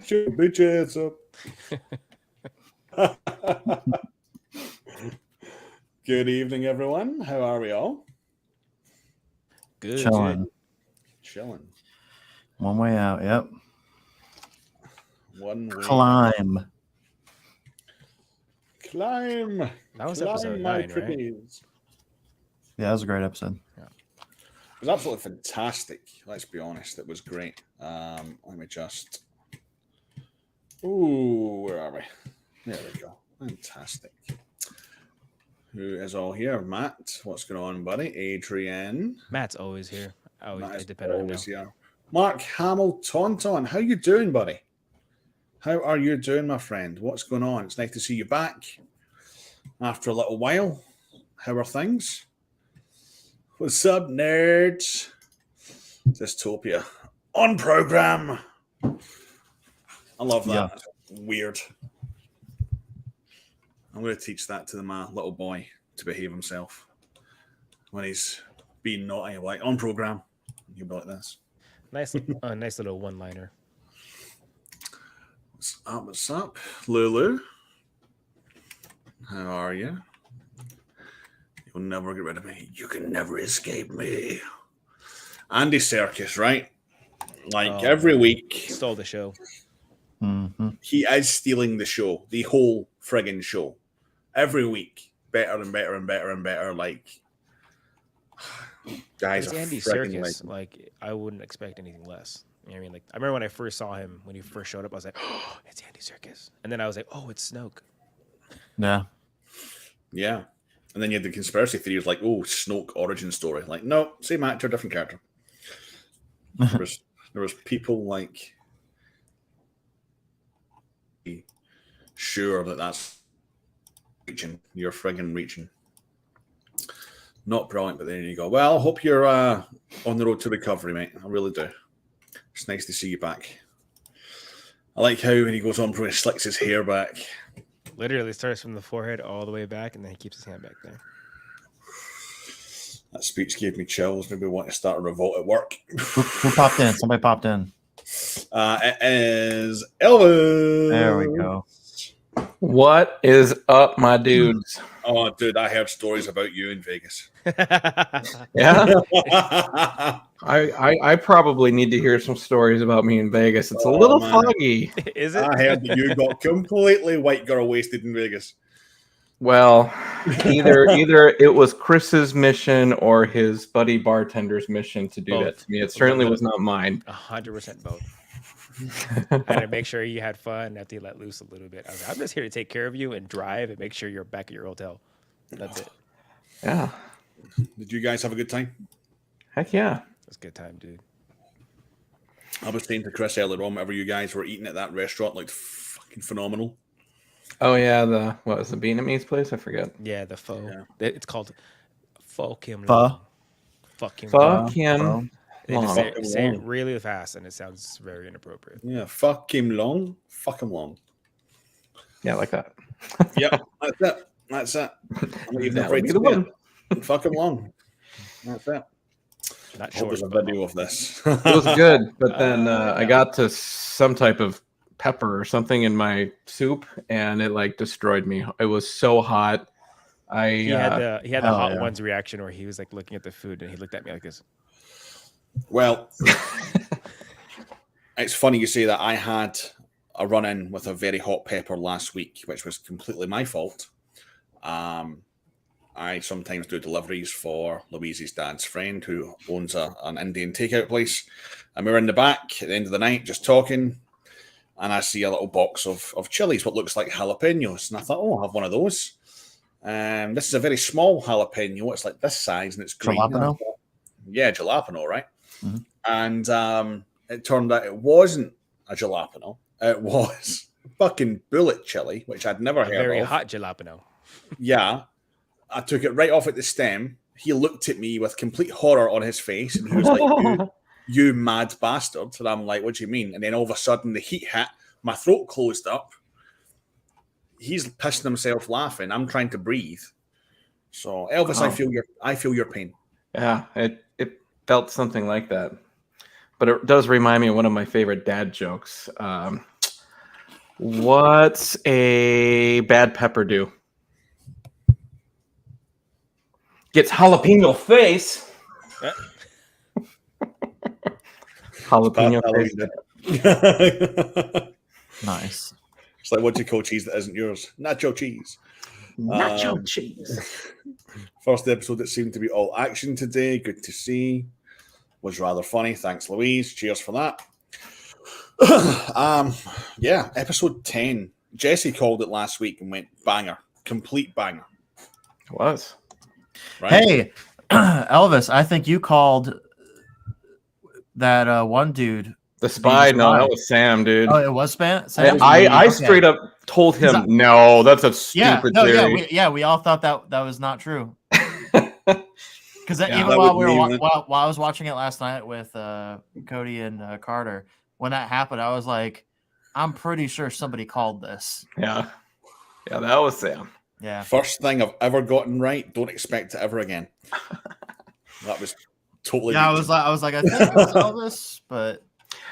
Shut your bitch ass up. Good evening, everyone. How are we all? Good. Chilling. Chilling. One way out. Yep. One way. Climb. Climb. That was Climb episode my 9, right? pretties. Yeah, that was a great episode. It was absolutely fantastic. Let's be honest. It was great. Let me just. Ooh, where are we? There we go. Fantastic. Who is all here? Matt, what's going on, buddy? Adrian. Matt's always here. I Matt is depend on him now. always here. Mark Hamill Tauntaun. How you doing, buddy? How are you doing, my friend? What's going on? It's nice to see you back after a little while. How are things? What's up, nerds? Dystopia on program. I love that. Yeah. That's weird. I'm going to teach that to my little boy to behave himself when he's being naughty. Like, on program. He'll be like this. Nice little one-liner. What's up? What's up? Lulu. How are you? You'll never get rid of me. You can never escape me. Andy Serkis, right? Like every week, Stole the show. Mm-hmm. he is stealing the show, the whole friggin' show. Every week, better and better and better and better. Like, guys, It's are Andy friggin' Serkis. like, Like, I wouldn't expect anything less. You know what I mean? Like, I remember when I first saw him, when he first showed up, I was like, oh, it's Andy Serkis. And then I was like, oh, it's Snoke. Yeah. yeah. And then you had the conspiracy theories like, oh, Snoke origin story. Like, no, same actor, different character. There was people like sure that's reaching. You're friggin' reaching. Not brilliant, but there you go. Well, hope you're on the road to recovery, mate. I really do. It's nice to see you back. I like how when he goes on, he slicks his hair back. Literally starts from the forehead all the way back, and then he keeps his hand back there. That speech gave me chills. Maybe want to start a revolt at work. Who popped in? Somebody popped in. It is Elvis. There we go. What is up, my dudes? Oh, dude, I heard stories about you in Vegas. Yeah, I probably need to hear some stories about me in Vegas. It's a little man. foggy. Is it? I heard that you got completely white girl wasted in Vegas. Well, either it was Chris's mission or his buddy bartender's mission to do Both. that to me. It certainly was not mine. 100% both. I had to make sure you had fun after you let loose a little bit. I was like, I'm just here to take care of you and drive and make sure you're back at your hotel. That's it. Yeah, Did you guys have a good time? heck yeah. That's a good time, dude. I was saying to Chris earlier on, whenever you guys were eating at that restaurant, looked fucking phenomenal. Oh yeah, what was the Vietnamese place? I forget. Yeah, the pho. Yeah. It's called Pho Kim Pho? Long. Fuck Kim Fuck Long. him. They just Long. say it really fast, and it sounds very inappropriate. Yeah, fuck him long. Fuck him long. Yeah, like that. Yep, that's it. That's it. I'm not even That afraid would be to the say one. it. Fuck him long. That's it. Not Hope short, there's a but video of this. It was good, but then I got to some type of pepper or something in my soup, and it like destroyed me. It was so hot. he had the hell hot yeah. ones reaction where he was like looking at the food and he looked at me like this. Well, it's funny you say that. I had a run-in with a very hot pepper last week, which was completely my fault. I sometimes do deliveries for Louise's dad's friend who owns an Indian takeout place. And we were in the back at the end of the night just talking, and I see a little box of chilies, what looks like jalapenos. And I thought, oh, I'll have one of those. This is a very small jalapeno. It's like this size, and it's green. Jalapeno? Yeah, jalapeno, right? Mhm. And it turned out it wasn't a jalapeno. It was fucking bullet chili, which I'd never A heard very of. hot jalapeno. Yeah. I took it right off at the stem. He looked at me with complete horror on his face, and he was like, you mad bastard. And I'm like, what do you mean? And then all of a sudden the heat hit, my throat closed up. He's pissing himself laughing. I'm trying to breathe. So Elvis, I feel your pain. Yeah, it felt something like that. But it does remind me of one of my favorite dad jokes. What's a bad pepper do? Gets jalapeno face. Uh, Jalapeno face. Halloween. Nice. It's like, what do you call cheese that isn't yours? Nacho cheese. Nacho Um, cheese. First episode that seemed to be all action today. Good to see. Was rather funny. Thanks, Louise. Cheers for that. Yeah, episode 10. Jesse called it last week and went banger. Complete banger. It was. Right? Hey, Elvis, I think you called that one dude. The spy? No, spy. that was Sam, dude. Oh, it was Sam? I Okay. straight up told him, Because no, that's a Yeah, stupid no, theory. we all thought that was not true. Because Yeah, even that while would we were mean- while I was watching it last night with Cody and Carter, when that happened, I was like, I'm pretty sure somebody called this. Yeah, that was Sam. Yeah, First thing I've ever gotten right. Don't expect it ever again. That was totally. yeah. I reaching. was like, I think it was Elvis, but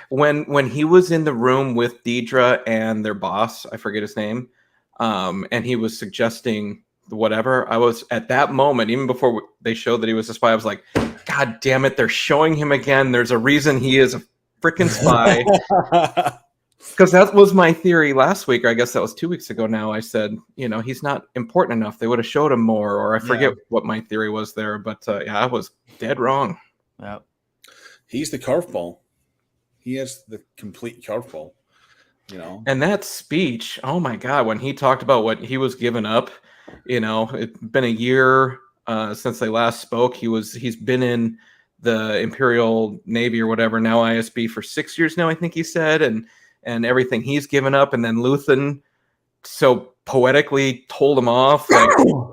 When he was in the room with Deidre and their boss, I forget his name, and he was suggesting whatever, I was at that moment, even before they showed that he was a spy, I was like, God damn it, they're showing him again. There's a reason he is a freaking spy. Because that was my theory last week, or I guess that was 2 weeks ago now. I said, he's not important enough. They would have showed him more, or I forget what my theory was there. But yeah, I was dead wrong. yeah. He's the curveball. He is the complete curveball. And that speech, oh my God, when he talked about what he was giving up, it's been a year since they last spoke. He's been in the Imperial Navy or whatever, now ISB for 6 years now, I think he said, and everything he's given up. And then Luthen so poetically told him off, like,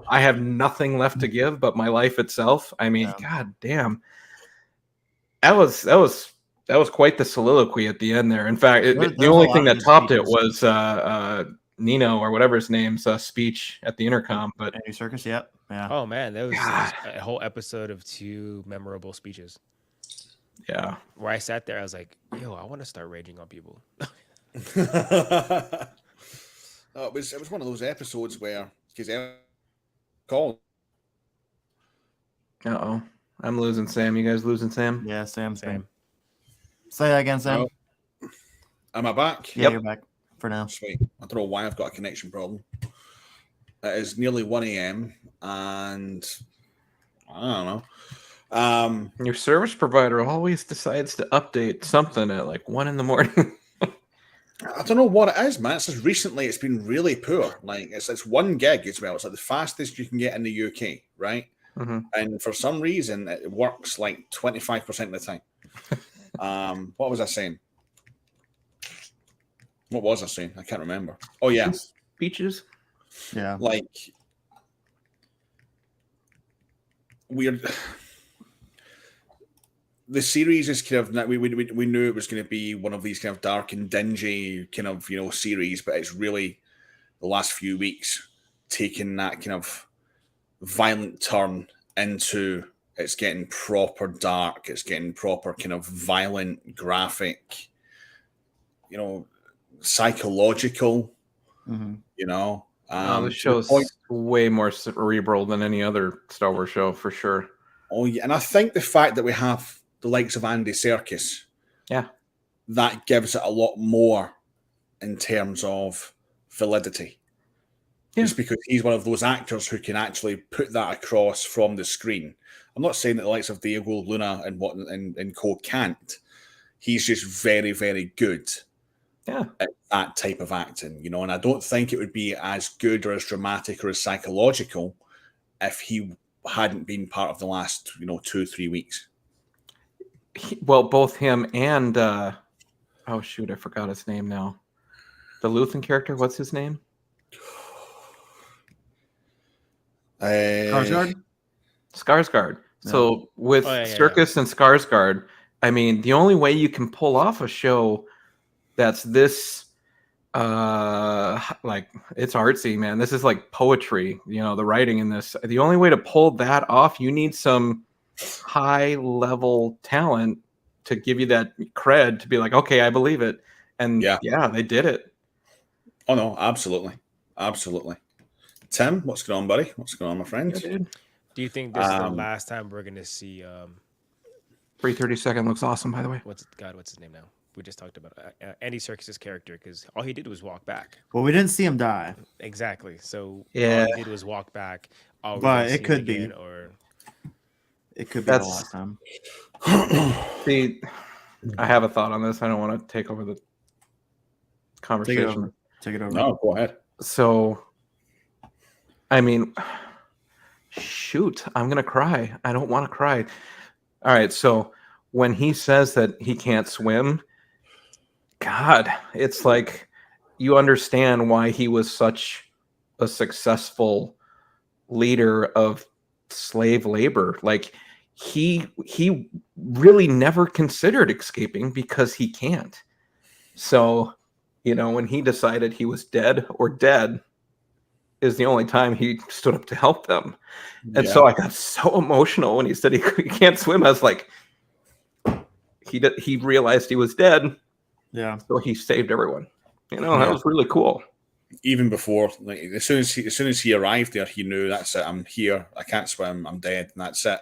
I have nothing left to give but my life itself. I mean, God damn. That was quite the soliloquy at the end there. In fact, the only thing that topped it was Nino or whatever his name's speech at the intercom. But Andy Serkis, yeah. Oh man, that was a whole episode of 2 memorable speeches. Yeah, where I sat there, I was like, "Yo, I want to start raging on people." It was one of those episodes where called. Uh-oh. I'm losing Sam. You guys losing Sam? Yeah, Sam. Same. Say that again, Sam. Oh. Am I back? Yeah, you're back for now. Sweet. I don't know why I've got a connection problem. It is nearly 1 a.m. and I don't know. Your service provider always decides to update something at like 1 a.m. I don't know what it is, man. It's just recently it's been really poor. Like it's 1 gig as well. It's like the fastest you can get in the UK, right? Mm-hmm. And for some reason it works like 25% of the time. What was I saying? What was I saying? I can't remember. Oh yeah. Speeches? Yeah. Like weird. The series is kind of we knew it was going to be one of these kind of dark and dingy kind of series, but it's really the last few weeks taken that kind of violent turn into it's getting proper dark, it's getting proper kind of violent, graphic, psychological. Mm-hmm. The show's way more cerebral than any other Star Wars show for sure. Oh yeah, and I think the fact that we have the likes of Andy Serkis, that gives it a lot more in terms of validity. Yeah. Just because he's one of those actors who can actually put that across from the screen. I'm not saying that the likes of Diego Luna and Co can't. He's just very, very good at that type of acting, and I don't think it would be as good or as dramatic or as psychological if he hadn't been part of the last, 2-3 weeks. Well, both him and I forgot his name now. The Luthen character, what's his name? Skarsgård? Skarsgård. Yeah. So with Serkis and Skarsgård, I mean, the only way you can pull off a show that's this like it's artsy, man. This is like poetry, the writing in this. The only way to pull that off, you need some high level talent to give you that cred to be like, okay, I believe it. And yeah, they did it. Oh no, absolutely, absolutely. Tim, what's going on, buddy? What's going on, my friend? Yeah, dude. Do you think this is the last time we're gonna see 3:32 looks awesome, by the way. what's his name now? We just talked about Andy Serkis's character because all he did was walk back. Well, we didn't see him die. Exactly. So Yeah. all he did was walk back. Are we But gonna it see him could be. again, or It could be the last time. See, I have a thought on this. I don't want to take over the Take it conversation. over. Take it over. No, go ahead. So, I mean, shoot, I'm gonna cry. I don't want to cry. All right, so when he says that he can't swim, God, it's like you understand why he was such a successful leader of slave labor. Like he really never considered escaping because he can't. So, when he decided he was dead or dead is the only time he stood up to help them. And so I got so emotional when he said he can't swim. I was like, he realized he was dead. Yeah. So he saved everyone. That was really cool. Even before, like as soon as he arrived there, he knew that's it. I'm here. I can't swim. I'm dead, and that's it.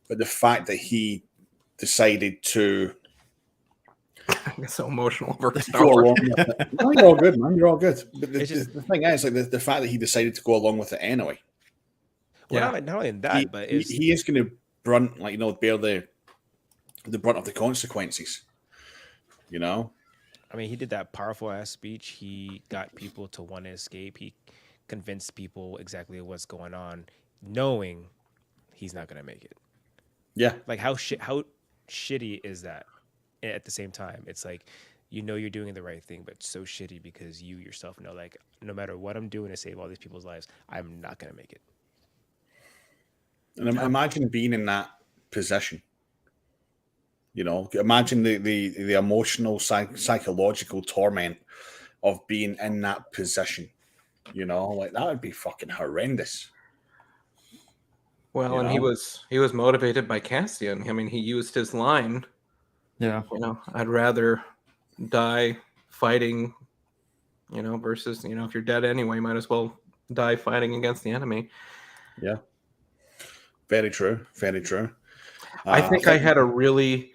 But the fact that he decided to I get so emotional over Star go Wars. along with it. No, you're all good, man. You're all good. But It's just- the thing is, like the fact that he decided to go along with it anyway. well, not only in that, but it's, he is going to bear the brunt of the consequences. I mean, he did that powerful ass speech. He got people to want to escape. He convinced people exactly what's going on, knowing he's not gonna make it. Yeah. Like how shitty is that? At the same time, it's like you're doing the right thing, but so shitty because you yourself know, like, no matter what I'm doing to save all these people's lives, I'm not gonna make it. And imagine being in that position. Imagine the emotional, psychological torment of being in that position. Like that would be fucking horrendous. Well, and he was motivated by Cassian. I mean, he used his line. Yeah. I'd rather die fighting, versus, if you're dead anyway, might as well die fighting against the enemy. Yeah. Very true. Very true. I think I had a really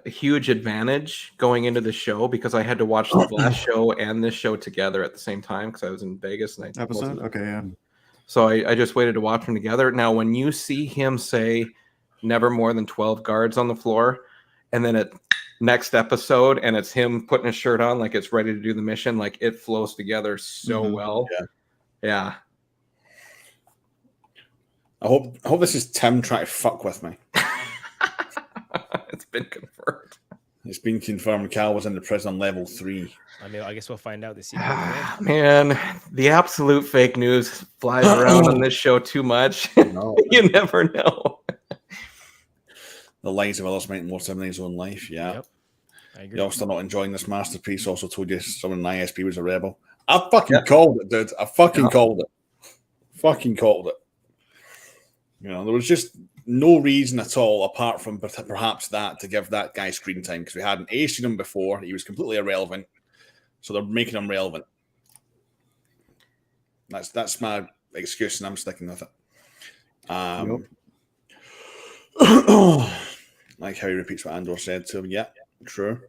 huge advantage going into the show because I had to watch the last show and this show together at the same time because I was in Vegas. And Episode? Okay, yeah. So I just waited to watch them together. Now, when you see him say never more than 12 guards on the floor, and then at next episode, and it's him putting his shirt on like it's ready to do the mission, like it flows together so well. Yeah. I hope this is Tim trying to fuck with me. It's been confirmed. It's been confirmed Cal was in the prison level 3. I mean, I guess we'll find out this season. Man, the absolute fake news flies around on this show too much. No. You never know. The lives of others make more time than his own life. Yeah. Yep. I agree. Y'all still not enjoying this masterpiece. Also told you someone in ISP was a rebel. I fucking called it, dude. I fucking called it. Fucking called it. There was just no reason at all, apart from perhaps that, to give that guy screen time because we hadn't aced him before. He was completely irrelevant. So they're making him relevant. That's my excuse, and I'm sticking with it. Like how he repeats what Andor said to him. Yeah, true.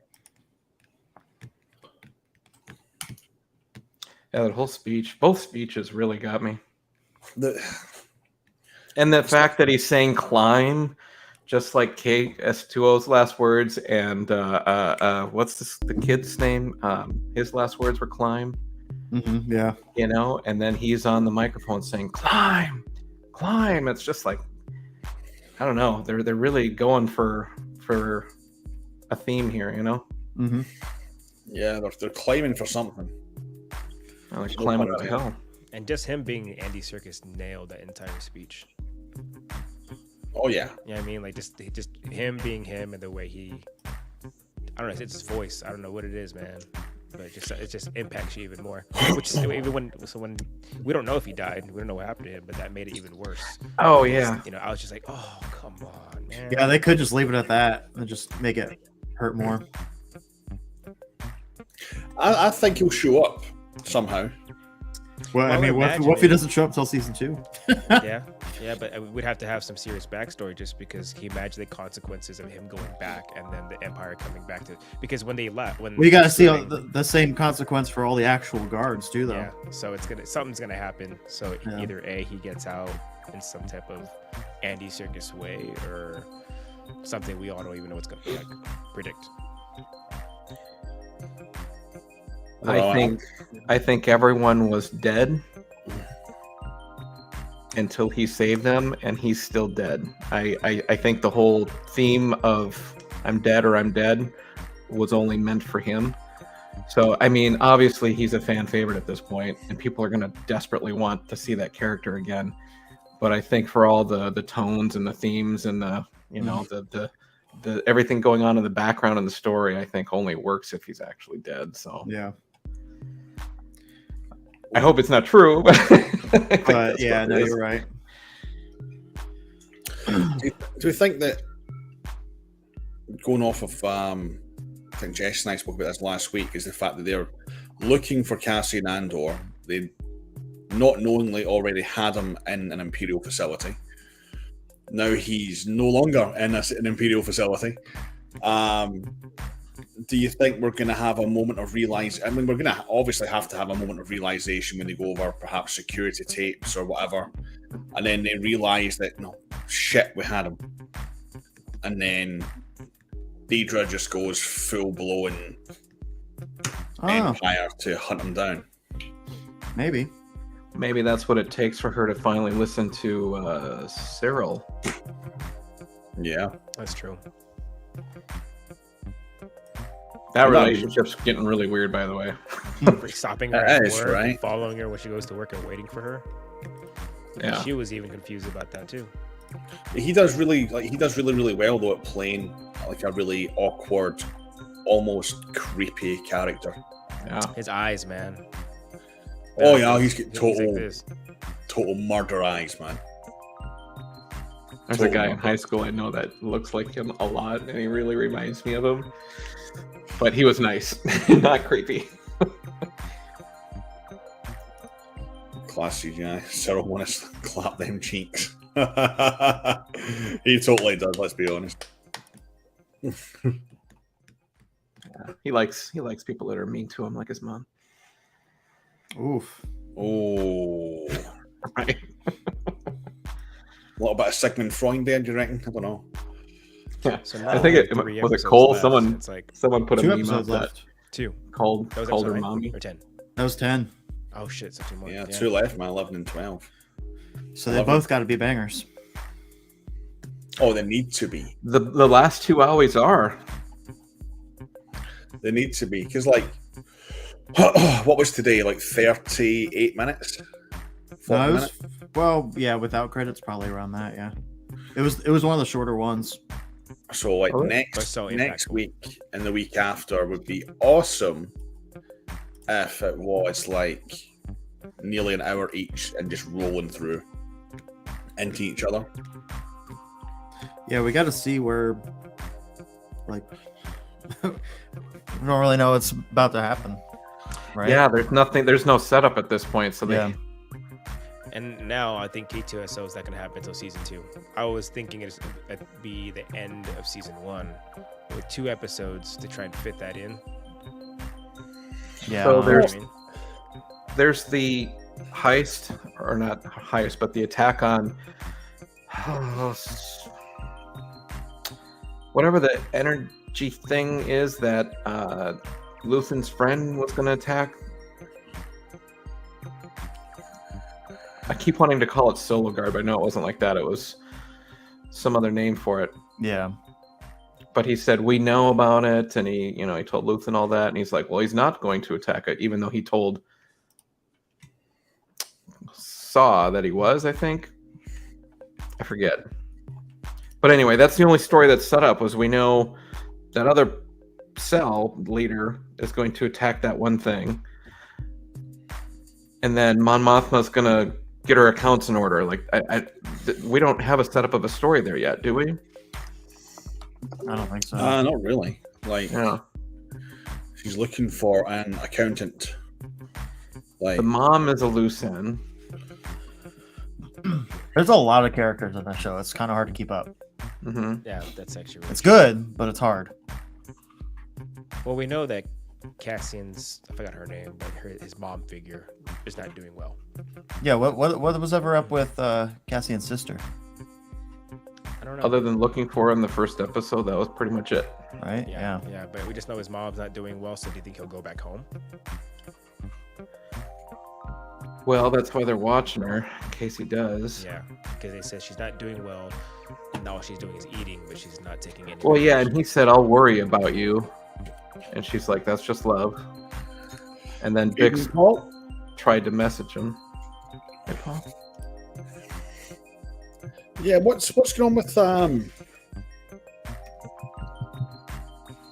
Yeah, that whole speech, both speeches really got me. The And the fact that he's saying climb, just like KS2O's last words, and what's the kid's name? His last words were climb. Mm-hmm, yeah. And then he's on the microphone saying climb, climb. It's just like, I don't know. They're really going for a theme here, Mm-hmm. Yeah, they're climbing for something. Like climbing out of hell. And just him being Andy Serkis nailed that entire speech. Oh yeah. I mean, like just him being him and the way he, I don't know, it's his voice. I don't know what it is, man. But it just impacts you even more. Which is even when we don't know if he died, we don't know what happened to him, but that made it even worse. Oh yeah. I was just like, oh come on, man. Yeah, they could just leave it at that and just make it hurt more. I think he'll show up somehow. Well, I Well, mean, what if he imagine- doesn't show up till season 2? Yeah, but we'd have to have some serious backstory just because can you imagine the consequences of him going back and then the Empire coming back to because when they left, when We got to see starting- the same consequence for all the actual guards too, though. yeah, so something's gonna happen. So Yeah. either A, he gets out in some type of Andy Serkis way, or something we all don't even know what's gonna like predict. I think everyone was dead until he saved them, and he's still dead. I think the whole theme of I'm dead or I'm dead was only meant for him. So I mean, obviously he's a fan favorite at this point, and people are gonna desperately want to see that character again. But I think for all the tones and the themes and the the everything going on in the background and the story, I think only works if he's actually dead. So Yeah. I hope it's not true, but But yeah, no, you're right. Do we think that going off of I think Jess and I spoke about this last week is the fact that they're looking for Cassian Andor. They not knowingly already had him in an Imperial facility. Now he's no longer in an Imperial facility. Do you think we're going to have a moment of realization? I mean, we're going to obviously have to have a moment of realization when they go over perhaps security tapes or whatever, and then they realize that no shit, we had him, and then Deidre just goes full blown Empire to hunt him down. Maybe. Maybe that's what it takes for her to finally listen to Cyril. Yeah, That's true. That relationship's getting really weird, by the way. For stopping her That at is work, right. and following her when she goes to work and waiting for her. Yeah. She was even confused about that too. he does really well though at playing like a really awkward, almost creepy character. Yeah. His eyes, man. Oh yeah, he's got He's like this. total murder eyes, man. There's a guy in high school I know that looks like him a lot, and he really reminds me of him. But he was nice, not creepy. Classy guy. Cyril wants to clap them cheeks. He totally does. Let's be honest. Yeah. He likes people that are mean to him, like his mom. Oof. Oh, Right. a little bit of Sigmund Freud there. Do you reckon? I don't know. Yeah. So I now think it three was it episodes Cole. left. It's like Someone put a 2 meme episodes out that left. 2. called That was her episode 9 mommy. or 10. That was 10. Oh shit, so 2 more. Yeah, 2 left, man. 11 and 12. So they 11. both got to be bangers. Oh, they need to be. The last 2 always are. They need to be because, like, what was today? Like 38 minutes. 40 No, it was, minutes? well, yeah, without credits, probably around that. Yeah, it was one of the shorter ones. So, like, Oh, next that's so next impactful. week and the week after would be awesome if it was like nearly an hour each and just rolling through into each other. Yeah, we got to see where, like, we don't really know what's about to happen, right? Yeah, there's no setup at this point, so they Yeah. And now I think K2SO is not going to happen until season 2. I was thinking it'd be the end of season 1 with 2 episodes to try and fit that in. Yeah. So You know what there's- I mean? there's the heist, or not heist, but the attack on whatever the energy thing is that Luthen's friend was going to attack. I keep wanting to call it Solo Guard, but I know it wasn't like that. It was some other name for it. Yeah. But he said, we know about it, and he told Luthen all that, and he's like, well, he's not going to attack it, even though he told Saw that he was, I think. I forget. But anyway, that's the only story that's set up, was we know that other cell leader is going to attack that one thing. And then Mon Mothma's going to get her accounts in order. Like, we don't have a setup of a story there yet, do we? I don't think so. Not really. Like, Yeah. She's looking for an accountant. Like The mom is a loose end. There's a lot of characters in that show. It's kind of hard to keep up. Mm-hmm. Yeah, that's actually really It's good, but it's hard. Well, we know that Cassian's, I forgot her name, but his mom figure is not doing well. Yeah, what was ever up with Cassian's sister, I don't know. Other than looking for her in the first episode, that was pretty much it. right? Yeah, but we just know his mom's not doing well, so do you think he'll go back home? Well, that's why they're watching her, in case he does. Yeah, because they said she's not doing well, and all she's doing is eating, but she's not taking any Well, yeah, medication. and he said, I'll worry about you. And she's like, that's just love. And then Bix Paul? tried to message him. Hey, Paul? Yeah, what's going on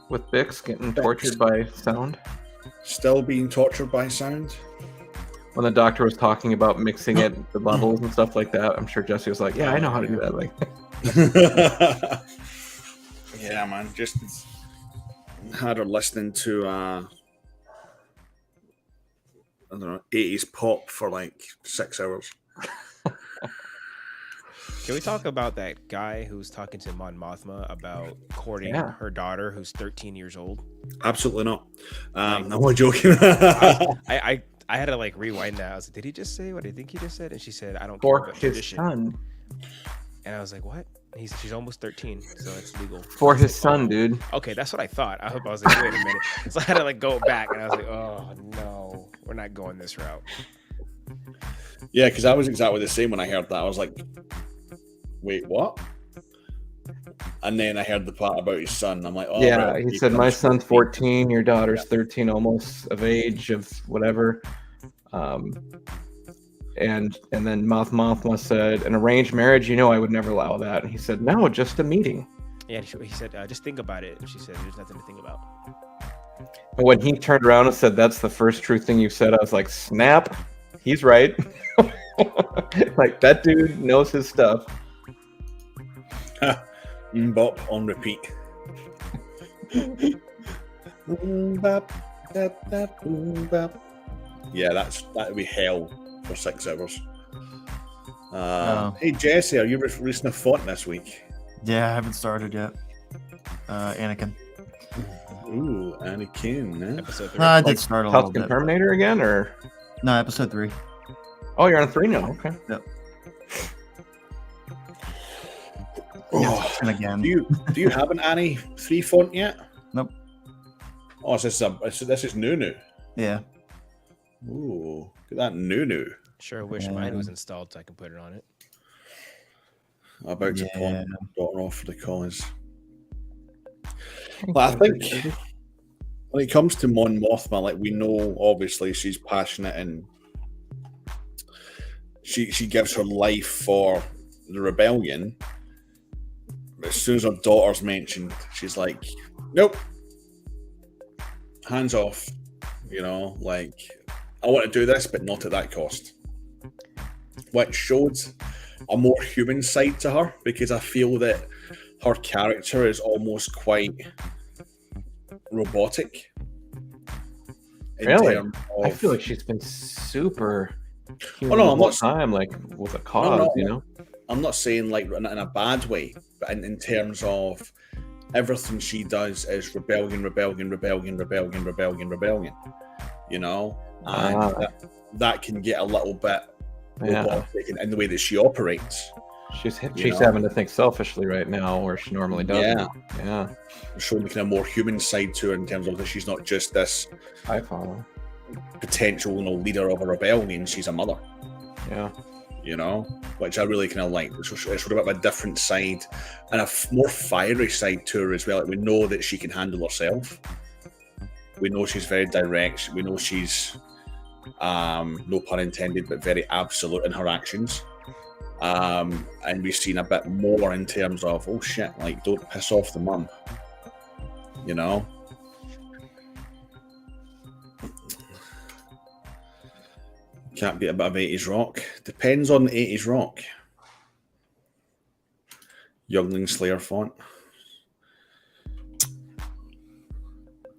With Bix getting tortured by sound? still being tortured by sound? When the doctor was talking about mixing it, the levels and stuff like that, I'm sure Jesse was like, yeah, I know how to do that. Like, Yeah, man, just had her listening to I don't know, 80s pop for like 6 hours. Can we talk about that guy who's talking to Mon Mothma about courting Yeah. her daughter, who's 13 years old? Absolutely not. I'm only joking. I had to like rewind that. I was like, did he just say what I think he just said? And she said, I don't care for about his tradition. son. And I was like, what? She's almost 13, so it's legal. For his son, dude. Okay, that's what I thought. I hope I was like, wait a minute. So I had to like go back, and I was like, oh no, we're not going this route. Yeah, because I was exactly the same when I heard that. I was like, wait, what? And then I heard the part about his son. I'm like, oh, Yeah, right, he said, my son's 14, your daughter's 13, almost of age of whatever. And then Mothma said, an arranged marriage, I would never allow that. And he said, no, just a meeting. Yeah, he said, just think about it. And she said, there's nothing to think about. And when he turned around and said, that's the first true thing you said, I was like, snap, he's right. Like, that dude knows his stuff. Bop on repeat. Yeah, that would be hell for 6 hours. Hey Jesse, are you releasing a font this week? Yeah, I haven't started yet. Anakin. Ooh, Anakin. Eh? Episode 3. I did start a little Tusken bit. Terminator again, or? No, episode 3. Oh, you're on 3 now, okay. Yep. Oh, And again. do you have an Annie 3 font yet? Nope. Oh, this is Nunu. Yeah. Ooh, look at that Nunu. Sure wish mine was installed so I can put it on it. About to Yeah. pawn my daughter off for the cause. Well, I think when it comes to Mon Mothma, like, we know obviously she's passionate and she gives her life for the rebellion. But as soon as her daughter's mentioned, she's like, nope, hands off. Like, I want to do this, but not at that cost. Which showed a more human side to her, because I feel that her character is almost quite robotic. in Really? terms I of- feel like she's been super Oh, no, human the I'm whole not- time, like with a cause, no. I'm not saying like in a bad way, but in terms of everything she does is rebellion. And that can get a little bit Yeah. robotic in the way that she operates. She's You know? having to think selfishly right now, where she normally doesn't. Yeah, Showing the kind of more human side to her in terms of that she's not just this I follow. potential, leader of a rebellion. She's a mother, Yeah, which I really kind of like. It's sort of a bit of a different side and a more fiery side to her as well. Like, we know that she can handle herself. We know she's very direct. We know she's, no pun intended, but very absolute in her actions. And we've seen a bit more in terms of, oh shit, like, don't piss off the mum. Can't beat a bit of 80s rock. Depends on the 80s rock. Youngling Slayer font.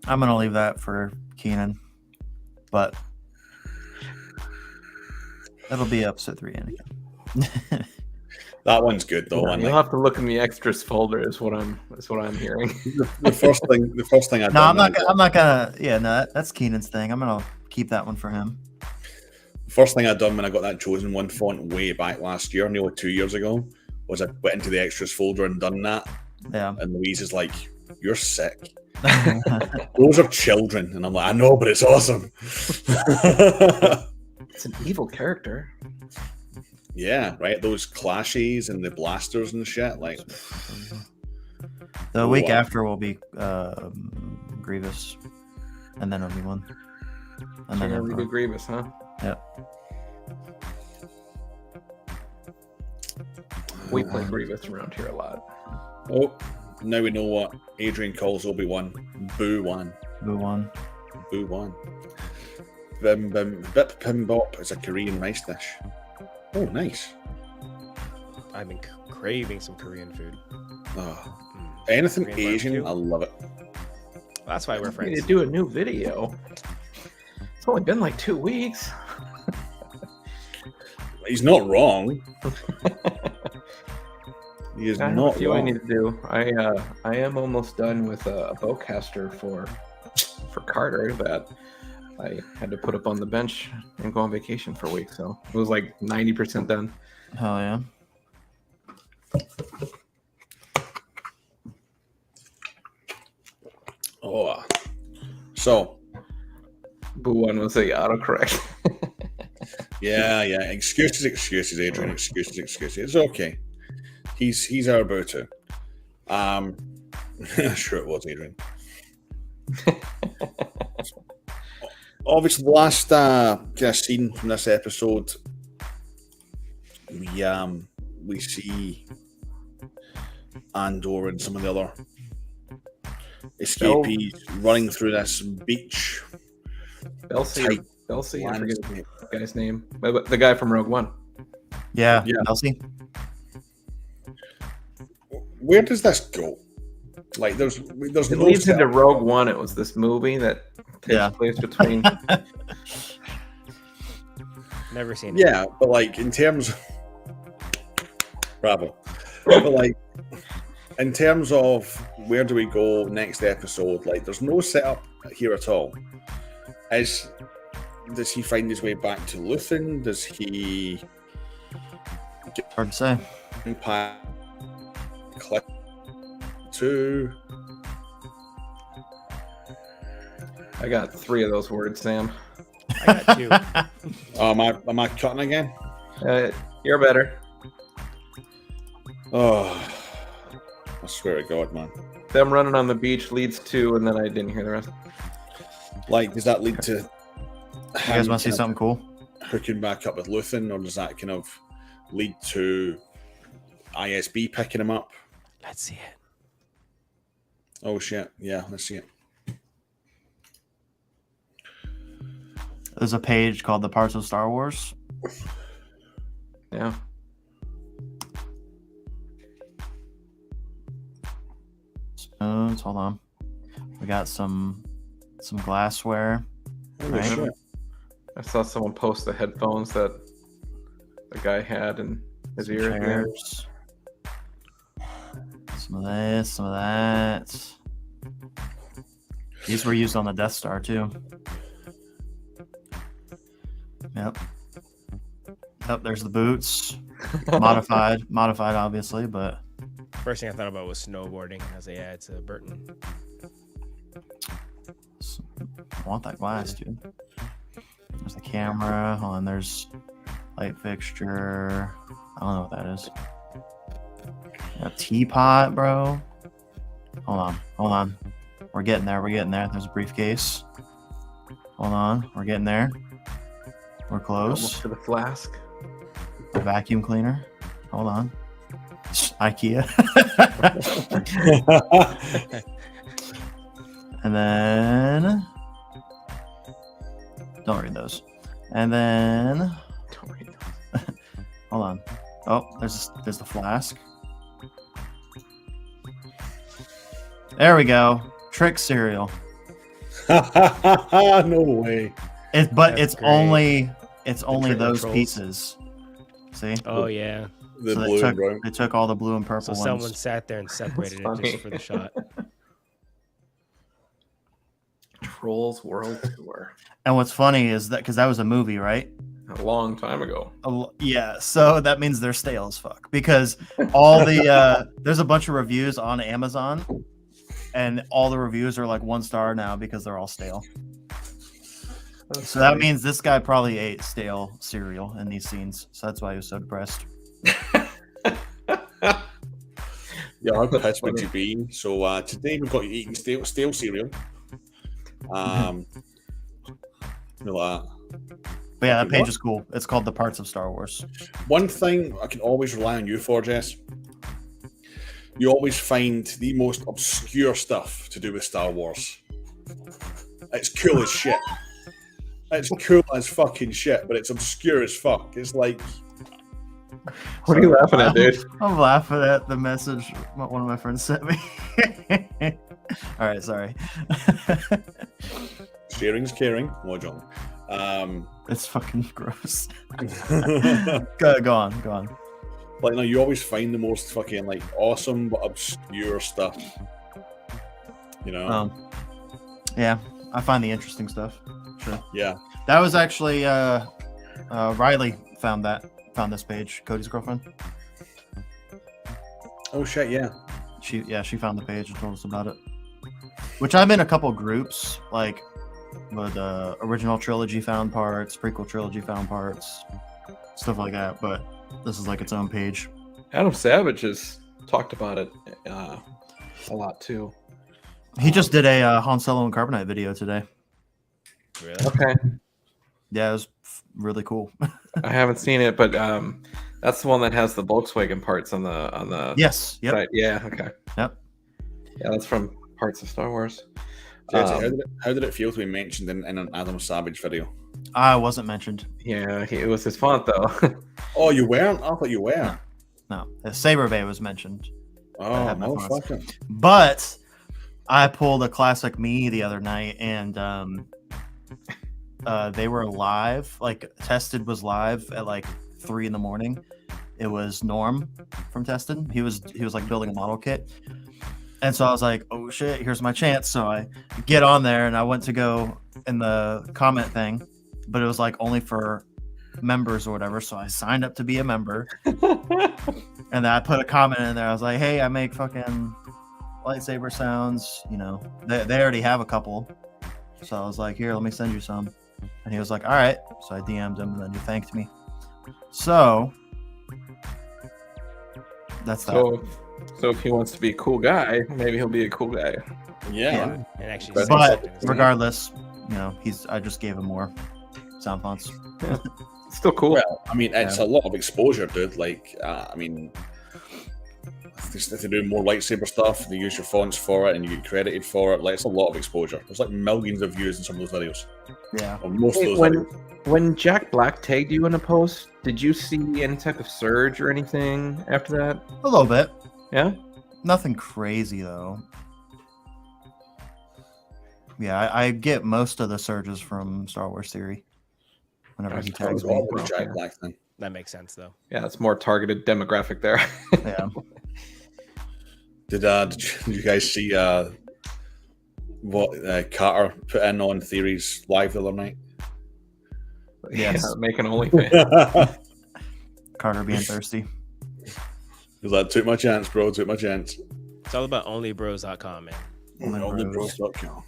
I'm gonna leave that for Keenan, but it'll be episode 3, Anakin. That one's good though. You'll have to look in the extras folder. Is what I'm hearing. The first thing I No, I'm not gonna. Yeah, no, that's Keenan's thing. I'm gonna keep that one for him. The first thing I done when I got that Chosen One font way back last year, nearly 2 years ago, was I went into the extras folder and done that. Yeah. And Louise is like, "You're sick. Those are children." And I'm like, "I know, but it's awesome." It's an evil character. Yeah, right. Those clashes and the blasters and shit. Like The week after will be Grievous, and then Obi-Wan, and then we do Grievous, huh? Yep. We play Grievous around here a lot. Oh, now we know what Adrian calls Obi-Wan. Boo-Wan. Boo-Wan. Boo-Wan. Bim Bim Bip Pim Bop is a Korean rice dish. Oh, nice. I've been craving some Korean food. Oh, anything Korean Asian, barbecue. I love it. That's why we're We need friends. to do a new video. It's only been like 2 weeks. He's not wrong. He is I have not a few I wrong. need to do. I am almost done with a bowcaster for Carter that I had to put up on the bench and go on vacation for a week. So it was like 90% done. Hell yeah. Oh, so Boo one was a autocorrect. yeah. Excuses, Adrian. Excuses. It's okay. He's our boo too. Sure it was, Adrian. Obviously, the last kind of scene from this episode, we see Andor and some of the other escapees running through this beach. Belsi, I forget the guy's name. But the guy from Rogue One. Yeah. Yeah. Elsie. Where does this go? Like, there's It no leads setup. into Rogue One. It was this movie that takes place between. Never seen it. Yeah, but like in terms of bravo. But like in terms of where do we go next episode, like there's no setup here at all. Does he find his way back to Luthen? Does he Hard to say. impact click to I got 3 of those words, Sam. I got 2. am I cutting again? You're better. Oh, I swear to God, man. Them running on the beach leads to, and then I didn't hear the rest. Like, does that lead to You guys want to see something cool? hooking back up with Luthen, or does that kind of lead to ISB picking him up? Let's see it. Oh shit! Yeah, let's see it. There's a page called The Parts of Star Wars. Yeah. Spoons. Hold on. We got some glassware. Holy Right. shit! I saw someone post the headphones that the guy had in his Some ear. Here. chairs. Some of this, some of that. These were used on the Death Star too. Yep. Yep, there's the boots. Modified obviously, but First thing I thought about was snowboarding. I was like, yeah, it's a Burton. I want that glass, dude. There's the camera. Hold on, there's light fixture. I don't know what that is. A teapot, bro. Hold on. We're getting there. There's a briefcase. Hold on. We're getting there. We're Almost close. to the flask. A vacuum cleaner. Hold on. IKEA. And then don't read those. And then Don't read those. hold on. Oh, there's the flask. There we go. Trick cereal. No way. But That's it's great. only triple those trolls. pieces. See? Oh yeah. The So blue and brown. they took all the blue and So purple someone ones. sat there and separated it funny. just for the shot. Trolls World Tour. And what's funny is that because that was a movie, right? A long time ago. Yeah, so that means they're stale as fuck because all the there's a bunch of reviews on Amazon, and all the reviews are like 1 star now because they're all stale. That's So that funny. means this guy probably ate stale cereal in these scenes. So that's why he was so depressed. Yeah, how That's pissed would funny. you be? So today we've got you eating stale cereal. Like that. But yeah, that Okay, page what? is cool. It's called The Parts of Star Wars. One thing I can always rely on you for, Jess, you always find the most obscure stuff to do with Star Wars. It's cool as shit. It's cool as fucking shit, but it's obscure as fuck. It's like, What are you laughing at, dude? I'm laughing at the message one of my friends sent me. All right, sorry. sharing's caring. No, John. It's fucking gross. Like, Go on. no, you always find the most fucking, like, awesome but obscure stuff. You know? Yeah, I find the interesting stuff. Sure. Yeah. That was actually Riley found this page. Cody's girlfriend. Oh, shit, yeah. She found the page and told us about it. Which I'm in a couple groups, like with original trilogy found parts, prequel trilogy found parts, stuff like that. But this is like its own page. Adam Savage has talked about it a lot too. He just did a Han Solo and Carbonite video today. Really? Okay. Yeah, it was really cool. I haven't seen it, but that's the one that has the Volkswagen parts on the Yes. Yep. site. Yeah. Okay. Yep. Yeah, that's from Parts of Star Wars. Jesse, how did it feel to be mentioned in an Adam Savage video? I wasn't mentioned. Yeah, it was his font though. Oh, you weren't? I thought you were. No, Saber Bay was mentioned. Oh, have my motherfucker. But I pulled a classic me the other night, and they were live. Like Tested was live at like 3 a.m. It was Norm from Tested. He was like building a model kit, and so I was like, "Oh shit, here's my chance!" So I get on there, and I went to go in the comment thing, but it was like only for members or whatever. So I signed up to be a member, and then I put a comment in there. I was like, "Hey, I make fucking lightsaber sounds, you know." They already have a couple, so I was like, "Here, let me send you some." And he was like, "All right." So I DM'd him, and then he thanked me. So that's that. So if he wants to be a cool guy, maybe he'll be a cool guy. Yeah. And actually, But- say But something. regardless, you know, I just gave him more sound fonts. It's still cool. Well, I mean, it's a lot of exposure, dude. Like, I mean, if they do more lightsaber stuff, they use your fonts for it, and you get credited for it. Like, it's a lot of exposure. There's like millions of views in some of those videos. Yeah. Or most of Hey, those when videos. when Jack Black tagged you in a post, did you see any type of surge or anything after that? A little bit. Yeah. Nothing crazy though. Yeah, I get most of the surges from Star Wars Theory. Whenever he That tags was me. all the Jack Black thing. That makes sense though. Yeah, it's more targeted demographic there. Yeah. Did you guys see what Carter put in on Theories live the other night? Yes. Yeah, making OnlyFans. Carter being thirsty. He's like, took my chance, bro. Took my chance. It's all about onlybros.com, man. Onlybros.com.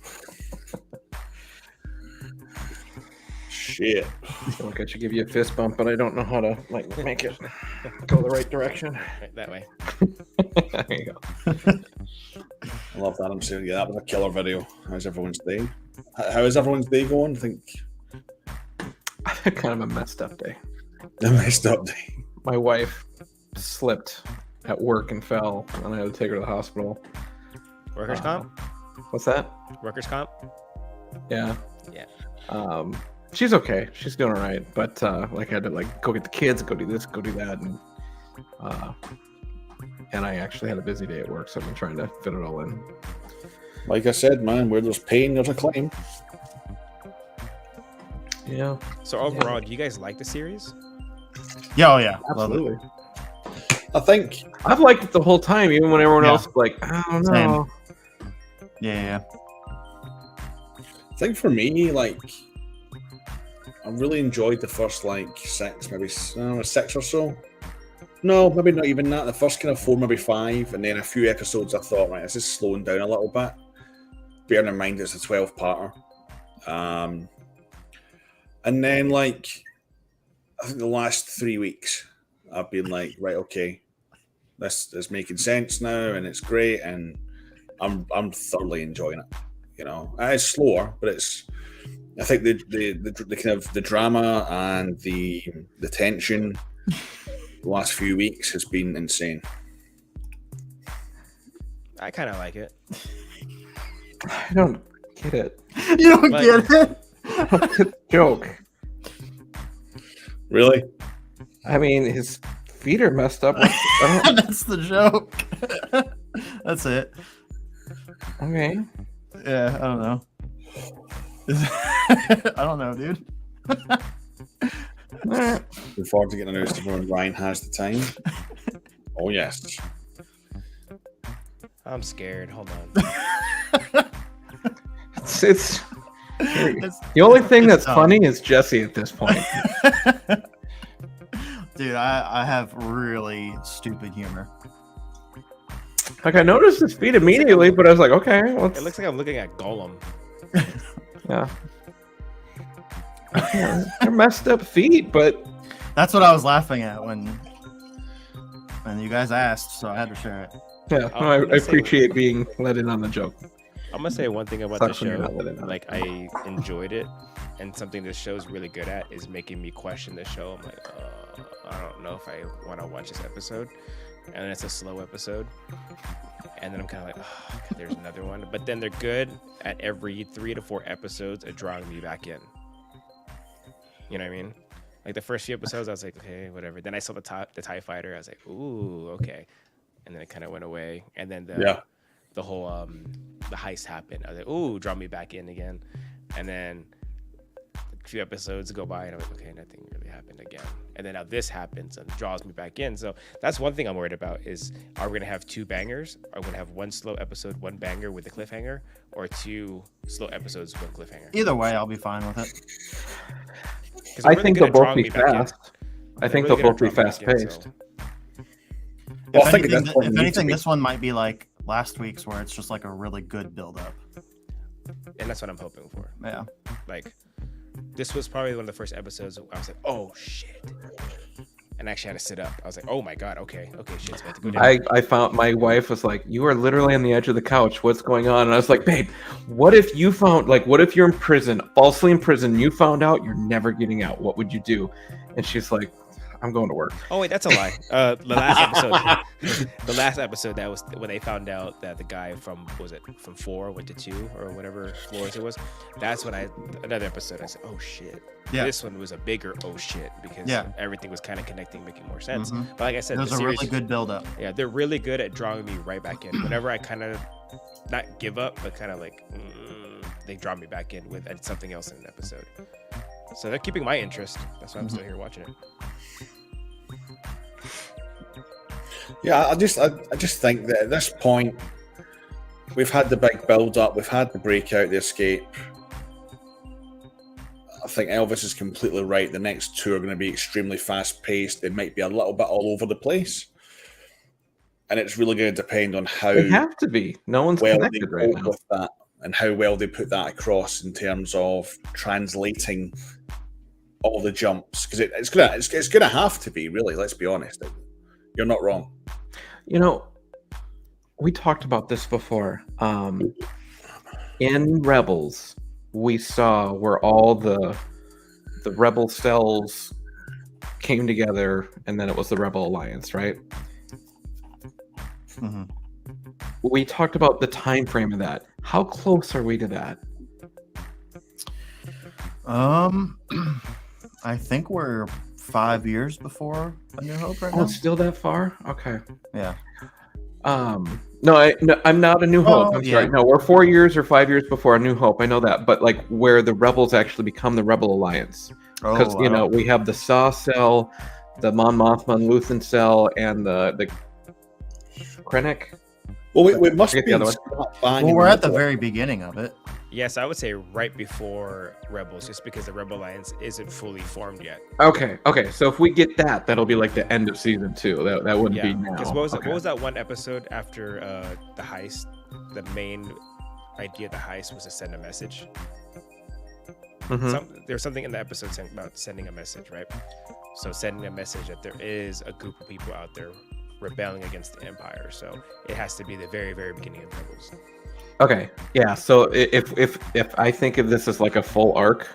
Shit. I feel like I should give you a fist bump, but I don't know how to like make it go the right direction. Right, that way. There you go. I love that. I'm saying, yeah, that was a killer video. How's everyone's day? How is everyone's day going? I think I had kind of a messed up day. a messed up day. My wife slipped at work and fell, and I had to take her to the hospital. Workers' comp? What's that? Workers' comp? Yeah. Yeah. She's okay. She's doing all right. But like I had to like go get the kids, go do this, go do that, and I actually had a busy day at work, so I've been trying to fit it all in. Like I said, man, where there's pain, there's a claim. Yeah, So overall, do you guys like the series? Yeah, oh yeah, love it. absolutely. I think I've liked it the whole time, even when everyone Yeah. else was like, I don't Same. know. Yeah. I think for me, like, I really enjoyed the first like six or so. No, maybe not even that. The first kind of 4, maybe 5, and then a few episodes I thought, right, this is slowing down a little bit. Bearing in mind it's a 12-parter. And then like I think the last 3 weeks I've been like, right, okay, this is making sense now and it's great and I'm thoroughly enjoying it. You know, it's slower, but I think the kind of the drama and the tension the last few weeks has been insane. I kind of like it. I don't get it. You don't Like- get it. What's the joke? Really? I mean, his feet are messed up. I don't- That's the joke. That's it. okay. Yeah, I don't know. I don't know, dude. Looking forward to getting the news to when Ryan has the time. Oh yes. I'm scared. Hold on. It's the only thing it's that's dumb. funny is Jesse at this point. Dude, I have really stupid humor. Like I noticed his feet immediately, but I was like, okay, well, It looks like I'm looking at Gollum. yeah. Yeah, they're messed up feet, but That's what I was laughing at when you guys asked, so I had to share it. yeah, I'm no, I gonna say- appreciate being let in on the joke. I'm gonna say one thing about the Sucks when you're show. not letting on. Like I enjoyed it, and something this show's really good at is making me question the show. I'm like, I don't know if I want to watch this episode, and then it's a slow episode, and then I'm kind of like, oh, God, there's another one. But then they're good at every 3 to 4 episodes at drawing me back in. You know what I mean? Like the first few episodes, I was like, okay, whatever. Then I saw the TIE fighter. I was like, ooh, okay. And then it kind of went away. And then the whole the heist happened. I was like, ooh, draw me back in again. And then a few episodes go by, and I'm like, okay, nothing really happened again. And then now this happens and draws me back in. So that's one thing I'm worried about is, are we gonna have 2 bangers? Are we gonna have 1 slow episode, 1 banger with a cliffhanger, or 2 slow episodes, 1 cliffhanger? Either way, I'll be fine with it. 'Cause they're I really think good they'll at both drawing be me back in. fast. I They're think really they'll good both at be drawing me back in, fast paced. Well, If I think anything, this one if needs to anything be- this one might be like last week's, where it's just like a really good build up. And that's what I'm hoping for. Yeah. Like, this was probably one of the first episodes I was like, oh shit. And I actually had to sit up. I was like, oh my God, okay, shit's about to go down. I found my wife was like, you are literally on the edge of the couch. What's going on? And I was like, babe, what if you're in prison, falsely in prison, you found out you're never getting out? What would you do? And she's like, I'm going to work. Oh wait, that's a lie. The last episode, that was when they found out that the guy from 4 went to 2 or whatever floors it was. That's when another episode I said, oh shit. Yeah. This one was a bigger oh shit because everything was kind of connecting, making more sense. Mhm. But like I said, It was the a series, really good build up. yeah, they're really good at drawing me right back in. Whenever I kind of not give up, but kind of like they draw me back in with something else in an episode. So they're keeping my interest. That's why I'm still here watching it. Yeah, I just think that at this point, we've had the big build up, we've had the breakout, the escape. I think Elvis is completely right. The next 2 are going to be extremely fast paced. They might be a little bit all over the place, and it's really going to depend on how They have to be. No one's well they connected right cope now. with that and how well they put that across in terms of translating all the jumps, because it's gonna have to be, really. Let's be honest. You're not wrong. You know, we talked about this before. In Rebels, we saw where all the Rebel cells came together, and then it was the Rebel Alliance, right? Mm-hmm. We talked about the time frame of that. How close are we to that? I think we're 5 years before A New Hope right Oh, now. it's still that far? Okay. Yeah. No, I'm not A New Hope. Oh, I'm sorry. yeah. No, we're 4 years or 5 years before A New Hope. I know that, but like where the rebels actually become the Rebel Alliance, because Oh, we have the Saw cell, the Mon Mothma and Luthen cell, and the Krennic. Well, we must Forget be the other one. slap bang well, in we're at the middle. very beginning of it. Yes, I would say right before Rebels, just because the Rebel Alliance isn't fully formed yet. Okay. So if we get that, that'll be like the end of season 2. That wouldn't be Yeah, now. because what Okay. was that one episode after the heist? The main idea of the heist was to send a message. Mhm. There's something in the episode saying about sending a message, right? So sending a message that there is a group of people out there rebelling against the Empire. So it has to be the very, very beginning of Rebels. Okay. Yeah. So if I think of this as like a full arc,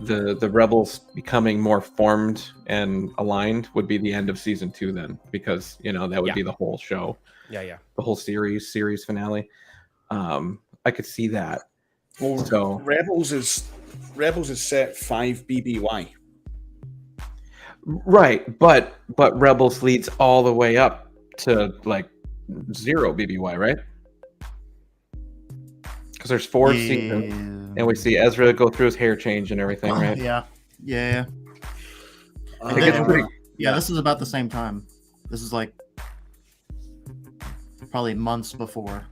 the rebels becoming more formed and aligned would be the end of season 2 then, because that would be the whole show. Yeah. The whole series finale. I could see that. Well, So Rebels is set 5 BBY. right, but Rebels leads all the way up to like 0 BBY, right? Because there's 4 seasons, and we see Ezra go through his hair change and everything, right? Yeah. I think it's pretty. Yeah, this is about the same time. This is like probably months before.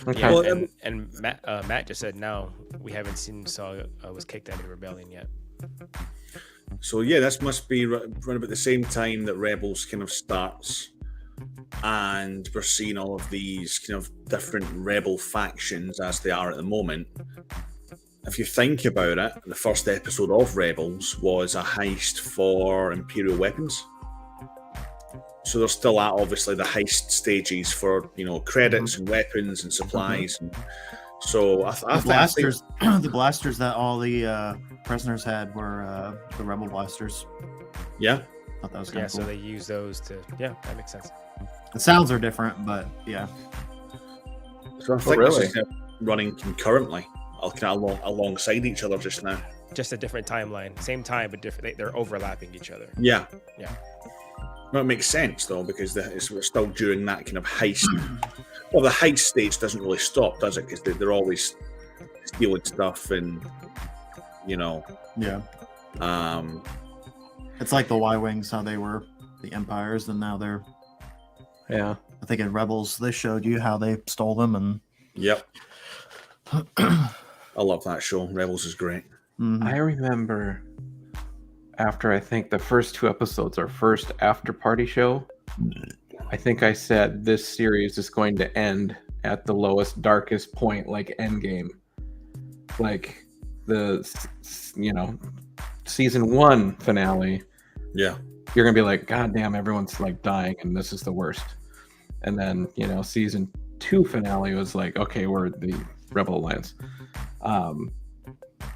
Okay. Yeah, Well, and Matt just said no, we haven't seen Saw was kicked out of the rebellion yet. So yeah, this must be around about the same time that Rebels kind of starts, and we're seeing all of these kind of different rebel factions as they are at the moment. If you think about it, the first episode of Rebels was a heist for Imperial weapons. So they're still at obviously the heist stages for credits and weapons and supplies. And so I The blasters, the blasters that all the prisoners had were the rebel blasters. Yeah. Thought that was kind Yeah, of cool. so they use those to. Yeah, that makes sense. The sounds are different, but yeah. So I think really? this is kind of running concurrently, kind of alongside each other just now. Just a different timeline, same time but different. They're overlapping each other. Yeah. Yeah. Well, it makes sense though, because we're still during that kind of heist. Well, the heist stage doesn't really stop, does it? Because they're always stealing stuff, and Yeah. um, It's like the Y-Wings, how they were the Empires, and now they're, Yeah. I think in Rebels, they showed you how they stole them, and yep. I love that show. Rebels is great. Mhm. I remember after I think the first 2 episodes, our first after party show, I think I said this series is going to end at the lowest, darkest point, like Endgame. Like the season 1 finale. Yeah. You're gonna be like, God damn, everyone's like dying, and this is the worst. And then season 2 finale was like, okay, we're the Rebel Alliance.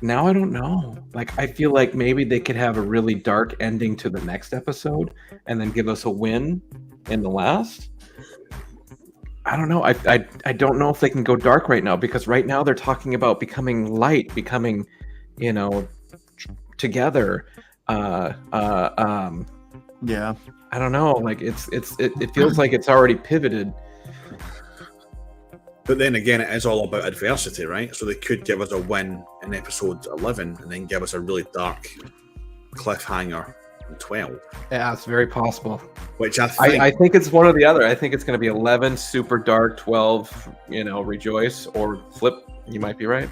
Now I don't know. Like, I feel like maybe they could have a really dark ending to the next episode, and then give us a win in the last. I don't know. I don't know if they can go dark right now, because right now they're talking about becoming light, becoming, together. Yeah. I don't know. Like it feels like it's already pivoted. But then again, it is all about adversity, right? So they could give us a win in episode 11 and then give us a really dark cliffhanger in 12. Yeah, it's very possible. Which I think, I think it's one or the other. I think it's going to be 11 super dark, 12 rejoice, or flip. You might be right.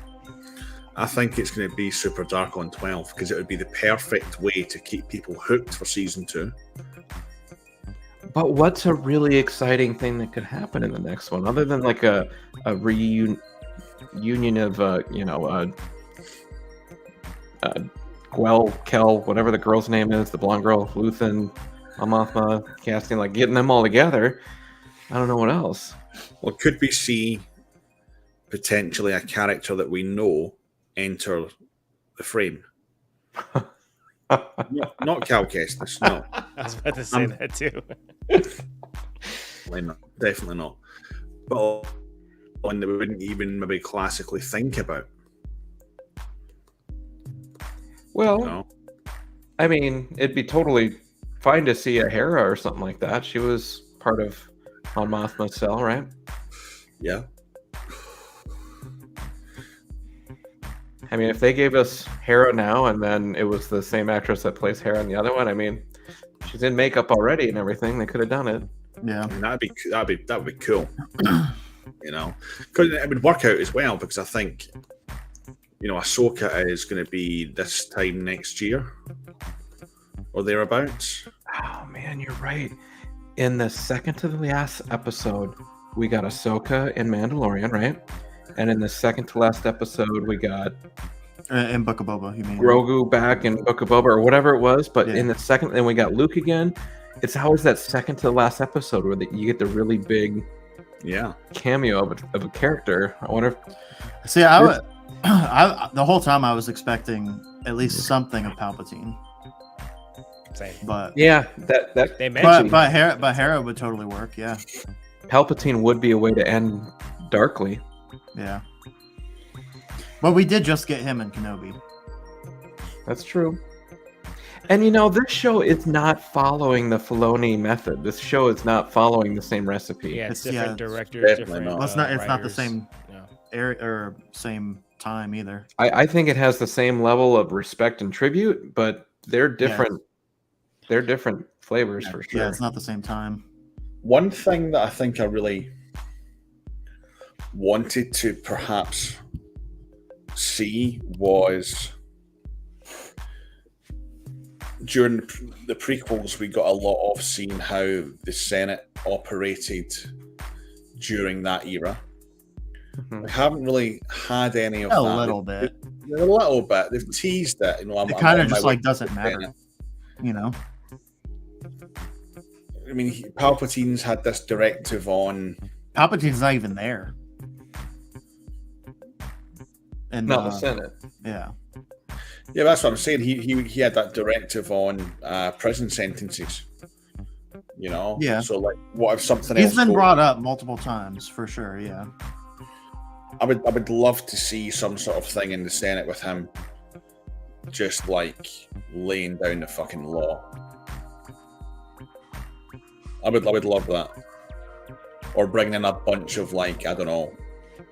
I think it's going to be super dark on 12 because it would be the perfect way to keep people hooked for season 2. But what's a really exciting thing that could happen in the next one, other than like a reunion of Gwel, Kel, whatever the girl's name is, the blonde girl, Luthen, Mothma, casting, like getting them all together. I don't know what else. Well, could we see potentially a character that we know enter the frame? Not Cal Kestis, no. I was about to say that too. Definitely not. But one that we wouldn't even maybe classically think about. Well, No. I mean, it'd be totally fine to see a Hera or something like that. She was part of on Mothma's cell, right? Yeah. I mean, if they gave us Hera now, and then it was the same actress that plays Hera in the other one, I mean, she's in makeup already and everything. They could have done it. Yeah, I mean, that would be cool. You know, because it would work out as well. Because I think, you know, Ahsoka is going to be this time next year or thereabouts. Oh man, you're right. In the second to the last episode, we got Ahsoka in Mandalorian, right? And in the second to last episode, we got in Book of Boba, you mean? Grogu back in Book of Boba or whatever it was. But Yeah. in the second, then we got Luke again. It's always that second to the last episode where you get the really big cameo of a character. I wonder if See, the whole time I was expecting at least something of Palpatine. Same. But yeah, that They mentioned but Hera would totally work. Yeah, Palpatine would be a way to end darkly. yeah. But we did just get him in Kenobi. That's true. And you know, this show is not following the Filoni method. This show is not following the same recipe. yeah, it's It's- different yeah, directors, definitely different. not. Well, it's not the writers. same Yeah. area or same time either. I think it has the same level of respect and tribute, but they're different. They're different flavors for sure. Yeah, it's not the same time. One thing that I think I really wanted to perhaps see was during the prequels, we got a lot of seeing how the Senate operated during that era. Mhm. We haven't really had any of A that. little bit. A little bit. They've teased it. You know, It kind on of my just way like doesn't to matter, Senate. you know. I mean, Palpatine's had this directive on. Palpatine's not even there. And Not the Senate. yeah, Yeah, that's what I'm saying. He had that directive on prison sentences. You know. Yeah. So like, what if something else? he's been goes- brought up multiple times for sure. Yeah, I would love to see some sort of thing in the Senate with him, just like laying down the fucking law. I would love that, or bringing in a bunch of like, I don't know,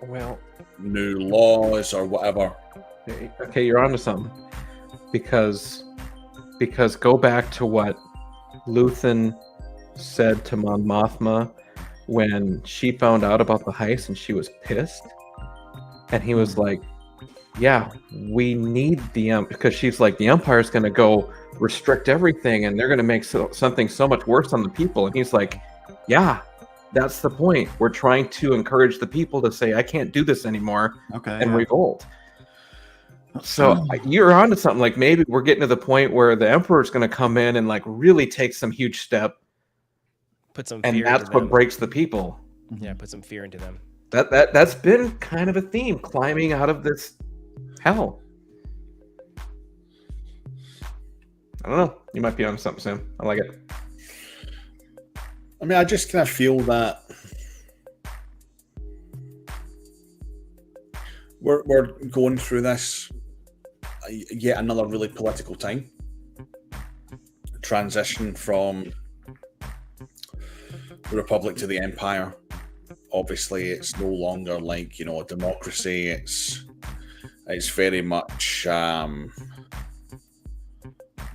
Well, new laws or whatever. okay, you're onto something. Because go back to what Luthen said to Mon Mothma when she found out about the heist and she was pissed. And he was like, yeah, we need the because she's like, the Empire's going to go restrict everything and they're going to make something so much worse on the people. And he's like, yeah, that's the point. We're trying to encourage the people to say, I can't do this anymore okay. and yeah. revolt. So you're onto something. Like maybe we're getting to the point where the Emperor's going to come in and like really take some huge step, Put some and fear that's into what them. breaks the people. Yeah, put some fear into them. That's been kind of a theme, climbing out of this hell. I don't know. You might be on something, Sam. I like it. I mean, I just kind of feel that we're going through this yet another really political time. Transition from the Republic to the Empire. Obviously, it's no longer like, you know, a democracy. It's very much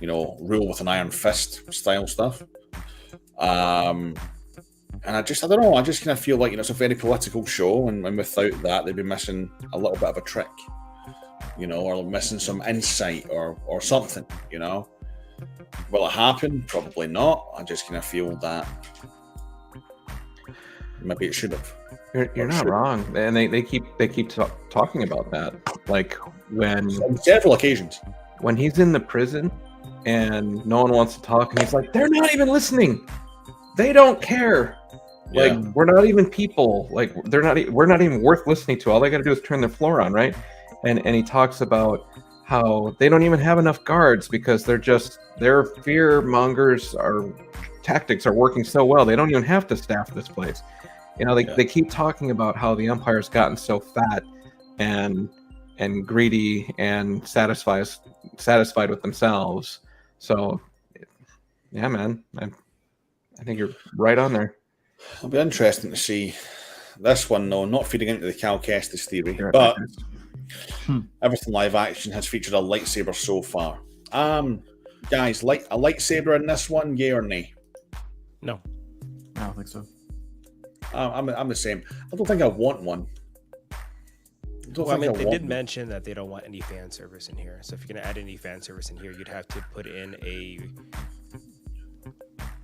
you know, rule with an iron fist style stuff. And I don't know. I just kind of feel like, you know, it's a very political show, and without that, they'd be missing a little bit of a trick, you know, or missing some insight or something, you know. Will it happen? Probably not. I just kind of feel that maybe it should have. You're not wrong, and they keep talking about that. Like On several occasions. when he's in the prison and no one wants to talk, and he's like, they're not even listening. They don't care. Like Yeah. we're not even people. Like we're not even worth listening to. All they got to do is turn their floor on, right? And he talks about how they don't even have enough guards because their fear mongers tactics are working so well. They don't even have to staff this place. You know, they keep talking about how the Empire's gotten so fat and greedy and satisfied with themselves. So, yeah, man, I think you're right on there. It'll be interesting to see this one, though, not feeding into the Cal Kestis theory, You're but right. everything live action has featured a lightsaber so far. Guys, like a lightsaber in this one, yay or nay? No. I don't think so. I'm the same. I don't think I want one. Well, I mean, they did mention that they don't want any fan service in here. So if you're gonna add any fan service in here, you'd have to put in a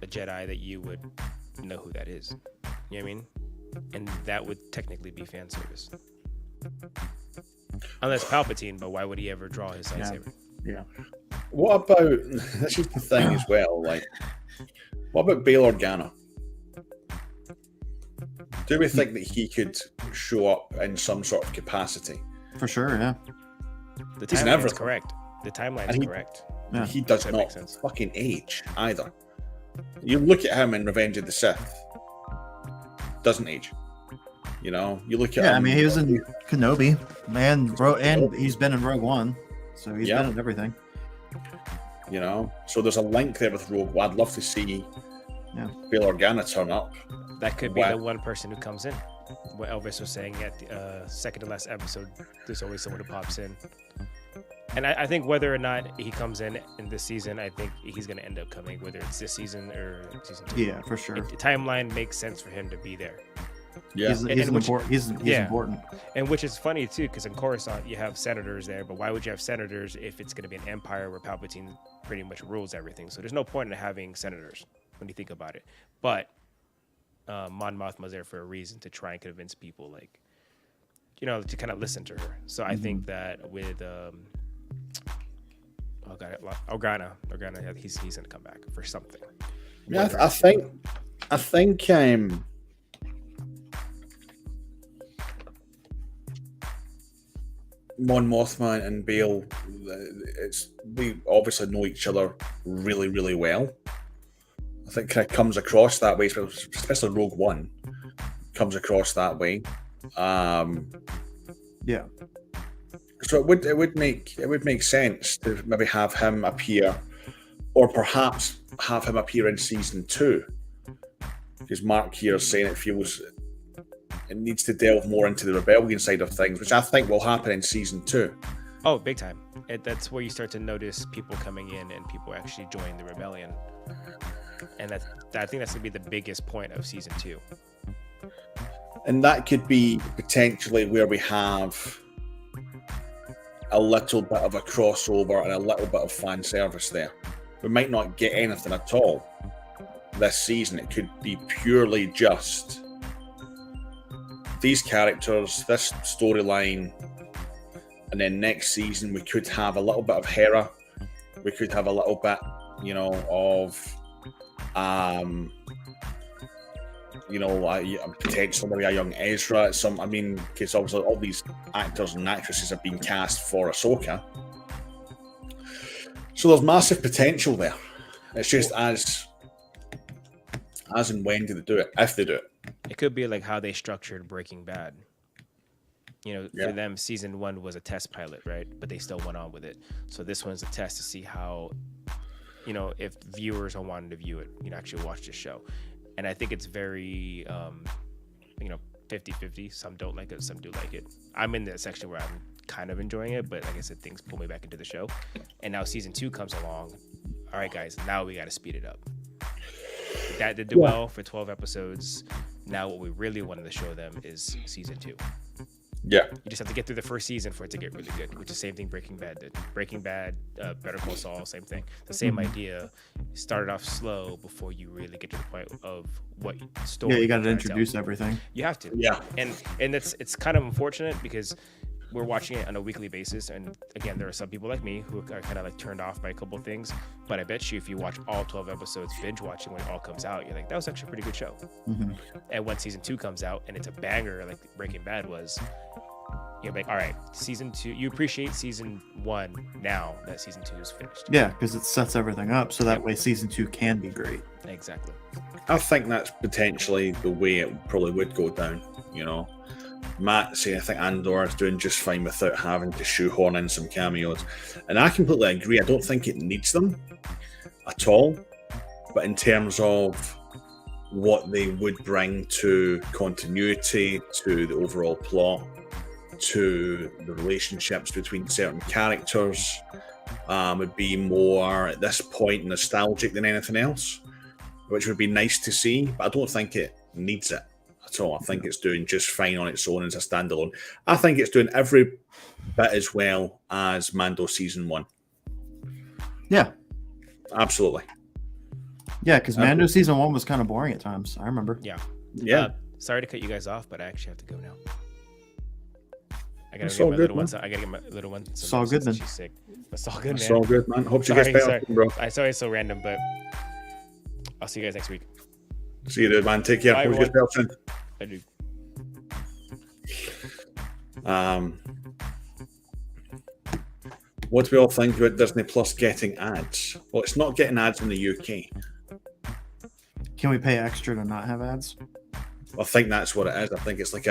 Jedi that you would know who that is. You know what I mean? And that would technically be fan service. Unless Palpatine, but why would he ever draw his lightsaber? Yeah. What about, this is the thing as well, like, what about Bail Organa? Do we think that he could show up in some sort of capacity? For sure, yeah. The timeline is correct. The timeline is correct. Yeah. He does not fucking age either. You look at him in Revenge of the Sith, doesn't age. You know, you look at him. I mean, he was in Kenobi, and he's been in Rogue One, so he's been in everything. You know, so there's a link there with Rogue One. I'd love to see Bail Organa turn up. That could be the one person who comes in. What Elvis was saying at the second to last episode, there's always someone who pops in. And I think whether or not he comes in this season, I think he's going to end up coming, whether it's this season or season 2. Yeah, for sure. The timeline makes sense for him to be there. Yeah, he's important. And which is funny too, because in Coruscant you have senators there, but why would you have senators if it's going to be an empire where Palpatine pretty much rules everything? So there's no point in having senators when you think about it. But Mon Mothma's there for a reason, to try and convince people, like, you know, to kind of listen to her. So I think that with Organa, he's gonna come back for something. Yeah, I think Mon Mothma and Bail, we obviously know each other really, really well. I think kind of comes across that way, especially Rogue One comes across that way. Yeah. So it would make sense to maybe have him appear, or perhaps have him appear in season 2, because Mark here is saying it needs to delve more into the rebellion side of things, which I think will happen in season 2. Oh, big time! That's where you start to notice people coming in and people actually joining the rebellion, and I think that's gonna be the biggest point of season 2. And that could be potentially where we have a little bit of a crossover and a little bit of fan service there. We might not get anything at all this season. It could be purely just these characters, this storyline, and then next season we could have a little bit of Hera. We could have a little bit, of potentially maybe a young Ezra. Because obviously all these actors and actresses have been cast for Ahsoka. So there's massive potential there. It's just as and when do they do it, if they do it. It could be like how they structured Breaking Bad. For them, season 1 was a test pilot, right? But they still went on with it. So this one's a test to see how, if viewers are wanting to view it, actually watch the show. And I think it's very, 50-50. Some don't like it, some do like it. I'm in the section where I'm kind of enjoying it, but like I said, things pull me back into the show. And now season 2 comes along. All right, guys, now we got to speed it up. That did well for 12 episodes. Now what we really wanted to show them is season 2. Yeah. You just have to get through the first season for it to get really good, which is the same thing Breaking Bad did. Breaking Bad, Better Call Saul, same thing. The same idea. You started off slow before you really get to the point of what story. Yeah, you got to introduce everything. You have to. Yeah. And it's kind of unfortunate because we're watching it on a weekly basis, and again, there are some people like me who are kind of like turned off by a couple of things, but I bet you if you watch all 12 episodes binge watching when it all comes out, you're like, that was actually a pretty good show. And when season 2 comes out and it's a banger like Breaking Bad was, you're like, all right, season 2, you appreciate season 1 now that season 2 is finished. Yeah, because it sets everything up so that way season 2 can be great. Exactly. I think that's potentially the way it probably would go down, Matt saying I think Andor is doing just fine without having to shoehorn in some cameos. And I completely agree. I don't think it needs them at all. But in terms of what they would bring to continuity, to the overall plot, to the relationships between certain characters, would be more at this point nostalgic than anything else, which would be nice to see, but I don't think it needs it at all. I think it's doing just fine on its own as a standalone. I think it's doing every bit as well as Mando Season 1. Yeah. Absolutely. Yeah, because Mando Season 1 was kind of boring at times. I remember. Yeah. Yeah. Sorry to cut you guys off, but I actually have to go now. I gotta It's get all my good, little man. one. I gotta get my little one. It's all good, then. She's sick. It's all good, man. It's all good, man. Hope she Sorry, gets better, bro. I sorry it's so random, but I'll see you guys next week. See you, dude, man. Take care. Bye, Hope she gets better soon. I do. What do we all think about Disney Plus getting ads? Well, it's not getting ads in the UK. Can we pay extra to not have ads? I think that's what it is. I think it's like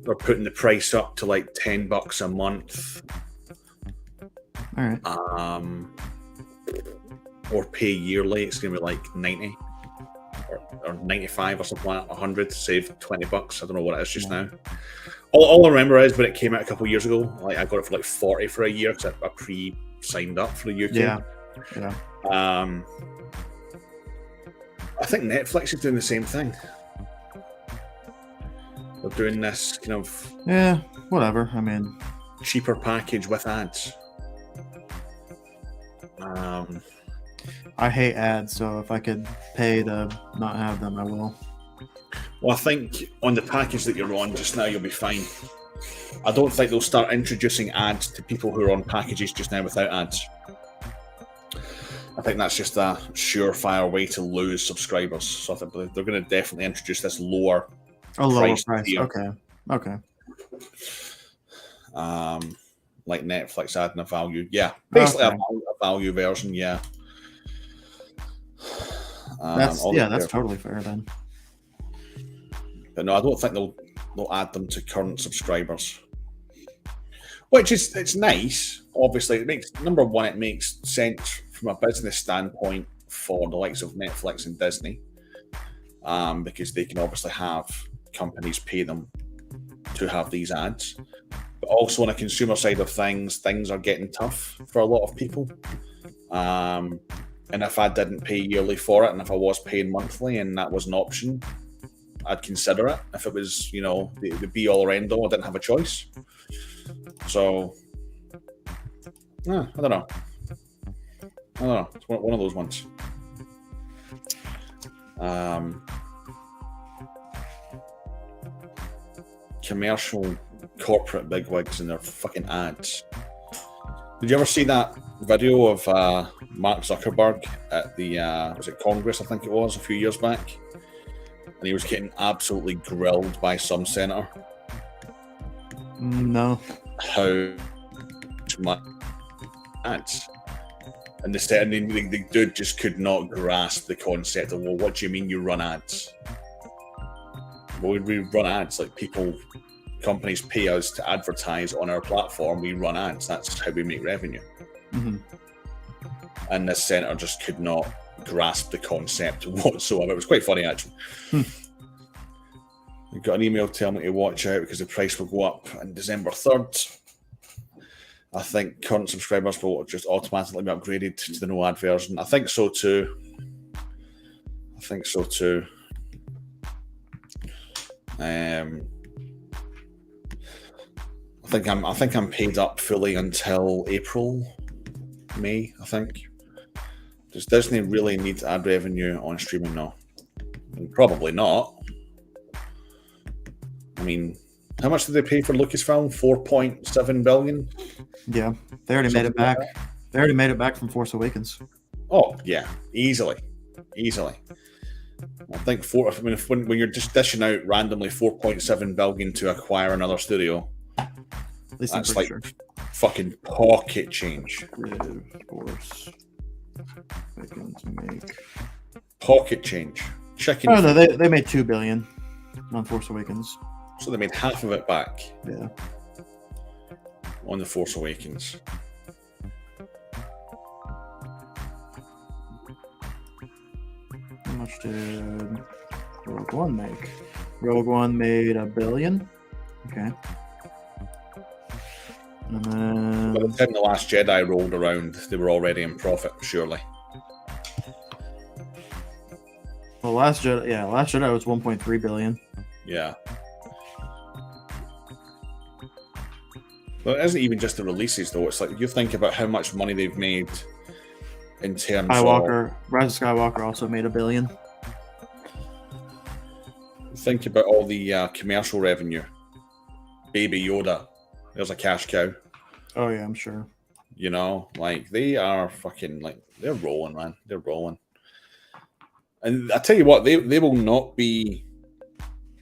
they're putting the price up to like $10 a month. All right. Or pay yearly. It's going to be like 90 or 95 or something like that. 100 to save $20. I don't know what it is just now. All I remember is when it came out a couple of years ago, like I got it for like 40 for a year because I pre-signed up for the UK. Yeah. I think Netflix is doing the same thing. They're doing this kind of whatever. I mean, cheaper package with ads. I hate ads, so if I could pay to not have them, I will. Well, I think on the package that you're on just now, you'll be fine. I don't think they'll start introducing ads to people who are on packages just now without ads. I think that's just a surefire way to lose subscribers. So I think they're going to definitely introduce this lower price. tier. Okay. Like Netflix adding a value. Yeah, basically Okay. a value version. Yeah. That's totally fair then. But no, I don't think they'll add them to current subscribers. Which is, it's nice. Obviously, it makes sense from a business standpoint for the likes of Netflix and Disney, because they can obviously have companies pay them to have these ads. But also on a consumer side of things are getting tough for a lot of people. And if I didn't pay yearly for it, and if I was paying monthly and that was an option, I'd consider it. If it was, the be all or end all, I didn't have a choice. So, I don't know. It's one of those ones. Commercial corporate bigwigs and their fucking ads. Did you ever see that video of Mark Zuckerberg at the was it Congress? I think it was a few years back, and he was getting absolutely grilled by some senator. No. How much ads? And the dude just could not grasp the concept of, well, what do you mean you run ads? Well, we run ads, like companies pay us to advertise on our platform. We run ads. That's how we make revenue. Mm-hmm. And this senator just could not grasp the concept whatsoever. It was quite funny, actually. We got an email telling me to watch out because the price will go up on December 3rd. I think current subscribers will just automatically be upgraded to the no ad version. I think so too. I think I'm paid up fully until May, I think. Does Disney really need ad revenue on streaming now? Probably not. I mean, how much did they pay for Lucasfilm? $4.7 billion? Yeah, they already made it back. They already made it back from Force Awakens. Oh, yeah, easily. I think when you're just dishing out randomly $4.7 billion to acquire another studio, that's like fucking pocket change. Force Awakens make Pocket change. Chicken. Oh no, they made $2 billion on Force Awakens. So they made half of it back. Yeah. On the Force Awakens. much did Rogue One make? Rogue One made $1 billion. Okay. And then By the time The Last Jedi rolled around, they were already in profit, surely. well, Last Jedi was 1.3 billion. Yeah. But it isn't even just the releases, though. It's like you think about how much money they've made in terms Rise of Skywalker also made $1 billion. of. Think about all the commercial revenue. Baby Yoda, there's a cash cow. Oh yeah, I'm sure. You know, like they are fucking like they're rolling, man. They're rolling. And I tell you what, they will not be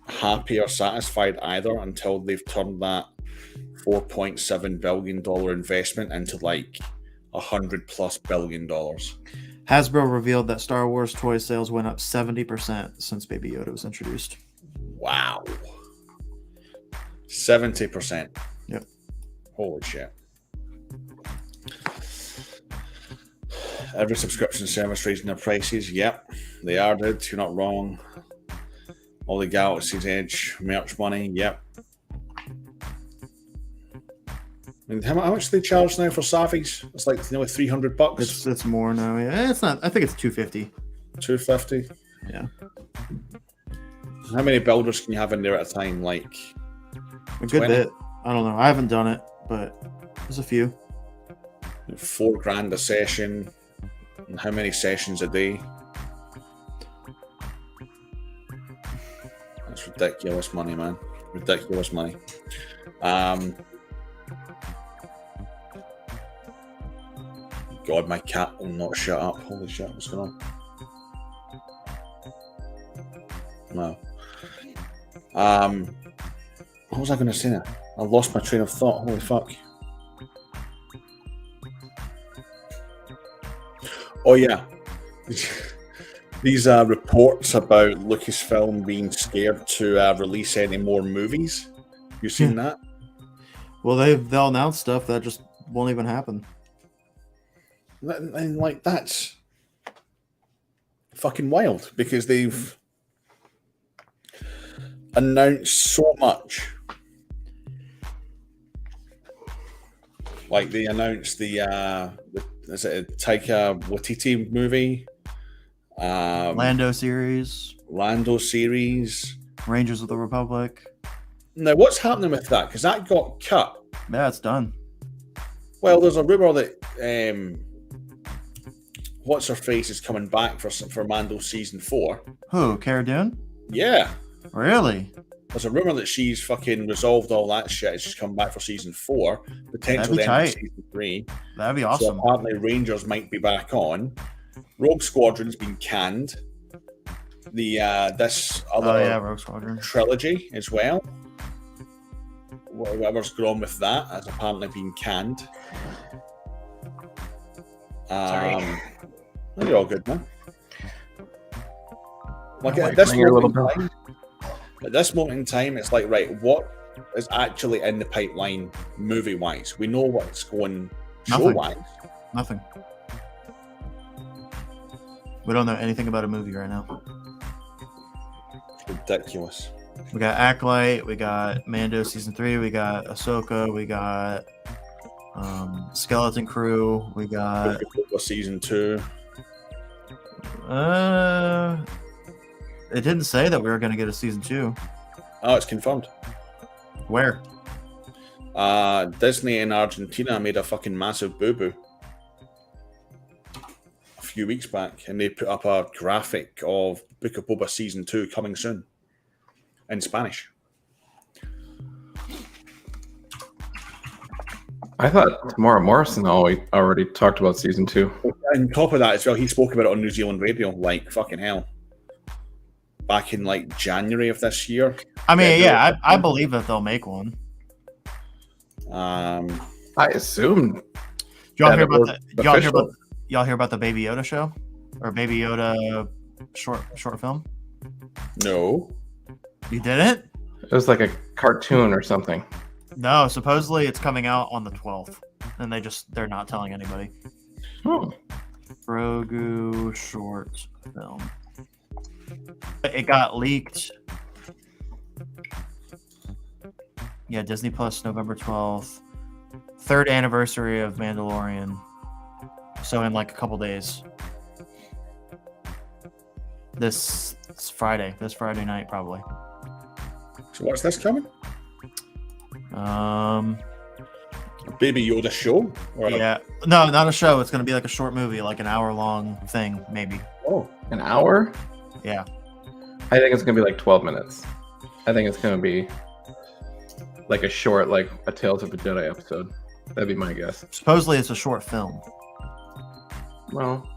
happy or satisfied either until they've turned that $4.7 billion investment into like $100+ billion. Hasbro revealed that Star Wars toy sales went up 70% since Baby Yoda was introduced. Wow. 70%. Yep. Holy shit. Every subscription service raising their prices. Yep, they are, dude. You're not wrong. All the Galaxy's Edge merch money. Yep. And how much do they charge now for Savis? It's like nearly $300. It's more now. Yeah, it's not. I think it's $250. $250. Yeah. How many builders can you have in there at a time? Like A good 20? bit. I don't know. I haven't done it, but there's a few. $4,000 a session. And how many sessions a day? That's ridiculous money, man. Ridiculous money. God, my cat will not shut up. Holy shit, what's going on? No. What was I going to say now? I lost my train of thought. Holy fuck. Oh, yeah. These reports about Lucasfilm being scared to release any more movies. You seen that? Well, they'll announce stuff that just won't even happen. And like that's fucking wild because they've announced so much. Like they announced the is it a Taika Waititi movie? Lando series, Rangers of the Republic. Now, what's happening with that? Because that got cut. Yeah, it's done. Well, there's a rumor that what's her face is coming back for Mando season 4. Who? Cara Dune? Yeah. Really? There's a rumor that she's fucking resolved all that shit and she's come back for season 4, potentially That'd be end of tight. season 3. That'd be So awesome. apparently Rangers might be back on. Rogue Squadron's been canned. The this other Rogue Squadron trilogy as well. Whatever's going on with that has apparently been canned. Sorry. You're all good, man. Like Like at this ring your moment little in time, at this moment in time, it's like, right, what is actually in the pipeline movie-wise? We know what's going Nothing. show-wise. Nothing. We don't know anything about a movie right now. Ridiculous. We got Acolyte, we got Mando season 3, we got Ahsoka, we got Skeleton Crew, we got Season 2. it didn't say that we were going to get a season 2. Oh, it's confirmed. Where? Disney in Argentina made a fucking massive boo-boo a few weeks back, and they put up a graphic of Book of Boba season 2 coming soon in Spanish. I thought Tamara Morrison already talked about season 2. On top of that as well, he spoke about it on New Zealand radio, like fucking hell, back in like January of this year. I mean, yeah, I believe that they'll make one. I assumed. Y'all that hear it was about the, y'all hear official. about y'all hear about the Baby Yoda show or Baby Yoda short film? No. You didn't? It was like a cartoon or something. No, supposedly it's coming out on the 12th, and they're not telling anybody. Hmm. Grogu short film. It got leaked. Yeah, Disney Plus, November 12th. 3rd anniversary of Mandalorian. So in like a couple days. This Friday night probably. So what's this coming? A Baby Yoda show? Or Yeah. No, not a show. It's going to be like a short movie, like an hour-long thing, maybe. Oh, An hour? Yeah. I think it's gonna be like 12 minutes. I think it's gonna be like a short, like a Tales of a Jedi episode. That'd be my guess. Supposedly it's a short film. Well,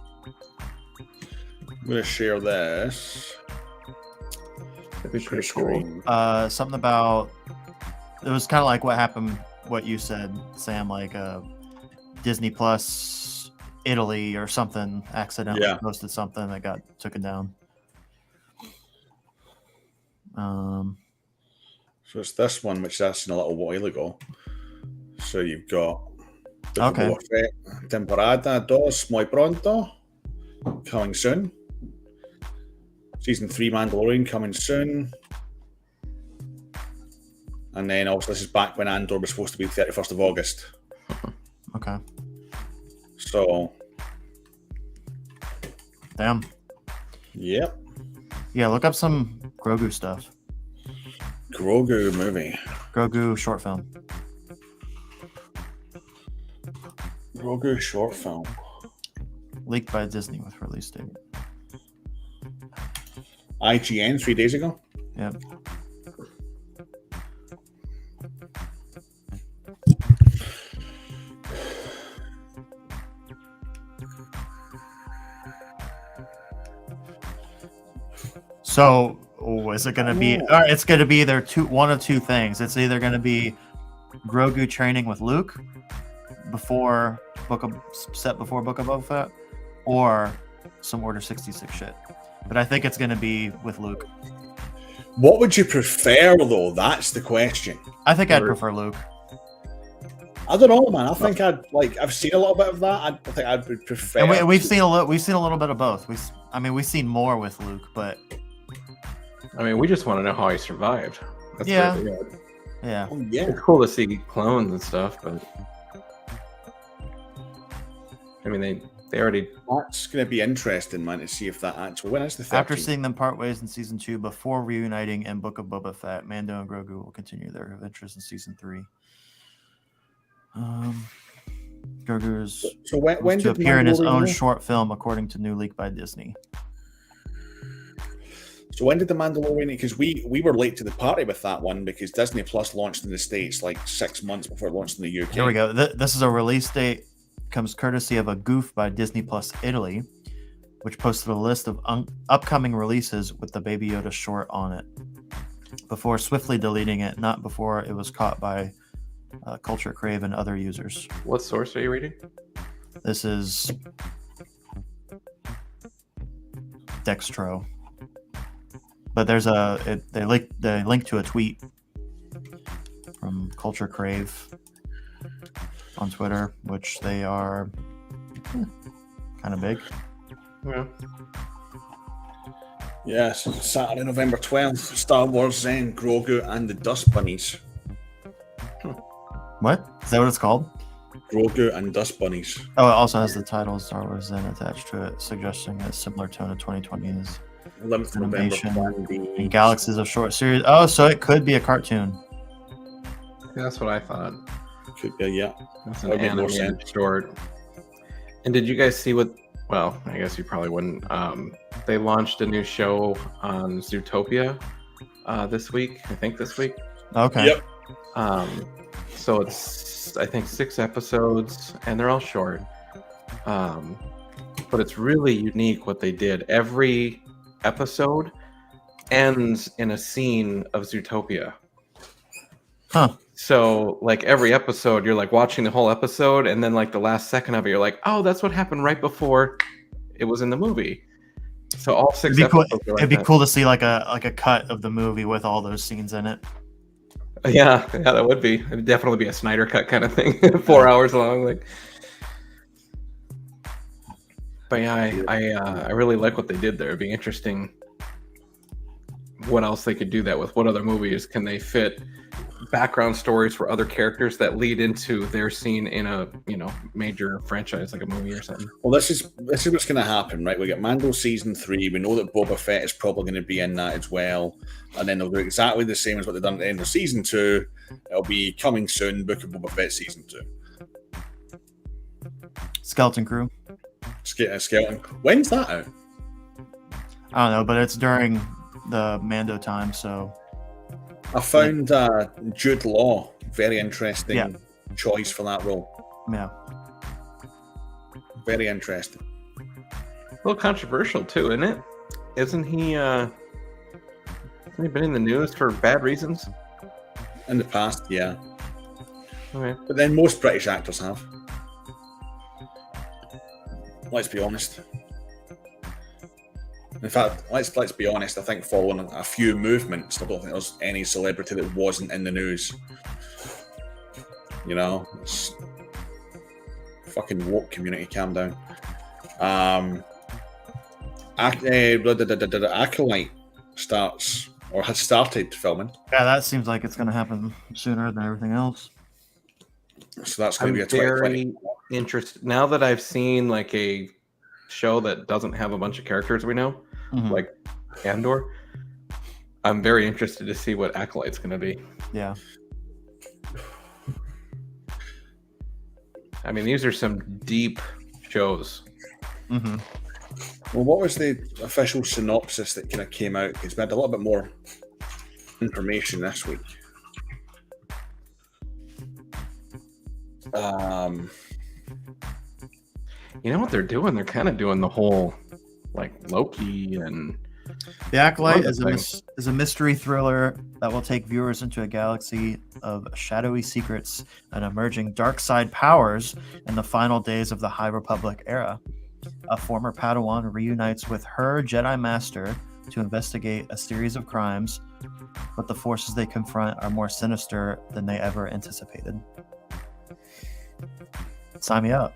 I'm going to share this. that'd be Share pretty cool. screen. Something about it was kind of like what happened, what you said, Sam, like Disney Plus Italy or something accidentally posted something that got taken down. So it's this one, which I seen a little while ago. So you've got Okay. Boba Fett, Temporada 2 muy pronto, coming soon. Season 3 Mandalorian coming soon. And then also this is back when Andor was supposed to be 31st of August. Okay. So, Damn. yep. Yeah, look up some Grogu stuff. Grogu movie. Grogu short film. Grogu short film. Leaked by Disney with release date. IGN 3 days ago. Yep. So, is it going to be? Or it's going to be either one of two things. It's either going to be Grogu training with Luke before Book of Boba Fett, or some Order 66 shit. But I think it's going to be with Luke. What would you prefer, though? That's the question. I think I'd prefer Luke. I don't know, man. I think I've seen a little bit of that. I think I'd prefer. And we've seen a little bit of both. We've seen more with Luke, but I mean, we just want to know how he survived. That's Yeah. pretty good. yeah. Oh, yeah. It's cool to see clones and stuff, but I mean, they already. That's going to be interesting, man, to see if that actually. When is the 13th? After seeing them part ways in season 2 before reuniting in Book of Boba Fett, Mando and Grogu will continue their adventures in season 3. Grogu is So when to did appear in his own Mandalorian- short film, according to new leak by Disney. So when did the Mandalorian? Because we were late to the party with that one because Disney Plus launched in the States like 6 months before it launched in the UK. Here we go. This is a release date. Comes courtesy of a goof by Disney Plus Italy, which posted a list of upcoming releases with the Baby Yoda short on it, before swiftly deleting it, not before it was caught by Culture Crave and other users. What source are you reading? This is Dextro. But there's they link to a tweet from Culture Crave on Twitter, which they are kind of big. Yeah. Yes, Saturday, November 12th, Star Wars Zen, Grogu and the Dust Bunnies. What? Is that what it's called? Grogu and Dust Bunnies. Oh, it also has the title Star Wars Zen attached to it, suggesting a similar tone of 2020's 11th November. animation Plan B. and Galaxies of Short Series. Oh, so it could be a cartoon. Yeah, that's what I thought. Could be, yeah. That's an That would make more animated sense. short. And did you guys see what? Well, I guess you probably wouldn't. They launched a new show on Zootopia this week. I think this week. Okay. Yep. So it's I think 6 episodes, and they're all short. But it's really unique what they did. Every episode ends in a scene of Zootopia. Huh. So like every episode, you're like watching the whole episode, and then like the last second of it, you're like, oh, that's what happened right before it was in the movie. So all 6 It'd be cool. episodes are like It'd be that. cool to see like a cut of the movie with all those scenes in it. Yeah, that would be. It'd definitely be a Snyder cut kind of thing, 4 hours long. Like, but yeah, I really like what they did there. It'd be interesting what else they could do that with. What other movies can they fit background stories for other characters that lead into their scene in a major franchise like a movie or something? Well, this is what's going to happen, right? We get Mando season 3. We know that Boba Fett is probably going to be in that as well, and then they'll do exactly the same as what they've done at the end of season 2. It'll be coming soon. Book of Boba Fett season 2. Skeleton Crew. Skeleton. When's that out? I don't know, but it's during the Mando time, so I found Jude Law very interesting choice for that role. Yeah. Very interesting. A little controversial too, isn't it? Isn't he? Hasn't he been in the news for bad reasons? In the past, yeah. Okay. But then most British actors have. Let's be honest. In fact, let's be honest. I think following a few movements, I don't think there's any celebrity that wasn't in the news. It's fucking woke community. Calm down. Acolyte starts or has started filming. Yeah, that seems like it's going to happen sooner than everything else. So that's going to be a very interested now that I've seen like a show that doesn't have a bunch of characters we know, like Andor. I'm very interested to see what Acolyte's going to be. Yeah. I mean, these are some deep shows. Mm-hmm. Well, what was the official synopsis that kind of came out? Because we had a little bit more information this week. You know what they're doing? They're kind of doing the whole like Loki and The Acolyte is a mystery thriller that will take viewers into a galaxy of shadowy secrets and emerging dark side powers in the final days of the High Republic era. A former Padawan reunites with her Jedi Master to investigate a series of crimes, but the forces they confront are more sinister than they ever anticipated. Sign me up.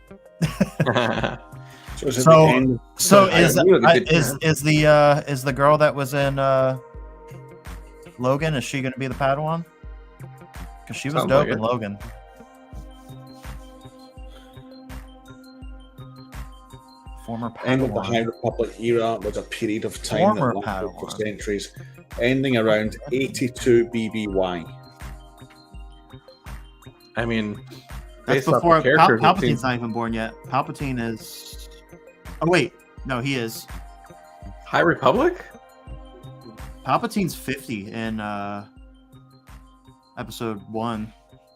Is the girl that was in Logan, is she going to be the Padawan? Because she was Sounds dope like in Logan. Former End of the High Padawan. Republic era was a period of time Former that lasted for Padawan. centuries, ending around 82 BBY. I mean, That's based off the before characters, it Palpatine's seems- not even born yet. Palpatine is. Oh wait, no, he is. High Republic. Palpatine's 50 in episode 1.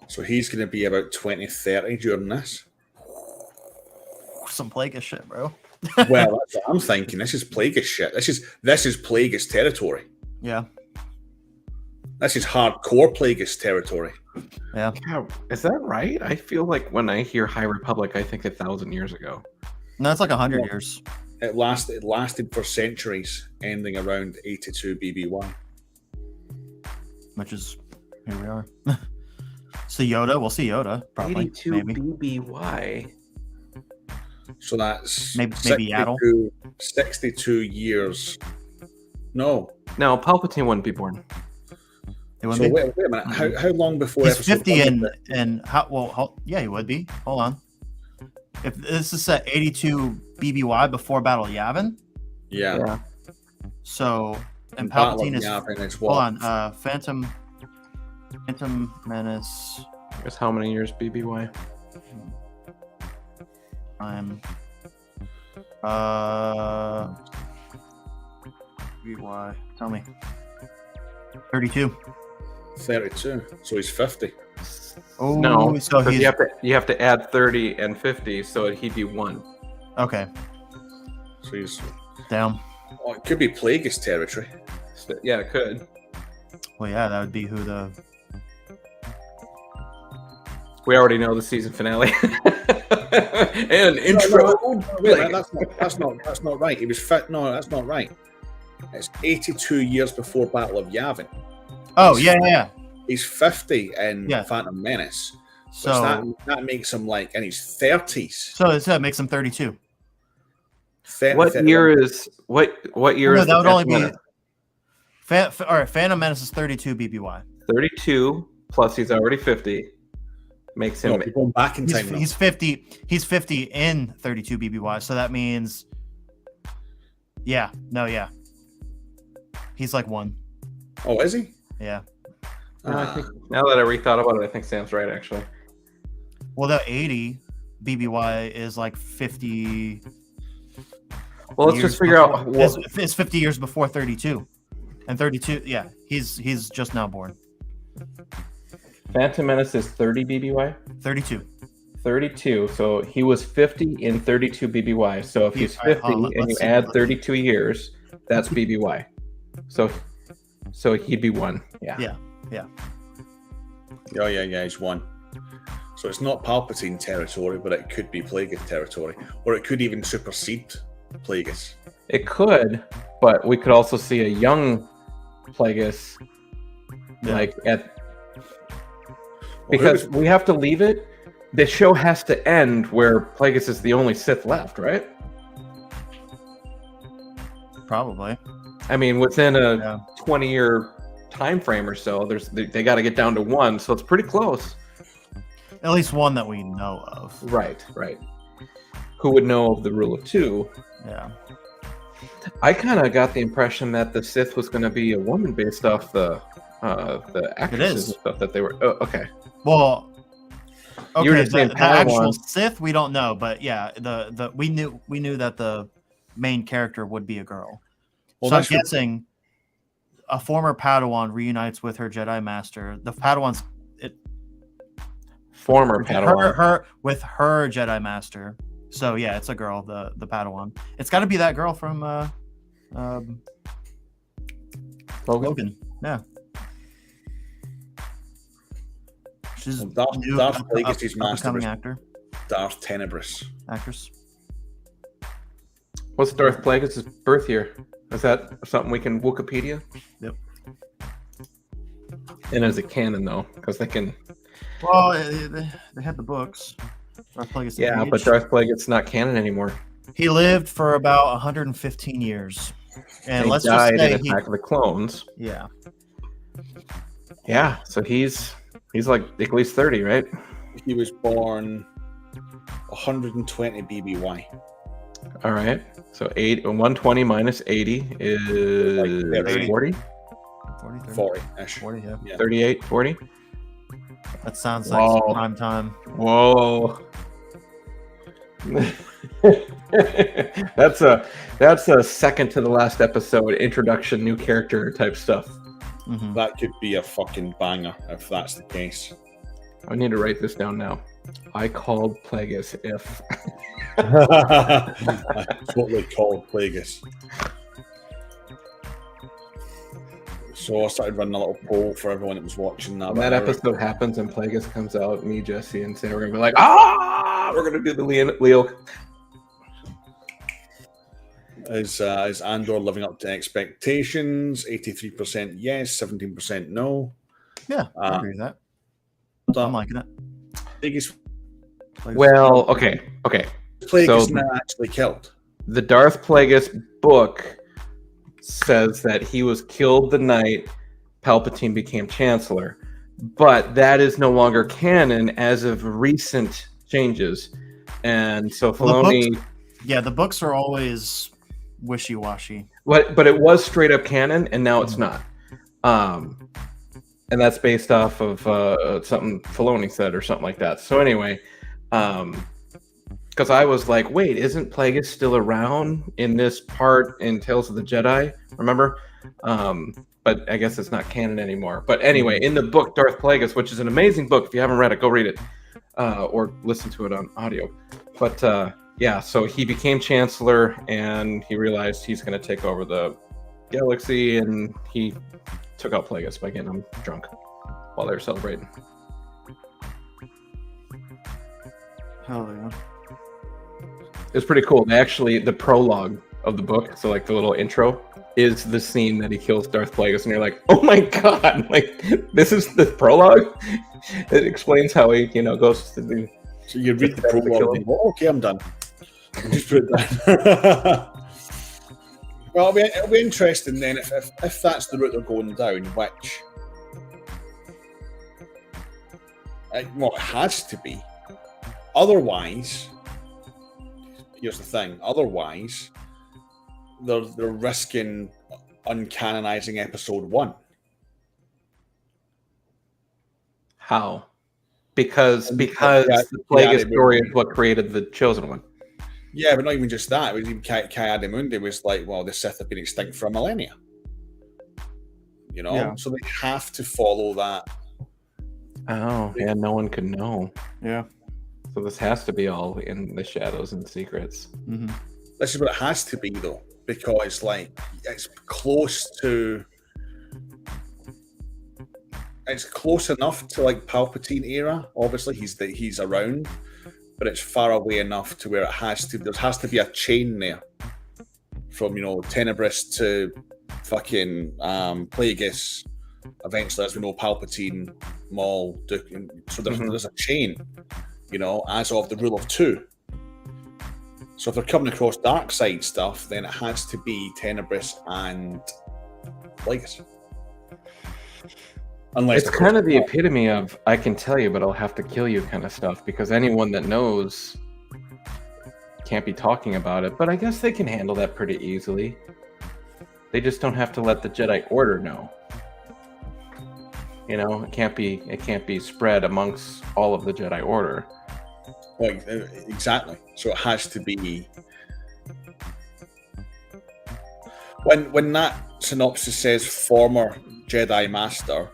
So he's going to be about 2030 during this. Some Plagueis shit, bro. Well, that's what I'm thinking. This is Plagueis shit. This is Plagueis territory. Yeah, This is hardcore Plagueis territory. yeah. Yeah, is that right? I feel like when I hear High Republic, I think 1,000 years ago. No, it's like 100 years. It lasted for centuries, ending around 82 BBY. Which is here we are. See Yoda. We'll see Yoda probably. 82 Maybe. BBY. So that's Maybe 62, Yaddle. 62 years. No. No, Palpatine wouldn't be born. It would So be. wait a minute. How long before He's episode 50 one? and yeah, he would be. Hold on. If this is set 82 BBY before Battle of Yavin, Yeah. so and Battle of Palpatine is Yavin is hold what? on. Phantom Menace. Guess how many years BBY? I'm BY. Tell me. 32. 32. So he's 50. Oh No, so because he's you have to add 30 and 50, so he'd be 1. okay. So he's. Damn. Oh, it could be Plagueis territory. So, yeah, it could. Well, yeah, that would be who the. We already know the season finale. And intro. Wait, that's not right. He was fit. No, that's not right. It's 82 years before Battle of Yavin. Oh yeah. He's 50 in Yeah. Phantom Menace. So that makes him like in his 30s. so that makes him 32. 30, What 31. year is what year No, is that the would only Phantom be Menace? All right, Phantom Menace is 32 BBY. 32 plus he's already 50 makes him. No, we're going back in time. He's 50. He's 50 in 32 BBY. So that means, yeah, he's like 1. Oh, is he? Yeah. I think, now that I rethought about it, I think Sam's right actually. Well, the 80 BBY is like 50. Well, let's just figure out. It's 50 years before 32, and 32. Yeah, he's just now born. Phantom Menace is 30 BBY. 32. 32. So he was 50 in 32 BBY. So if he's 50 and you add 32 years, that's BBY. So he'd be 1. Yeah. Oh, yeah, he's 1. So it's not Palpatine territory, but it could be Plagueis territory, or it could even supersede Plagueis. It could, but we could also see a young Plagueis, because we have to leave it. The show has to end where Plagueis is the only Sith left, right? Probably. I mean, within a 20-year time frame or so, they got to get down to 1, so it's pretty close. At least 1 that we know of. Right. Who would know of the rule of 2? Yeah. I kind of got the impression that the Sith was going to be a woman based off the actresses and stuff that they were. Oh, okay. Well, okay. The actual Padawan. Sith we don't know, but yeah, we knew that the main character would be a girl. Well, so I'm guessing a former Padawan reunites with her Jedi Master. The Padawan's former Padawan. With her Jedi Master. So yeah, it's a girl, the Padawan. It's got to be that girl from Logan. Yeah. She's Darth Plagueis' master was actor. Darth Tenebrous. Actress. What's Darth Plagueis' birth year? Is that something we can Wikipedia? Yep. And is it canon though? Because they can. Well, they had the books. Darth Plagueis. Yeah, but Darth Plagueis not canon anymore. He lived for about 115 years, and he let's died just say in Attack of the Clones. Yeah. Yeah, so he's like at least 30, right? He was born 120 BBY. All right. So 120 minus 80 is Like 40? 40-ish. 40, yeah. 38, 40? That sounds like prime time. Whoa. That's a second to the last episode introduction, new character type stuff. Mm-hmm. That could be a fucking banger if that's the case. I need to write this down now. I called Plagueis if. I totally called Plagueis. So I started running a little poll for everyone that was watching that. When that episode happens and Plagueis comes out, me, Jesse, and Sarah are gonna be like, we're gonna do the Leo. Is Andor living up to expectations? 83% yes, 17% no. Yeah, I agree with that. I'm liking it. Plagueis Well, okay. is not actually killed. The Darth Plagueis book says that he was killed the night Palpatine became Chancellor, but that is no longer canon as of recent changes. And so Filoni... the books are always wishy-washy. But it was straight up canon, and now it's not. And that's based off of something Filoni said or something like that. So anyway, because I was like, wait, isn't Plagueis still around in this part in Tales of the Jedi? Remember? But I guess it's not canon anymore. But anyway, in the book Darth Plagueis, which is an amazing book, if you haven't read it, go read it or listen to it on audio. But so he became Chancellor, and he realized he's going to take over the galaxy, and he took out Plagueis by getting him drunk while they were celebrating. Hell yeah. It was pretty cool. The prologue of the book, so like the little intro, is the scene that he kills Darth Plagueis, and you're like, oh my god, like this is the prologue? It explains how he, goes to do. So you read the prologue and go, okay, I'm done. Just put it down. Well, it'll be interesting then if that's the route they're going down, which well, it has to be. Otherwise, here's the thing. Otherwise, they're risking uncanonizing episode 1. How? Because the Plagueis story is what created the Chosen One. Yeah, but not even just that. It was even Ki-Adi-Mundi was like, well, the Sith have been extinct for a millennia. You know? Yeah. So they have to follow that. Oh, yeah, no one can know. Yeah. So this has to be all in the shadows and secrets. Mm-hmm. This is what it has to be, though, because like it's close enough to like Palpatine era. Obviously, he's around, but it's far away enough to where there has to be a chain there from Tenebris to fucking Plagueis. Eventually, as we know, Palpatine, Maul, Duke. So there's a chain, as of the rule of 2. So if they're coming across dark side stuff, then it has to be Tenebris and Plagueis. Unless it's kind of the epitome of I can tell you, but I'll have to kill you kind of stuff, because anyone that knows can't be talking about it. But I guess they can handle that pretty easily. They just don't have to let the Jedi Order know. It can't be spread amongst all of the Jedi Order. Like, exactly. So it has to be. When that synopsis says former Jedi Master,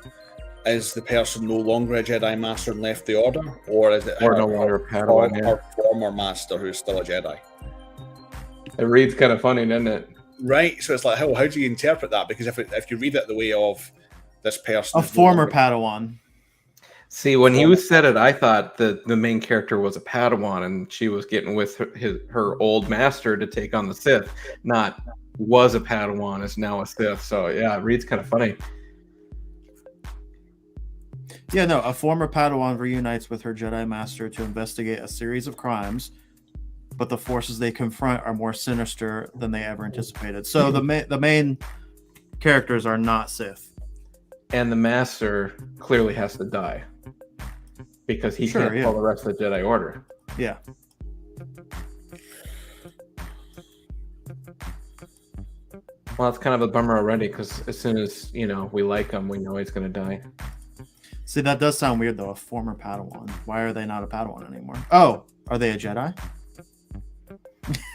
is the person no longer a Jedi Master and left the Order, or is it no longer a Padawan? Or former Master who's still a Jedi? It reads kind of funny, doesn't it? Right. So it's like, how do you interpret that? Because if you read it the way of this person, a former Padawan. See, when you said it, I thought that the main character was a Padawan and she was getting with her old master to take on the Sith, not was a Padawan, is now a Sith. So yeah, it reads kind of funny. Yeah, no, a former Padawan reunites with her Jedi Master to investigate a series of crimes, but the forces they confront are more sinister than they ever anticipated. So the main characters are not Sith. And the Master clearly has to die because he can't call the rest of the Jedi Order. Yeah. Well, it's kind of a bummer already, because as soon as we like him, we know he's going to die. See, that does sound weird, though. A former Padawan. Why are they not a Padawan anymore? Oh, are they a Jedi?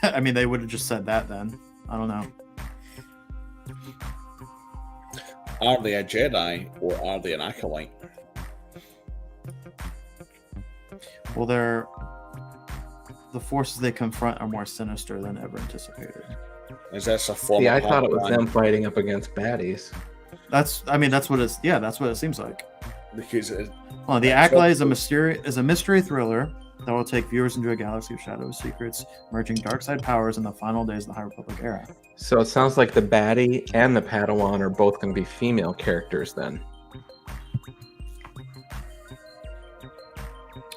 I mean, they would have just said that then. I don't know. Are they a Jedi or are they an acolyte? Well, the forces they confront are more sinister than ever anticipated. Is this a former? Yeah, I thought it was them fighting up against baddies. That's what it seems like. Because the Acolyte is a mystery thriller that will take viewers into a galaxy of shadows, secrets, merging dark side powers in the final days of the High Republic era. So it sounds like the baddie and the Padawan are both going to be female characters then.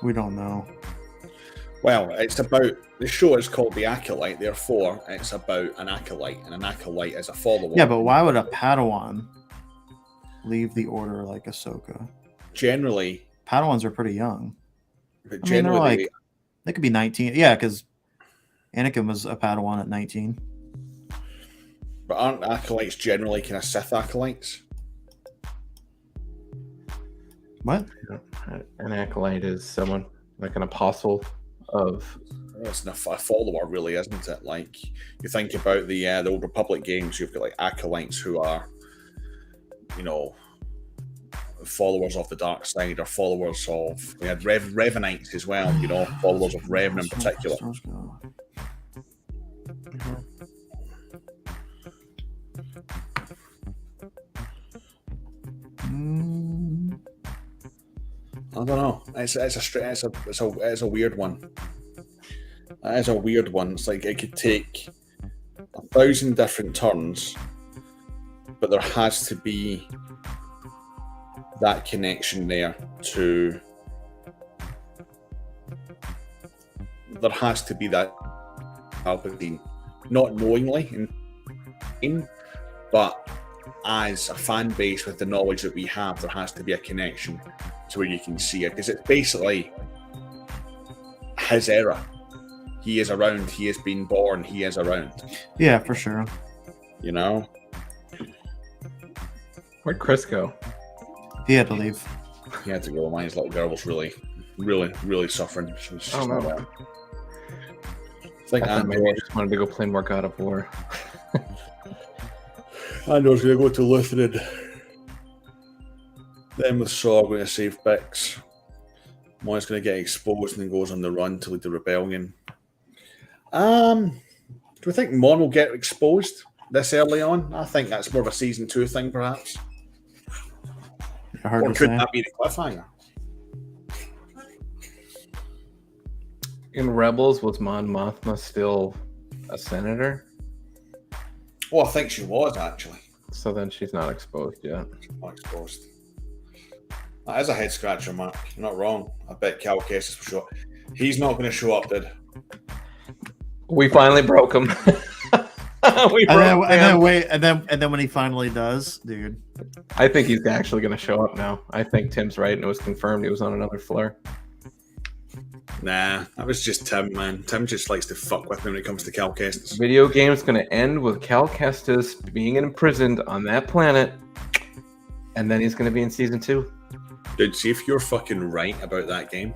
We don't know. Well, the show is called The Acolyte, therefore it's about an acolyte, and an acolyte is a follower. Yeah, but why would a Padawan leave the Order like Ahsoka? Generally, Padawans are pretty young. But generally, they could be 19. Yeah, because Anakin was a Padawan at 19. But aren't acolytes generally kind of Sith acolytes? What? An acolyte is someone like an apostle of. It's a follower, really, isn't it? Like, you think about the Old Republic games, you've got like acolytes who are, followers of the dark side, or followers of. We had Revenites as well, followers of Revan in particular. I don't know. It's a weird one. That is a weird one. It's like it could take 1,000 different turns, but there has to be that connection there to. There has to be that Palpatine, not knowingly, fine, but as a fan base with the knowledge that we have, there has to be a connection to where you can see it, because it's basically his era. He is around, he has been born, he is around. Yeah, for sure. You know? Where'd Chris go? He had to leave. He had to go. My little girl was really, really, really suffering. She was Oh, no. not well. I think I thought maybe I just wanted to go play more God of War. Andor's going to go to Lutheran. Then with Saw going to save Bix. Moy's going to get exposed and then goes on the run to lead the rebellion. Do we think Mon will get exposed this early on? I think that's more of a season 2 thing, perhaps. Hard Or to could say. that be the cliffhanger? In Rebels, was Mon Mothma still a senator? Well, I think she was, actually. So then she's not exposed yet. Not exposed. That is a head scratcher, Mark. You're not wrong. I bet Cal Kestis will show up. He's not going to show up, did? We finally broke him. And then when he finally does, dude. I think he's actually going to show up now. I think Tim's right, and it was confirmed he was on another floor. Nah, that was just Tim, man. Tim just likes to fuck with me when it comes to Cal Kestis. Video game's going to end with Cal Kestis being imprisoned on that planet, and then he's going to be in season 2. Dude, see if you're fucking right about that game.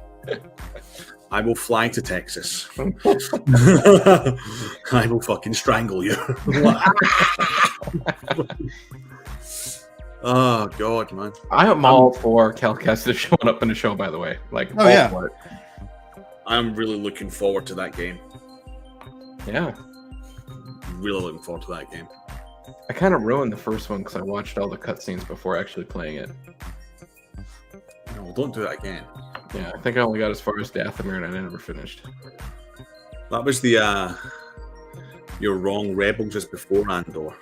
I will fly to Texas. I will fucking strangle you. Oh, God, man. I am all for Cal Kestis showing up in the show, by the way. Like, Oh, all yeah. for it. I'm really looking forward to that game. Yeah. Really looking forward to that game. I kind of ruined the first one because I watched all the cutscenes before actually playing it. No, don't do that again. Yeah, I think I only got as far as Dathomir and I never finished. That was the you're wrong. Rebels is before Andor.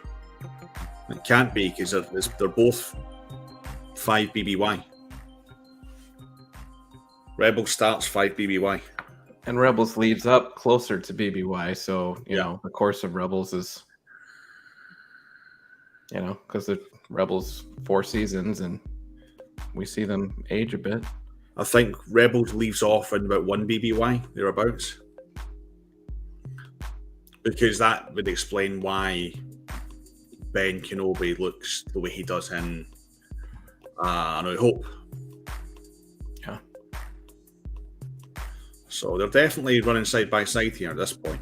It can't be because they're both 5 BBY. Rebels starts 5 BBY. And Rebels leads up closer to BBY, so, you Yeah. know, the course of Rebels is, you know, because the Rebels 4 seasons and we see them age a bit. I think Rebels leaves off in about 1 BBY, thereabouts. Because that would explain why Ben Kenobi looks the way he does in A New Hope. Yeah. So they're definitely running side by side here at this point.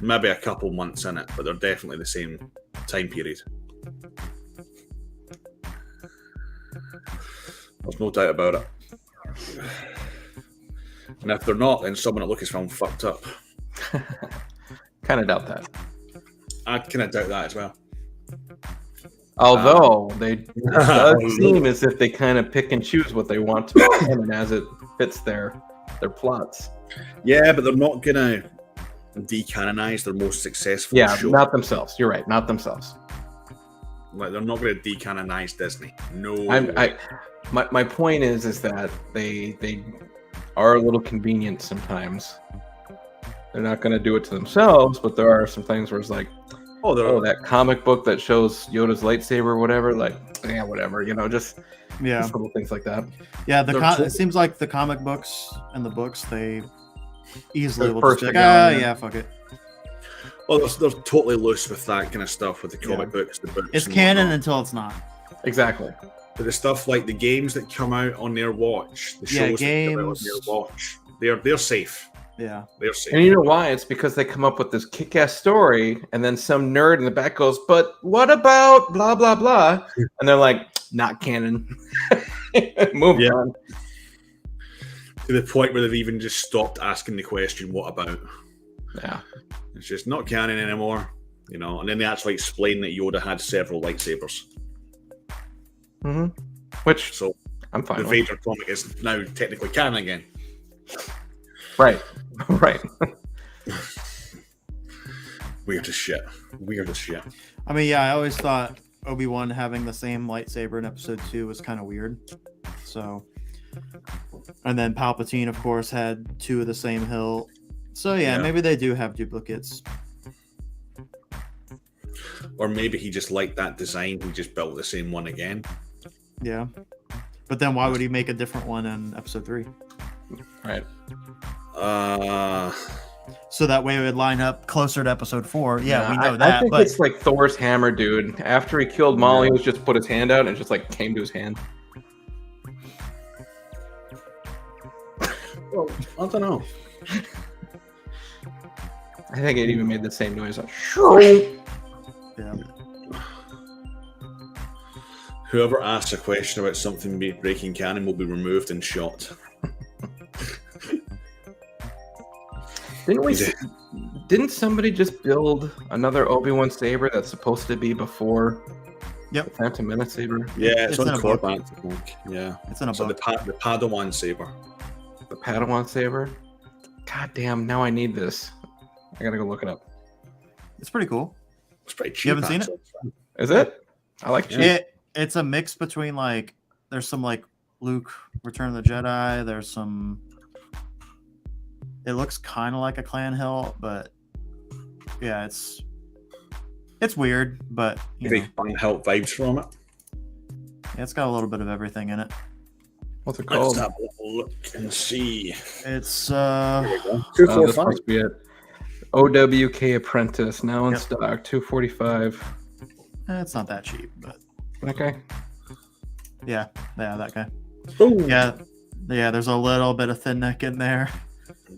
Maybe a couple months in it, but they're definitely the same time period. There's no doubt about it. And if they're not, then someone at Lucasfilm fucked up. Kind of doubt that. I kind of doubt that as well. Although it does seem as if they kind of pick and choose what they want to put in as it fits their plots. Yeah, but they're not gonna decanonize their most successful show. Not themselves. You're right, not themselves. Like they're not gonna decanonize Disney. No. My point is that they are a little convenient sometimes. They're not going to do it to themselves, but there are some things where it's like, that comic book that shows Yoda's lightsaber or whatever, like, yeah, whatever, you know, just little things like that. Yeah, it seems like the comic books and the books, they easily will first just be like, thing yeah, fuck it. Well, they're totally loose with that kind of stuff with the comic books, the books. It's and canon whatnot. until it's not. Exactly. But the stuff like the games that come out on their watch, the shows that come out on their watch, they're safe. Yeah. They're safe. And you know why? It's because they come up with this kick-ass story, and then some nerd in the back goes, but what about blah, blah, blah? And they're like, not canon. Move on. To the point where they've even just stopped asking the question, what about? Yeah. It's just not canon anymore, you know. And then they actually explain that Yoda had several lightsabers. Mm-hmm. Which, so I'm fine the with. Vader comic is now technically canon again. Right. Right. Weird as shit. Weird as shit. I mean, yeah, I always thought Obi-Wan having the same lightsaber in episode 2 was kind of weird. So, and then Palpatine, of course, had 2 of the same hilt. So yeah, maybe they do have duplicates. Or maybe he just liked that design. He just built the same one again. Yeah. But then why would he make a different one in episode 3? Right. So that way it would line up closer to episode 4. Yeah, we know I that. think But it's like Thor's hammer, dude. After he killed Maul, he was just put his hand out and it just like came to his hand. Well, I don't know. I think it even made the same noise. Like, yeah. Whoever asks a question about something breaking canon will be removed and shot. Didn't somebody just build another Obi-Wan saber that's supposed to be before the Phantom Menace saber? Yeah, it's in on a book. Corback, I think. Yeah. It's in a So book. the Padawan saber. The Padawan saber? God damn, now I need this. I gotta go look it up. It's pretty cool. It's pretty cheap. You haven't seen it? actually. Is it? I like cheap. It's a mix between like there's some like Luke Return of the Jedi. There's some. It looks kind of like a clan hilt, but yeah, it's weird, but you know, Big help vibes from it. yeah, it's got a little bit of everything in it. What's it Let's called? have a little look and see. It's There we go. This 245. must be it. OWK Apprentice, now in Yep. stock, $245. it's not that cheap, but Okay. yeah, that guy. Boom. Yeah, there's a little bit of thin neck in there.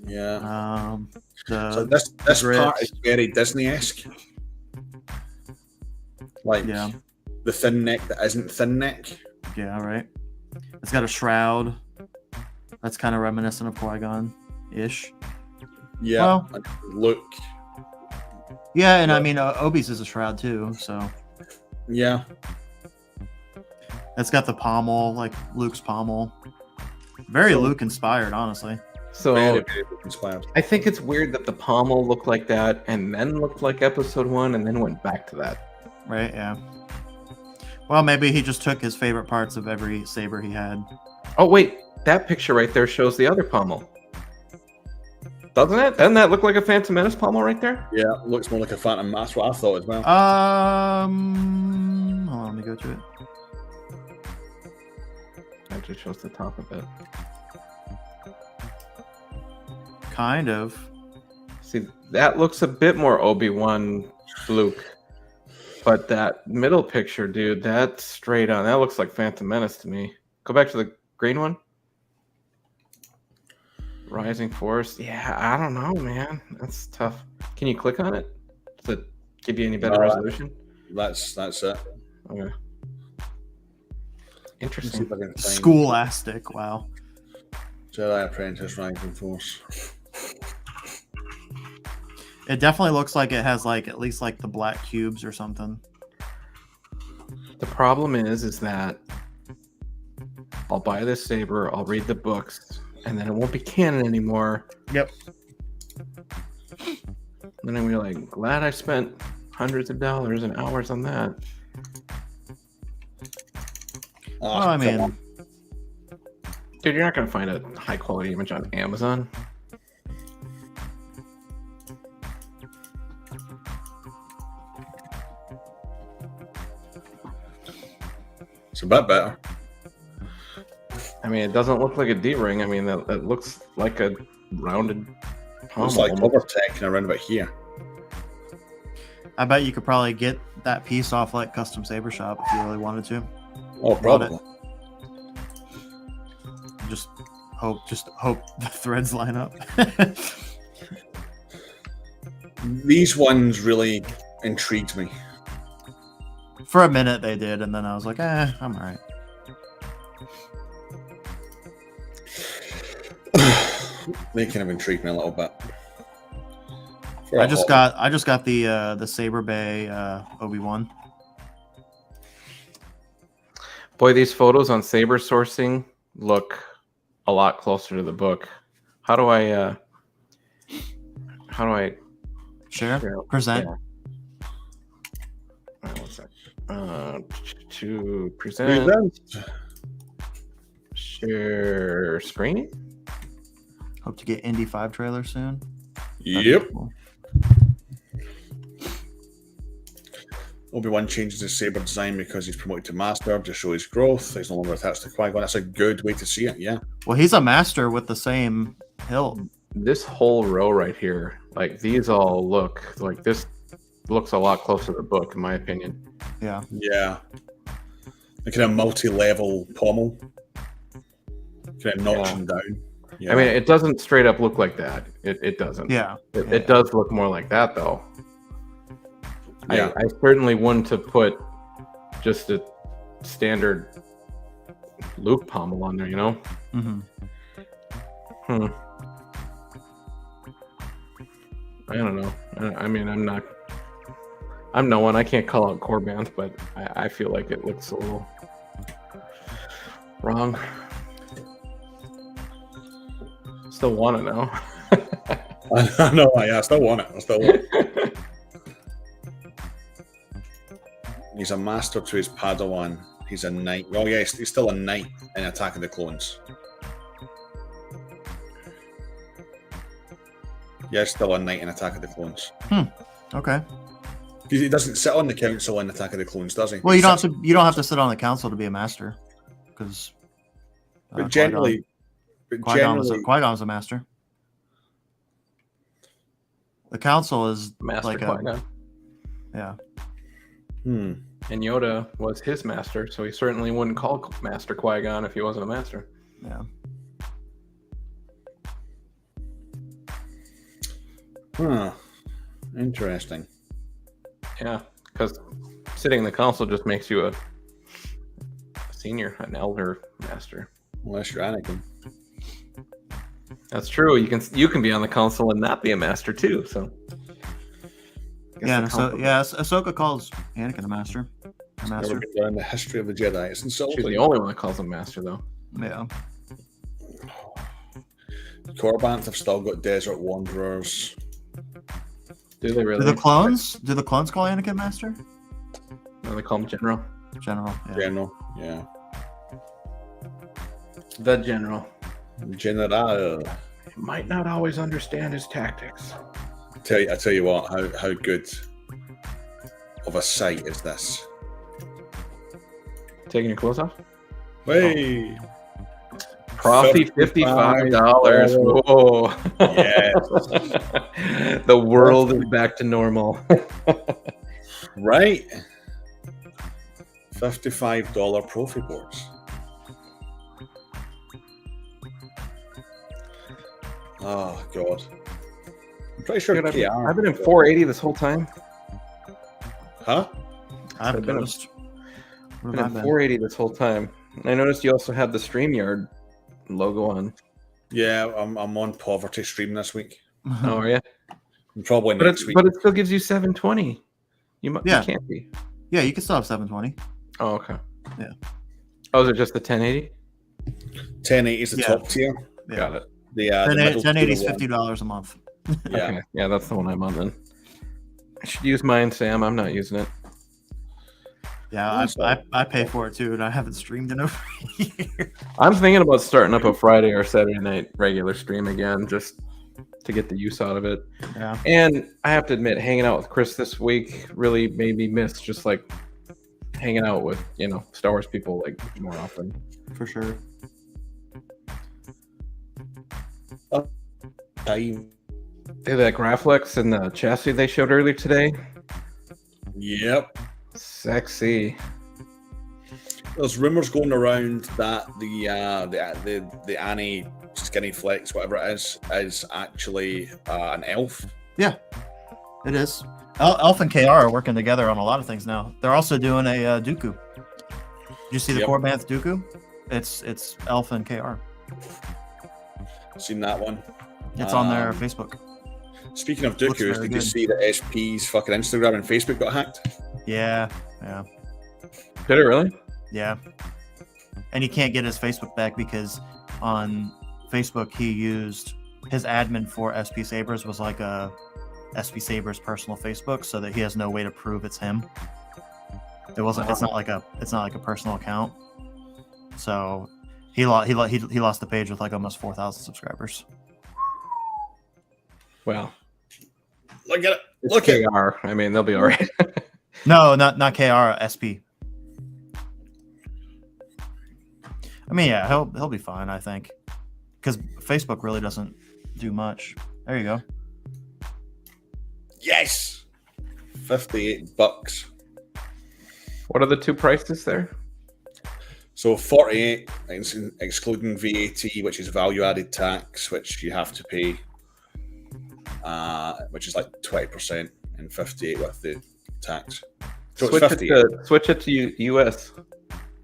Yeah. The So this grip. part is very Disney-esque. Like Yeah. the thin neck that isn't thin neck. Yeah, right. It's got a shroud. That's kind of reminiscent of Qui-Gon ish. Yeah. Well- and look. Yeah, and I mean Obi's is a shroud too, so Yeah. it's got the pommel, like Luke's pommel. Very Luke inspired, honestly. So Very, very inspired. I think it's weird that the pommel looked like that and then looked like episode 1 and then went back to that. Right, yeah. Well, maybe he just took his favorite parts of every saber he had. Oh, wait. That picture right there shows the other pommel. Doesn't it? Doesn't that look like a Phantom Menace pommel right there? Yeah, looks more like a Phantom. That's what I thought as well. Hold on, let me go to it. That just shows the top of it. Kind of. See, that looks a bit more Obi-Wan Luke. But that middle picture, dude, that's straight on. That looks like Phantom Menace to me. Go back to the green one. Rising Force. Yeah, I don't know, man. That's tough. Can you click on it? Does it give you any better resolution? That's it. Okay. Let's see Interesting. if I can find Scholastic, wow. Jedi Apprentice Rising Force. It definitely looks like it has like at least like the black cubes or something. The problem is that I'll buy this saber, I'll read the books, and then it won't be canon anymore. Yep. And then I'm gonna be like, glad I spent hundreds of dollars and hours on that. Well, I come mean, on. Dude, you're not gonna find a high quality image on Amazon. It's a bit better. I mean, it doesn't look like a D-ring. I mean, that looks like a rounded pommel. It's like cover tech and around about here. I bet you could probably get that piece off like Custom Saber Shop if you really wanted to. Oh, probably. Just hope the threads line up. These ones really intrigued me. For a minute they did, and then I was like, I'm all right. They kind of intrigued me a little bit. I just got the Saber Bay Obi-Wan. Boy, these photos on Saber sourcing look a lot closer to the book. How do I Share? share? Present? Yeah. One sec. To present, share screen. Hope to get Indy 5 trailer soon. That'd be Yep. cool. Obi-Wan changes his saber design because he's promoted to master to show his growth. He's no longer attached to Qui-Gon. That's a good way to see it. Yeah. Well, he's a master with the same hilt. This whole row right here, like these all look like this looks a lot closer to the book, in my opinion. Yeah. Yeah. The kind of multi-level pommel. Kind of notching down. Yeah. I mean, it doesn't straight up look like that. It doesn't. Yeah. It does look more like that, though. Yeah. I certainly wouldn't have put just a standard Luke pommel on there, you know? Mm-hmm. I don't know. I mean, I'm no one. I can't call out core bands, but I feel like it looks a little wrong. Still want to know. I know. I still want it. He's a master to his Padawan. He's a knight. Oh, yes, he's still a knight in Attack of the Clones. Yeah, still a knight in Attack of the Clones. Okay. He doesn't sit on the council in Attack of the Clones, does he? Well, you don't have to sit on the council to be a master, because. But generally, Qui-Gon was a master. The council is Master like Qui-Gon. Yeah. And Yoda was his master, so he certainly wouldn't call Master Qui-Gon if he wasn't a master. Yeah. Huh. Interesting. Yeah, because sitting in the council just makes you a senior, an elder master. Unless you're Anakin. That's true. You can be on the council and not be a master too. So Yeah. So Ahsoka calls Anakin a master. Never been done in the history of the Jedi. It's insulting. She's the only one that calls him master, though. Yeah. Corbant have still got desert wanderers. Do they really? Do the clones call Anakin master? No, they call him general. General. Yeah. General. Yeah. The general. General. Might not always understand his tactics. I tell you what, how good of a sight is this? Taking your clothes off? Hey! Profit $55. Whoa. Yes. The world is back to normal. Right? $55 Profi boards. Oh, God. I'm pretty sure I've been in 480 this whole time. Huh? I've noticed. I've been in 480 this whole time. I noticed you also have the StreamYard logo on. Yeah, I'm on Poverty Stream this week. Oh, are you? And probably But next week. But it still gives you 720. You can't be. Yeah, you can still have 720. Oh, okay. Yeah. Oh, is it just the 1080? 1080 is the top tier. Yeah. Got it. The 1080 is $50 a month. Yeah. Okay. Yeah, that's the one I'm on then. I should use mine, Sam. I'm not using it. Yeah, I pay for it too, and I haven't streamed in over a year. I'm thinking about starting up a Friday or Saturday night regular stream again, just to get the use out of it. Yeah. And I have to admit, hanging out with Chris this week really made me miss just like hanging out with, Star Wars people like more often. For sure. That Graflex and the chassis they showed earlier today. Yep. Sexy. There's rumors going around that the Annie Skinny Flex, whatever it is actually an elf. Yeah, it is. Elf and KR are working together on a lot of things now. They're also doing a Dooku. Did you see the Corbanth Dooku? It's Elf and KR. Seen that one. It's on their Facebook. Speaking of Dooku's, did you see that SP's fucking Instagram and Facebook got hacked? Yeah. Did it really? Yeah. And he can't get his Facebook back because on Facebook he used his admin for SP Sabers was like a SP Sabers personal Facebook, so that he has no way to prove it's him. It's not like a personal account. So he lost the page with like almost 4,000 subscribers. Well, look at it. Look at KR. I mean, they'll be all right. No, not KR, SP. I mean, yeah, he'll be fine, I think, because Facebook really doesn't do much. There you go. Yes, $58. What are the two prices there? So 48, excluding VAT, which is value-added tax, which you have to pay, which is like 20%, and 58 with the tax. So Switch it to US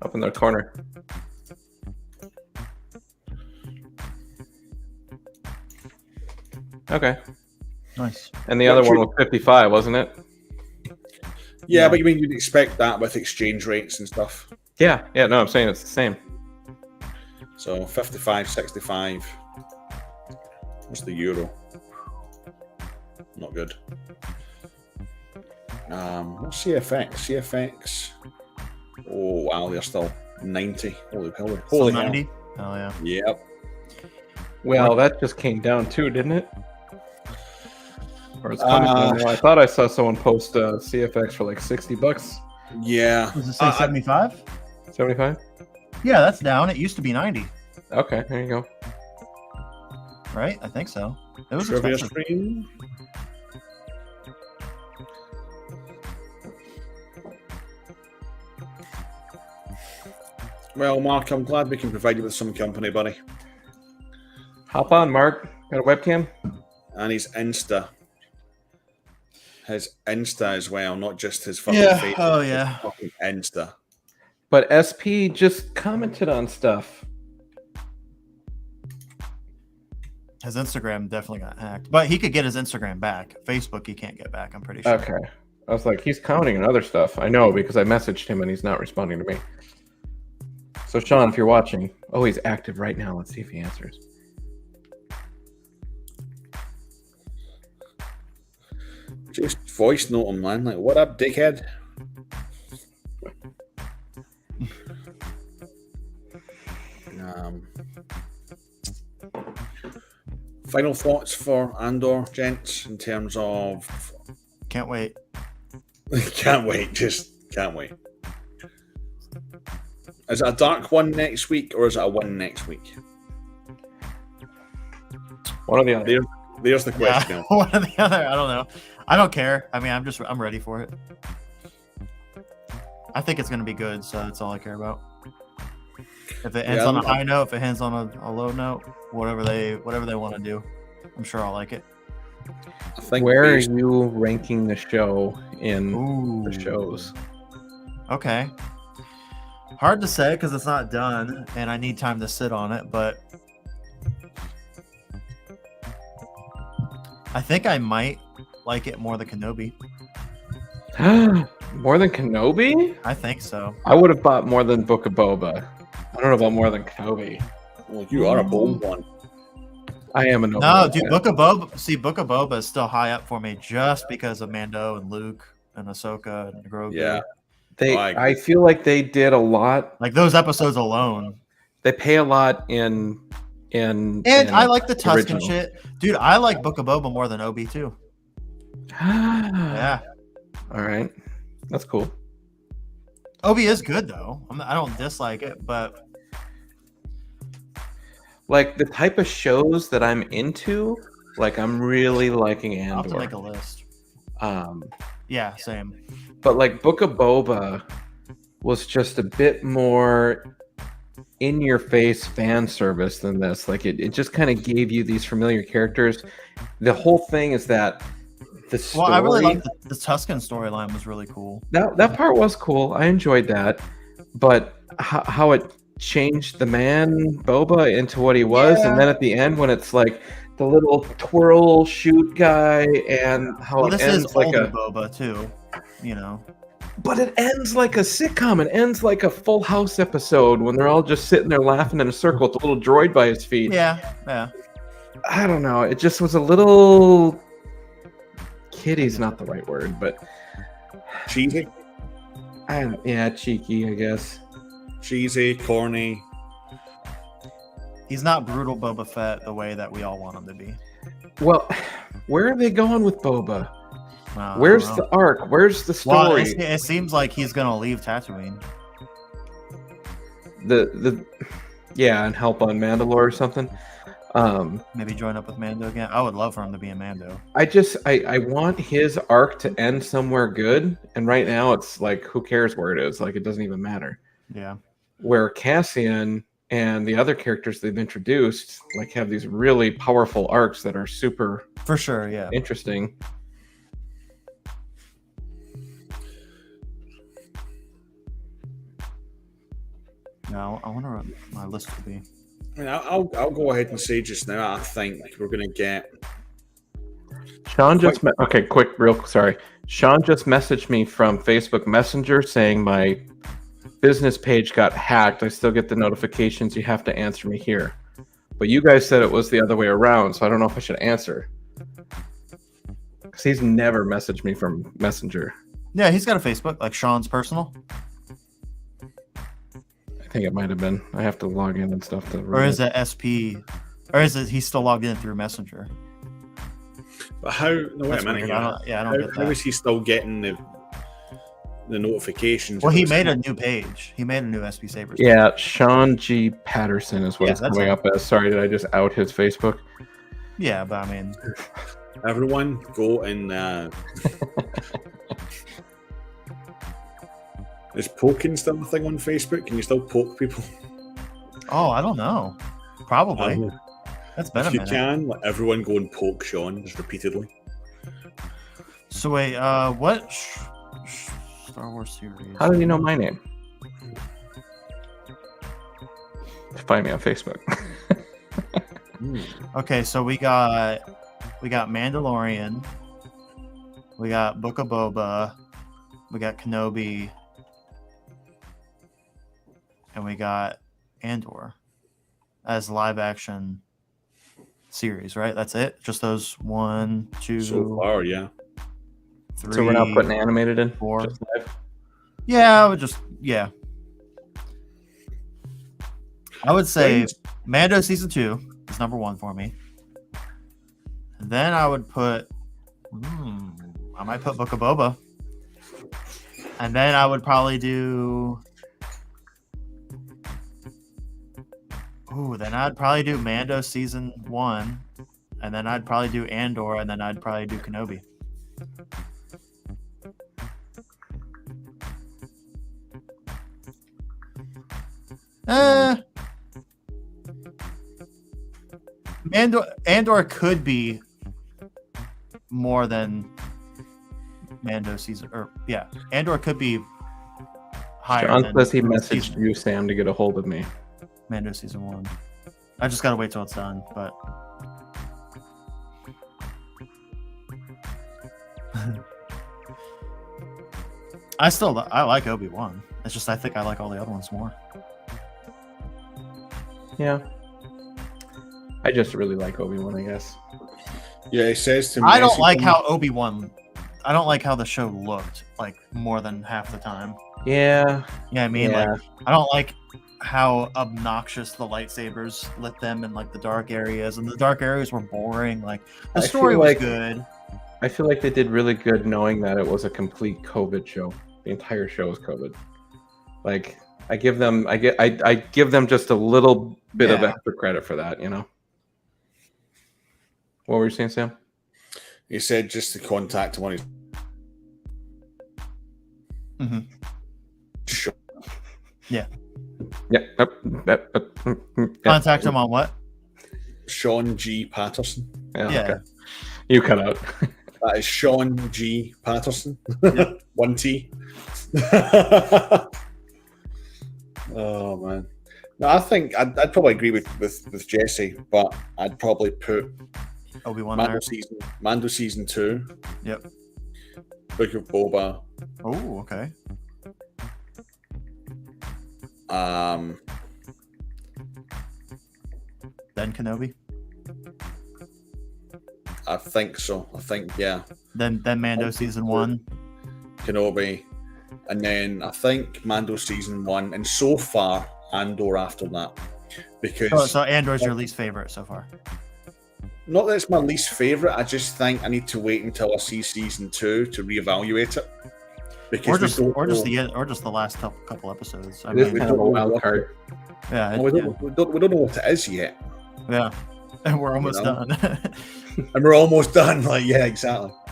up in the corner. Okay. Nice. And the other one was 55, wasn't it? Yeah, but you mean you'd expect that with exchange rates and stuff. Yeah. No, I'm saying it's the same. So 55, 65. What's the euro? Not good. What's CFX? CFX. Oh wow, they're still 90. Holy hell. 90? Oh yeah. Yep. Well, that just came down too, didn't it? Or it's coming down now. I thought I saw someone post CFX for like $60. Yeah. Does it say 75? 75? Yeah, that's down. It used to be 90. Okay, there you go. Right? I think so. It was Trivia expensive. stream. Well, Mark, I'm glad we can provide you with some company, buddy. Hop on, Mark. Got a webcam? And his Insta. His Insta as well, not just his fucking Facebook. Oh yeah. His fucking Insta. But SP just commented on stuff. His Instagram definitely got hacked. But he could get his Instagram back. Facebook he can't get back, I'm pretty sure. Okay. I was like, he's commenting on other stuff. I know because I messaged him and he's not responding to me. So Sean, if you're watching, he's active right now. Let's see if he answers. Just voice note him, man. Like, what up, dickhead? Final thoughts for Andor, gents, in terms of... Can't wait. Can't wait. Just can't wait. Is it a dark one next week, or is it a one next week? One or the other. There's the question. Yeah, one or the other. I don't know. I don't care. I mean, I'm ready for it. I think it's going to be good, so that's all I care about. If it ends on a high note, if it ends on a low note, whatever they want to do, I'm sure I'll like it. I think Where are you ranking the show in the Ooh. shows? Okay. Hard to say because it's not done, and I need time to sit on it, but I think I might like it more than Kenobi. More than Kenobi? I think so. I would have bought more than Book of Boba. I don't know about more than Kenobi. Well, you are a bold one. I am a No, dude, Book of Boba. See, Book of Boba is still high up for me just because of Mando and Luke and Ahsoka and Grogu. Yeah. I feel like they did a lot. Like those episodes alone. They pay a lot in I like the Tuscan original. shit. Dude, I like Book of Boba more than Obi too. Yeah. All right. That's cool. Obi is good though. I don't dislike it, but Like the type of shows that I'm into, like I'm really liking Andor. I'll have to make a list. Yeah, same. But like Book of Boba was just a bit more in your face fan service than this. Like it just kind of gave you these familiar characters. The whole thing is that the story. Well, I really like the Tuscan storyline was really cool. That part was cool. I enjoyed that. But how it changed the man Boba into what he was, and then at the end when it's like the little twirl shoot guy, and how this it ends is like older a Boba too, you know. But it ends like a sitcom. It ends like a Full House episode when they're all just sitting there laughing in a circle with a little droid by his feet. Yeah. I don't know. It just was a little kiddy's not the right word, but Cheesy. Cheeky, I guess. Cheesy, corny. He's not brutal Boba Fett the way that we all want him to be. Well, where are they going with Boba? Where's the arc? Where's the Well, story? it seems like he's gonna leave Tatooine. And help on Mandalore or something. Maybe join up with Mando again. I would love for him to be a Mando. I want his arc to end somewhere good, and right now it's like, who cares where it is? Like, it doesn't even matter. Yeah. Where Cassian and the other characters they've introduced like have these really powerful arcs that are super For sure, yeah. interesting. No, I wonder what my list will be. I mean, I'll go ahead and say just now, I think we're going to get... Sean just Sean just messaged me from Facebook Messenger saying my business page got hacked. I still get the notifications. You have to answer me here. But you guys said it was the other way around, so I don't know if I should answer. Because he's never messaged me from Messenger. Yeah, he's got a Facebook, like Sean's personal. I think it might have been. I have to log in and stuff. Or is it SP? Or is it he's still logged in through Messenger? But how... No, wait a minute. I don't get that. How is he still getting the notifications? Well, he made a new page. He made a new SP Sabres. Yeah, Sean G. Patterson is what it's that's coming it. up as. Sorry, did I just out his Facebook? Yeah, but I mean... Everyone go and... Is poking still a thing on Facebook? Can you still poke people? Oh, I don't know. Probably. That's been If a you minute. can, let everyone go and poke Sean just repeatedly. So wait, what Star Wars series? How do you know my name? Find me on Facebook. Okay, so we got Mandalorian, we got Book of Boba, we got Kenobi, and we got Andor as live action series, right? That's it? Just those 1, 2, So far, yeah. 3. So we're not putting animated in? 4. Just live? Yeah, I would say Mando season 2 is number 1 for me. And then I would put I might put Book of Boba. And then I would probably do then I'd probably do Mando season 1, and then I'd probably do Andor, and then I'd probably do Kenobi. Andor could be more than Mando season, Andor could be higher. John than says he messaged season- you, Sam, to get a hold of me. Mando season 1. I just gotta wait till it's done, but I like Obi-Wan. It's just I think I like all the other ones more. Yeah. I just really like Obi-Wan, I guess. Yeah, he says to me... I don't like how I don't like how the show looked, like, more than half the time. Yeah. Yeah, I mean, Yeah. like, I don't like how obnoxious the lightsabers lit them in, like, the dark areas, and the dark areas were boring. Like, the I story feel was like- good. I feel like they did really good knowing that it was a complete COVID show. The entire show was COVID. Like, I give them just a little bit of Yeah. extra credit for that, you know? What were you saying, Sam? He said just to contact him on his... Mm-hmm. show. Yeah. Contact him on what? Sean G. Patterson. Yeah. Okay. You cut out. That is Sean G. Patterson. 1 T. Oh, man. No, I think I'd probably agree with Jesse, but I'd probably put Obi-Wan Mando season 2. Yep. Book of Boba. Oh, okay. Then Kenobi. I think so. I think, yeah. Then Mando season 1. Kenobi. And then I think Mando season 1. And so far, Andor after that. Because So Andor's your least favorite so far. Not that it's my least favorite. I just think I need to wait until I see season 2 to reevaluate it. Or just the last couple episodes. I It is mean, kind of a wild card. yeah, we don't know what it is yet. yeah, and we're almost done. And we're almost done. Like, yeah, exactly. I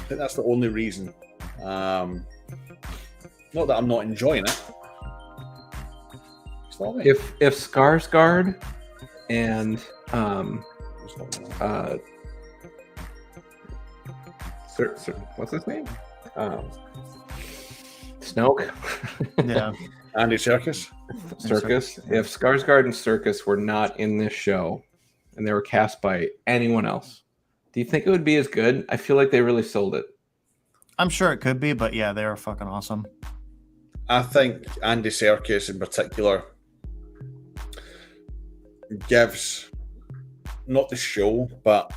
think that's the only reason. Not that I'm not enjoying it. If Skarsgård and what's his name? Snoke. Yeah. Andy Serkis. If Skarsgård and Serkis were not in this show and they were cast by anyone else, do you think it would be as good? I feel like they really sold it. I'm sure it could be, but yeah, they are fucking awesome. I think Andy Serkis in particular gives not the show, but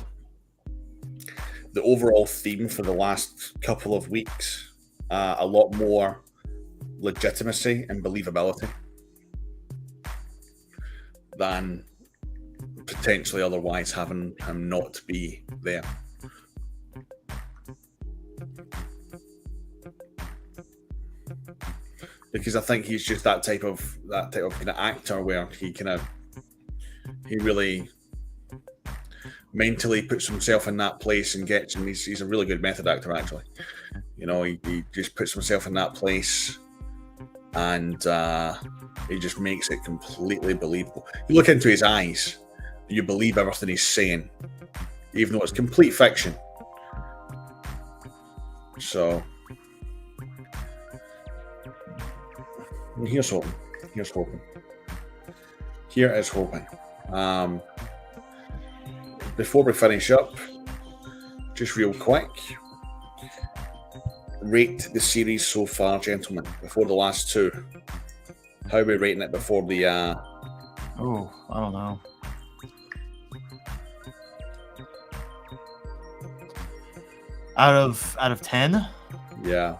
the overall theme for the last couple of weeks a lot more legitimacy and believability than potentially otherwise having him not be there. Because I think he's just that type of kind of actor where he really mentally puts himself in that place and he's a really good method actor actually. You know, he just puts himself in that place and he just makes it completely believable. You look into his eyes, you believe everything he's saying, even though it's complete fiction. So here's hoping. Here is hoping. Before we finish up, just real quick, rate the series so far, gentlemen, before the last two. How are we rating it before the... Oh, I don't know. Out of 10? Yeah.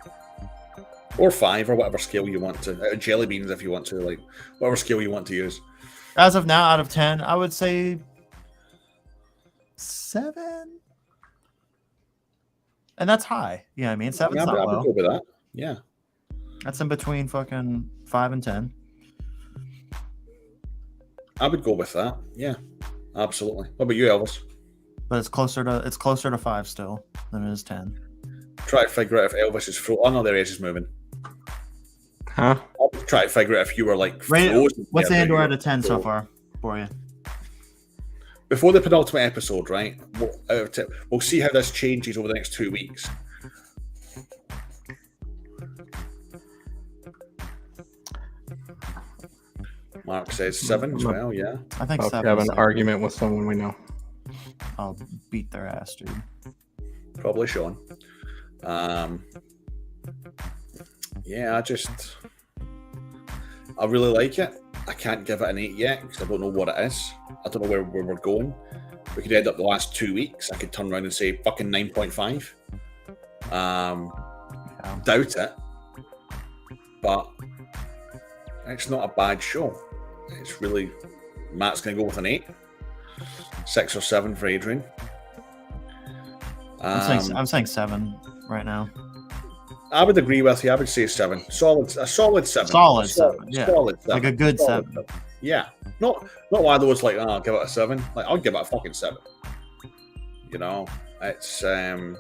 Or 5, or whatever scale you want to. Jelly beans, if you want to, like, whatever scale you want to use. As of now, out of 10, I would say 7. And that's high. Yeah, I mean, 7's not low. I would go with that. Yeah. That's in between fucking 5 and 10. I would go with that. Yeah, absolutely. What about you, Elvis? But it's closer to 5 still than it is 10. Try to figure out if Elvis is frozen. Oh no, there he is. He's moving. Huh? I'll try to figure out if you were like frozen. What's Andor out of 10 so far for you? Before the penultimate episode, right? We'll see how this changes over the next 2 weeks. Mark says 7 as well, yeah. I think 7. Have an argument with someone we know. I'll beat their ass, dude. Probably Sean. Yeah, I really like it. I can't give it an 8 yet because I don't know what it is. I don't know where we're going. We could end up the last 2 weeks. I could turn around and say fucking 9.5. Doubt it. But it's not a bad show. It's really... Matt's going to go with an 8. 6 or 7 for Adrian. I'm saying 7 right now. I would agree with you. I would say 7. A solid 7. Solid 7. Yeah. Solid 7. Like a good 7. Yeah. Not one of those like, I'll give it a 7. Like, I'll give it a fucking 7. You know, it's been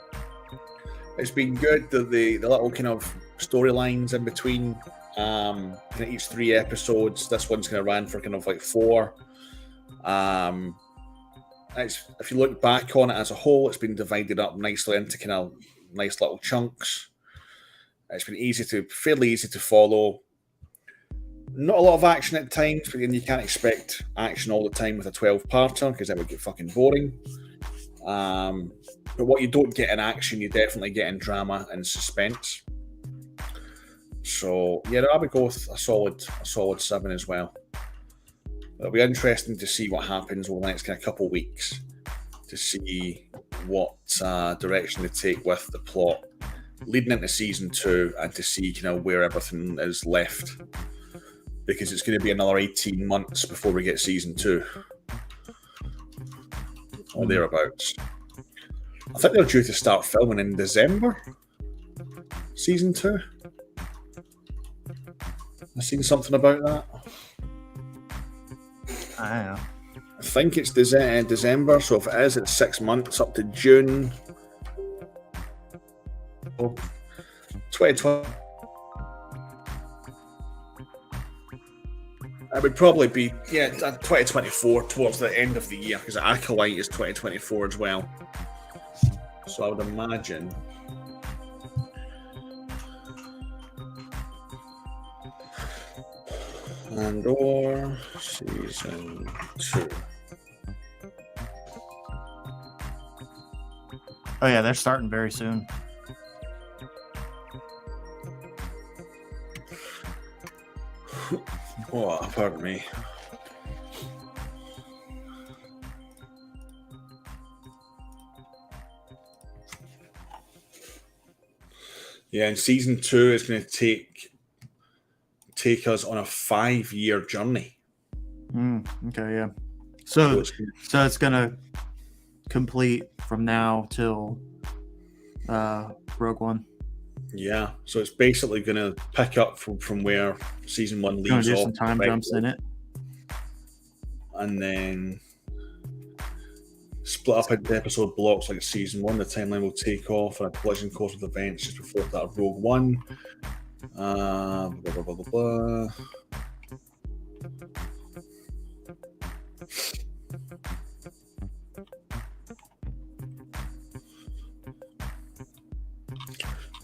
good. The little kind of storylines in between kind of each 3 episodes. This one's going to run for kind of like 4. If you look back on it as a whole, it's been divided up nicely into kind of nice little chunks. It's been fairly easy to follow. Not a lot of action at times, but then you can't expect action all the time with a 12-parter because that would get fucking boring. But what you don't get in action, you definitely get in drama and suspense. So yeah, I would go with a solid 7 as well. It'll be interesting to see what happens over the next kind of couple of weeks to see what direction they take with the plot leading into season 2 and to see kind of where everything is left, because it's going to be another 18 months before we get season 2. or thereabouts. I think they're due to start filming in December. Season 2. I've seen something about that. I don't know. I think it's December, so if it is, it's 6 months up to June. 2020. It would probably be 2024 towards the end of the year, because Acolyte is 2024 as well. So I would imagine. Andor season 2. Oh yeah, they're starting very soon. Oh, pardon me. Yeah, and season 2 is going to take us on a 5-year journey. Okay, yeah. So it's gonna complete from now till Rogue One. Yeah, so it's basically going to pick up from where season 1 leaves Gonna do off. some time jumps in it, and then split up into episode blocks like season 1. The timeline will take off on a collision course of events just before that of Rogue One. Blah, blah, blah, blah, blah.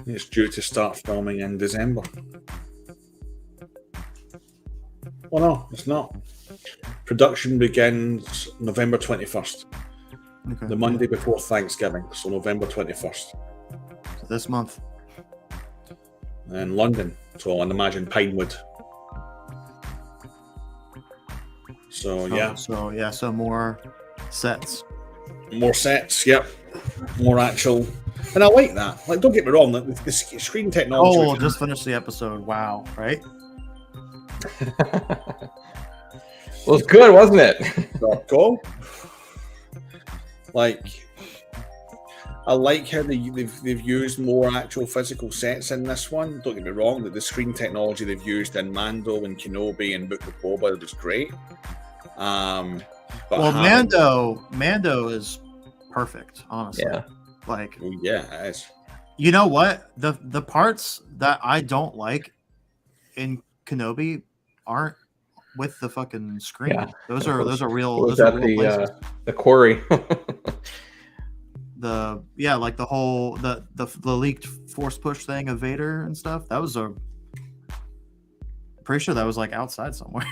It's due to start filming in December. Oh no, it's not. Production begins November 21st. Okay. The Monday before Thanksgiving, so November 21st. So this month. In London, so I'd imagine Pinewood. So yeah. So more sets. More sets, yep. More actual. And I like that. Like, don't get me wrong, the screen technology. Oh, just finished the episode. Wow, right? Well, it's good, wasn't it? Go. Like, I like how they've used more actual physical sets in this one. Don't get me wrong, that the screen technology they've used in Mando and Kenobi and Book of Boba was great. But Mando is perfect, honestly. Yeah. Like, yeah, it is. You know what? The parts that I don't like in Kenobi aren't with the fucking screen. Yeah, those are real. Was those are that real places. the quarry? Like the whole the leaked force push thing of Vader and stuff. That was pretty sure that was like outside somewhere.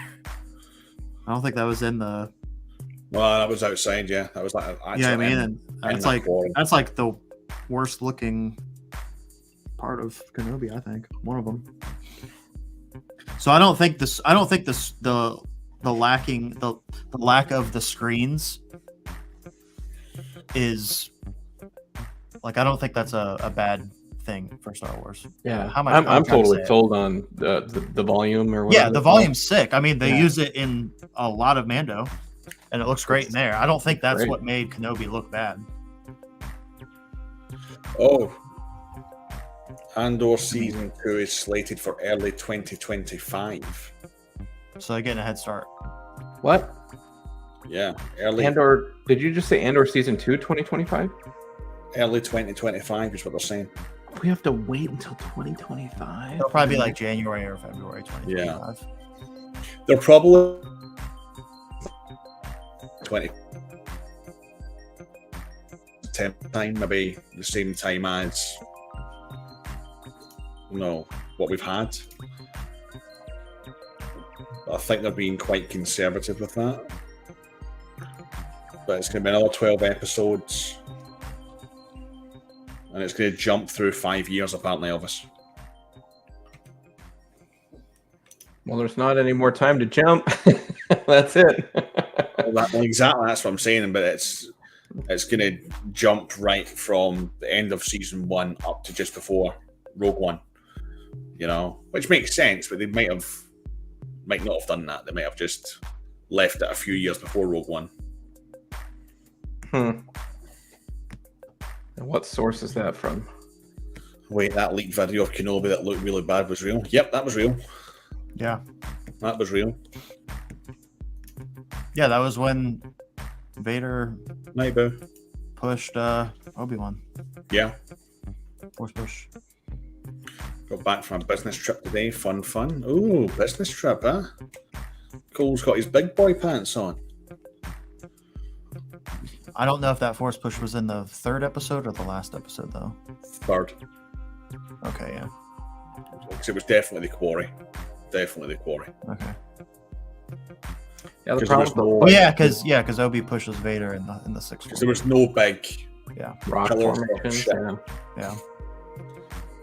I don't think that was in the. Well, that was outside. Yeah, that was like Yeah, I mean, and that's like the worst looking part of Kenobi. I think one of them. So I don't think the lack of the screens is like, I don't think that's a bad thing for Star Wars. Yeah, I'm totally sold on the volume or whatever. Yeah, the volume's sick. I mean, they use it in a lot of Mando, and it looks great in there. I don't think that's what made Kenobi look bad. Oh, Andor season 2 is slated for early 2025. So they're getting a head start. What? Yeah, early. Andor? Did you just say Andor season 2, 2025? Early 2025 is what they're saying. We have to wait until 2025. It'll probably be like January or February 2025. Yeah. They're probably 20 time, maybe the same time as what we've had. But I think they're being quite conservative with that. But it's going to be another 12 episodes. And it's going to jump through 5 years, apparently, Elvis. Well, there's not any more time to jump. That's it. Exactly, that's what I'm saying. But it's going to jump right from the end of season 1 up to just before Rogue One. Which makes sense, but they might not have done that. They might have just left it a few years before Rogue One. And what source is that from? Wait, that leaked video of Kenobi that looked really bad was real? Yep, that was real. Yeah. That was real. Yeah, that was when Vader Night Boo. pushed Obi-Wan. Yeah. Force push. Got back from a business trip today. Fun. Ooh, business trip, huh? Cole's got his big boy pants on. I don't know if that Force push was in the 3rd episode or the last episode, though. 3rd. Okay, yeah. It was definitely the quarry. Definitely the quarry. Okay. Yeah, the 'Cause there problem was no, Oh yeah, because Obi pushes Vader in the 6th because one. there was no big rock pillars or formations. shit. Yeah. Yeah.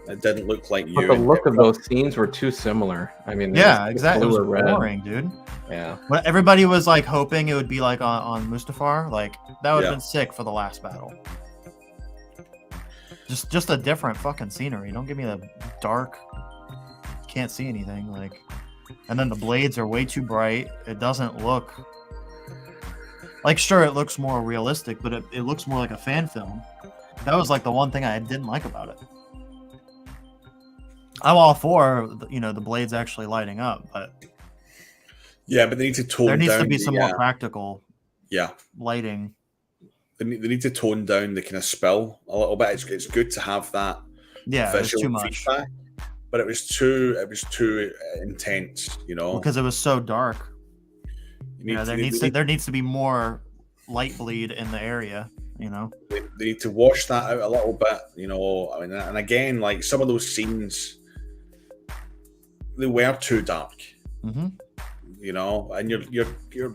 It didn't look like you. But the look of those scenes were too similar. I mean, Yeah, exactly. It was blue or red. boring, dude. Yeah. When everybody was like hoping it would be like on Mustafar, like that would have been sick for the last battle. Just a different fucking scenery. Don't give me the dark, can't see anything, like. And then the blades are way too bright. It doesn't look like, sure, it looks more realistic, but it looks more like a fan film. That was like the one thing I didn't like about it. I'm all for the blades actually lighting up, but Yeah, but they need to tone there needs down to be some more practical lighting. They need to tone down the kind of spill a little bit. It's good to have that Yeah, it was visual too much. feedback, but it was too intense, Because it was so dark. You There needs to be more light bleed in the area. They need to wash that out a little bit. I mean, and again, like some of those scenes, they were too dark. Mm-hmm. And you're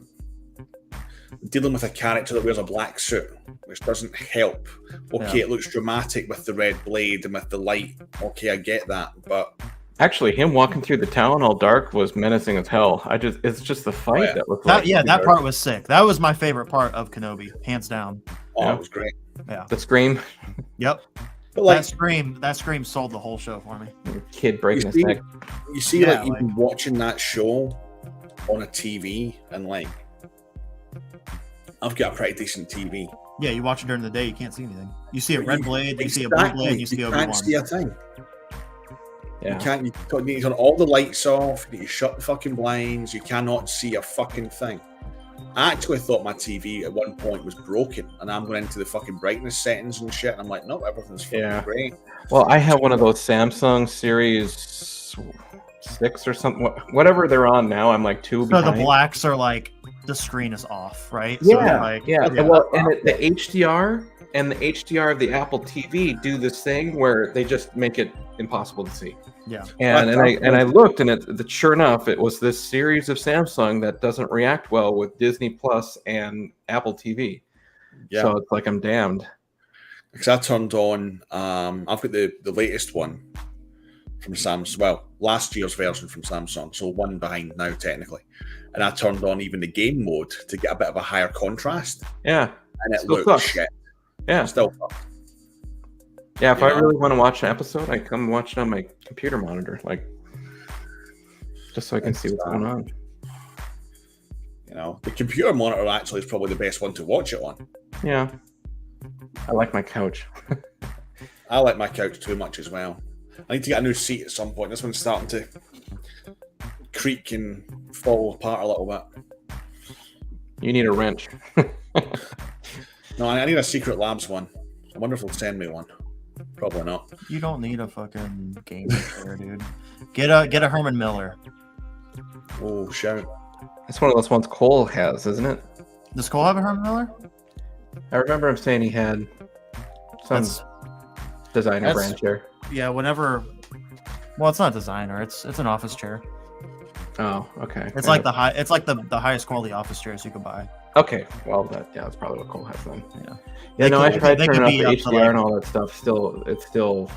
dealing with a character that wears a black suit, which doesn't help. Okay, it looks dramatic with the red blade and with the light. Okay, I get that, but actually, him walking through the town all dark was menacing as hell. It's just the fight that looked like that part was sick. That was my favorite part of Kenobi, hands down. It was great. Yeah, the scream. Yep. But like that scream sold the whole show for me. Kid breaking his neck. You see, even watching that show on a TV, and like, I've got a pretty decent TV. Yeah, you watch it during the day, you can't see anything. You see a red blade, you see a blue blade, you see Obi-Wan. You can't see a thing. Yeah. You need to turn all the lights off. You need to shut the fucking blinds. You cannot see a fucking thing. I actually thought my TV at one point was broken, and I'm going into the fucking brightness settings and shit, and I'm like, nope, everything's fucking great. Well, I have one of those Samsung Series 6 or something, whatever they're on now. I'm like 2 behind. So the blacks are like the screen is off, right? Yeah, so Well, and the HDR and the HDR of the Apple TV do this thing where they just make it impossible to see. Yeah. And I looked, and sure enough, it was this series of Samsung that doesn't react well with Disney Plus and Apple TV. Yeah. So it's like I'm damned. Because I turned on, I've got the latest one from Samsung. Well, last year's version from Samsung, so one behind now technically. And I turned on even the game mode to get a bit of a higher contrast. Yeah. And it looked shit. Yeah. Still fucked. Yeah, if I really want to watch an episode, I come watch it on my computer monitor, like just so I can see what's going on. The computer monitor actually is probably the best one to watch it on. Yeah. I like my couch. I like my couch too much as well. I need to get a new seat at some point. This one's starting to creak and fall apart a little bit. You need a wrench. No, I need a Secret Labs one. I wonder if they'll send me one. Probably not. You don't need a fucking gaming chair, dude. Get a Herman Miller. Oh, shout. It's one of those ones Cole has, isn't it? Does Cole have a Herman Miller? I remember him saying he had some designer brand chair. Yeah, whenever. Well, it's not designer. It's an office chair. Oh, okay. It's like the highest quality office chairs you could buy. Okay, well, that's probably what Cole has then. Yeah. Yeah, no, I tried turning up the HDR and all that stuff. It's still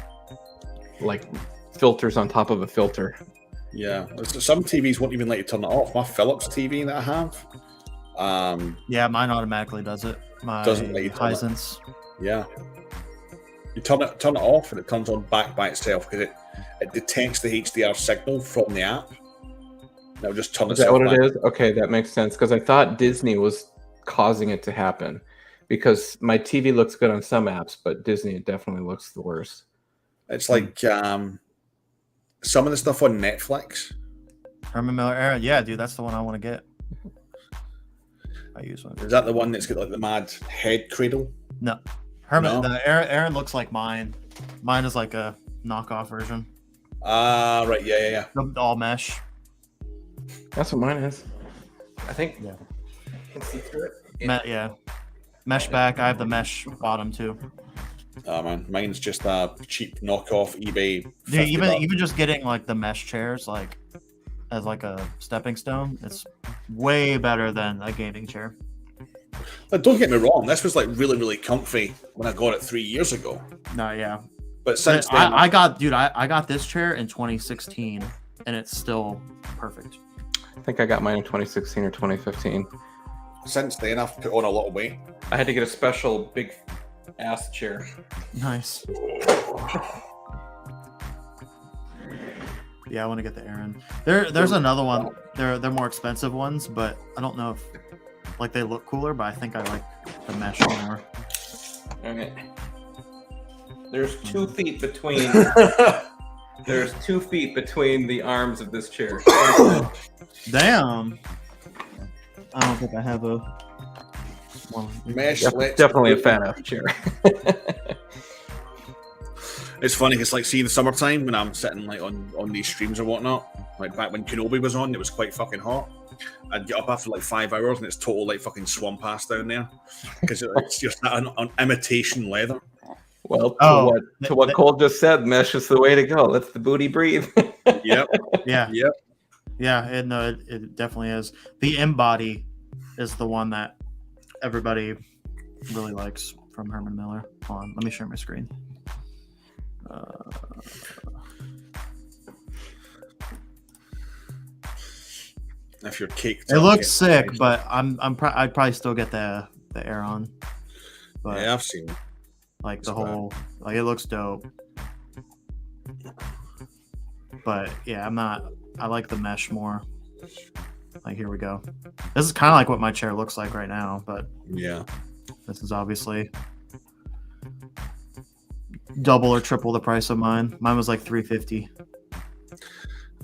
like filters on top of a filter. Yeah, some TVs won't even let you turn it off. My Philips TV that I have. Yeah, mine automatically does it. My doesn't let you turn Hisense. Yeah. You turn it off and it turns on back by itself because it detects the HDR signal from the app. It'll just turn itself Is that what back. it is? Okay, that makes sense because I thought Disney was causing it to happen because my TV looks good on some apps, but Disney definitely looks the worst. It's like some of the stuff on Netflix. Herman Miller Aaron. Yeah, dude, that's the one I want to get. I use one. Is that the one that's got like the mad head cradle? No. Herman, No? the Aaron looks like mine. Mine is like a knockoff version. Right. Yeah. All mesh. That's what mine is. I think. Yeah. Can see through it. Yeah. Mesh back. I have the mesh bottom too. Oh man, mine's just a cheap knockoff eBay. Dude, $50. even just getting like the mesh chairs like as like a stepping stone, it's way better than a gaming chair. But don't get me wrong, this was like really, really comfy when I got it 3 years ago. No, yeah. But since then, I got this chair in 2016 and it's still perfect. I think I got mine in 2016 or 2015. since then I've put on a lot of weight. I had to get a special big ass chair. Nice. Yeah, I want to get the Aaron. There's another one. They're more expensive ones, but I don't know if like they look cooler, but I think I like the mesh more. All right. There's 2 feet between. There's 2 feet between the arms of this chair. Damn. I don't think I have a one. Mesh. Definitely a fan of chair. It's funny. It's like, see, in the summertime when I'm sitting like on these streams or whatnot, like back when Kenobi was on, it was quite fucking hot. I'd get up after like 5 hours and it's total like fucking swamp ass down there because it's just on imitation leather. Well, to what Cole just said, mesh is the way to go. Let the booty breathe. Yep. Yeah. Yep. Yeah. It definitely is. The Embody is the one that everybody really likes from Herman Miller. Hold on, let me share my screen. If you're caked, It looks sick, but I'd probably still get the Aeron. But yeah, I've seen it. like the whole like it looks dope. But yeah, I like the mesh more. Like here we go. This is kind of like what my chair looks like right now, but Yeah. this is obviously double or triple the price of mine. Mine was like $350.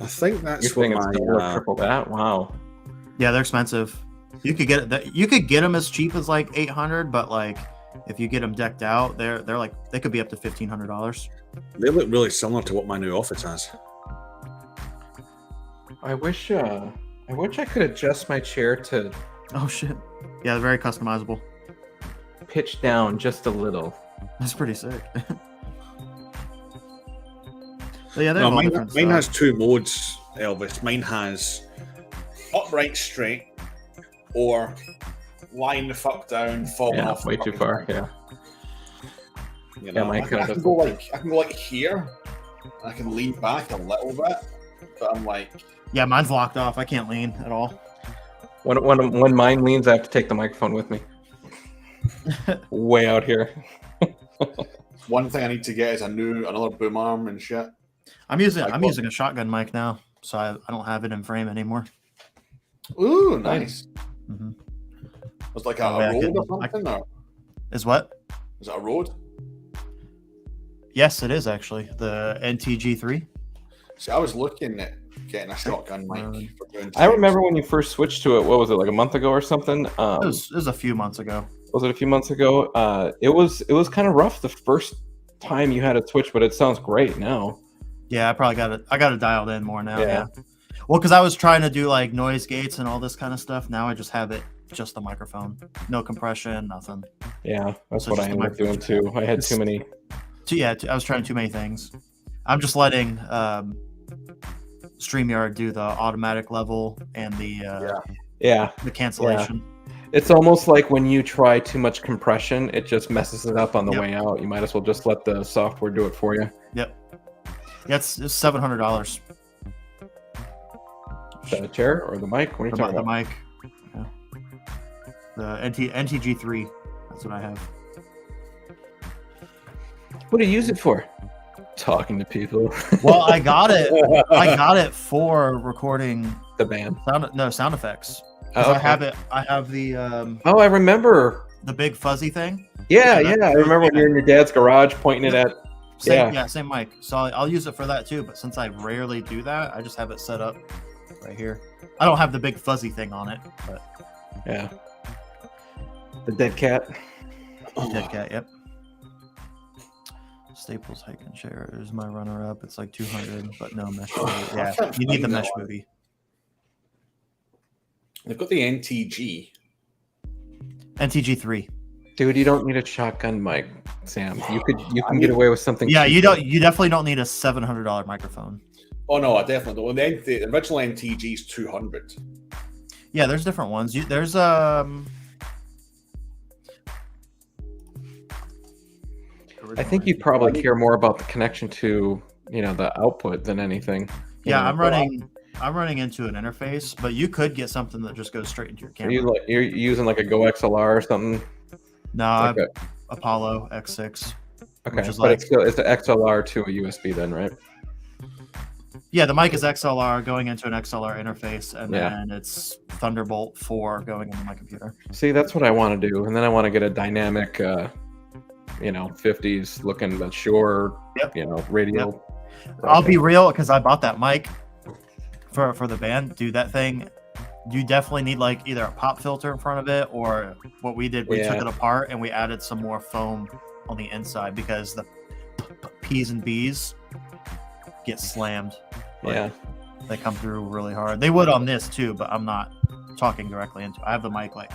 I think that's You're what saying it's double or triple that? Wow. Yeah, they're expensive. You could get them as cheap as like $800, but like if you get them decked out, they're like they could be up to $1,500. They look really similar to what my new office has. I wish I could adjust my chair to Oh shit! Yeah, they're very customizable. pitch down just a little. That's pretty sick. So yeah, No, mine different has stuff. 2 modes, Elvis. Mine has upright straight or lying the fuck down, falling Yeah, off. way too far. Yeah. You know, mine I kinda can does go that like I can go like here. And I can lean back a little bit, but I'm like, Yeah, mine's locked off. I can't lean at all. When mine leans, I have to take the microphone with me. Way out here. one thing I need to get is another boom arm and shit. I'm using a shotgun mic now, so I don't have it in frame anymore. Ooh, nice. Mm-hmm. It's like a Oh, yeah, road or something, or Is what? is it a road? Yes, it is actually the NTG3. See, I was looking at getting a shotgun mic for doing I remember when you first switched to it. What was it, like a month ago or something? It was a few months ago. Was it a few months ago? It was kind of rough the first time you had a switch, but it sounds great now. Yeah, I got it dialed in more now. Yeah. Yeah. Well, because I was trying to do like noise gates and all this kind of stuff. Now I just have it just the microphone, no compression, nothing. Yeah, that's So what I just the ended up doing microphone. too. I had too many. I was trying too many things. I'm just letting StreamYard do the automatic level and Yeah, the cancellation. it's almost like when you try too much compression, it just messes it up on the Yep. way out. You might as well just let the software do it for you. Yep. Yeah, it's $700. The chair or the mic? What are you talking The about? mic. Yeah. The NTG3. That's what I have. What do you use it for? Talking to people. Well, I got it. I got it for recording The band. sound effects. 'Cause Oh, I have it. I have the Oh, I remember the big fuzzy thing. Yeah. I remember when you're in your dad's garage pointing it at. Same mic. So I'll use it for that too. But since I rarely do that, I just have it set up right here. I don't have the big fuzzy thing on it, but yeah. The dead cat. dead cat. Yep. Staples Hike and Share is my runner-up. It's like 200, but no mesh booty. Yeah, you need the mesh booty. They've got the NTG. NTG3. Dude, you don't need a shotgun mic, Sam. You can get away with something. Yeah, cheaper. you definitely don't need a $700 microphone. Oh no, I definitely don't. The original NTG is 200. Yeah, there's different ones. There's I think you probably care more about the connection to, the output than anything. Yeah, I'm running into an interface, but you could get something that just goes straight into your camera. You're using like a Go XLR or something? No, Apollo X6. Okay, which is but like, it's an XLR to a USB then, right? Yeah, the mic is XLR going into an XLR interface, and then it's Thunderbolt 4 going into my computer. See, that's what I want to do, and then I want to get a dynamic, 50s looking, but Shure, radio. Yep. I'll be real, because I bought that mic for the band. Dude, that thing, you definitely need like either a pop filter in front of it, or what we did, we took it apart and we added some more foam on the inside because the P's and B's get slammed. Yeah, they come through really hard. They would on this too, but I'm not talking directly into it. I have the mic like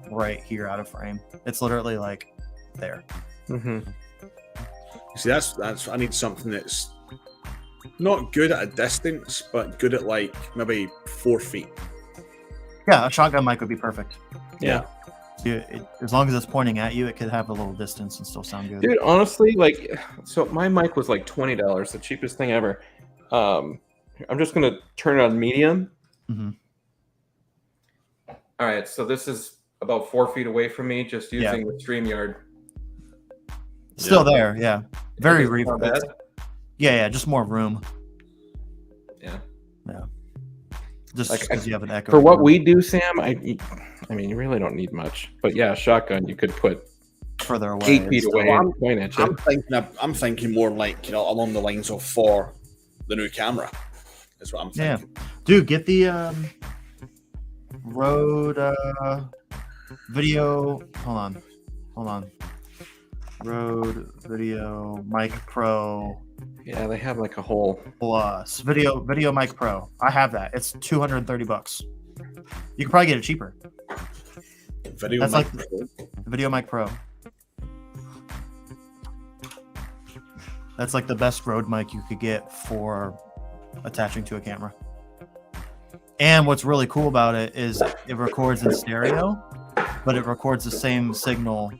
right here out of frame. It's literally like there. Mm-hmm. See, that's I need something that's not good at a distance, but good at like maybe 4 feet. Yeah, a shotgun mic would be perfect. Yeah. As long as it's pointing at you, it could have a little distance and still sound good. Dude, honestly, so my mic was like $20, the cheapest thing ever. I'm just gonna turn it on medium. Mm-hmm. All right, so this is about 4 feet away from me, just using the StreamYard. Still there, yeah. Very reverb. Yeah, just more room. Yeah. Just because you have an echo. For what we do, Sam, I mean, you really don't need much. But yeah, shotgun, you could put further away, 8 feet away. I'm thinking more like along the lines of for the new camera. Is what I'm thinking. Yeah, dude, get the Rode video. Hold on. Rode Video Mic Pro. Yeah, they have like a whole plus Video Mic Pro. I have that. It's $230. You can probably get it cheaper. Video Mic Pro. That's like the best Rode mic you could get for attaching to a camera. And what's really cool about it is it records in stereo, but it records the same signal.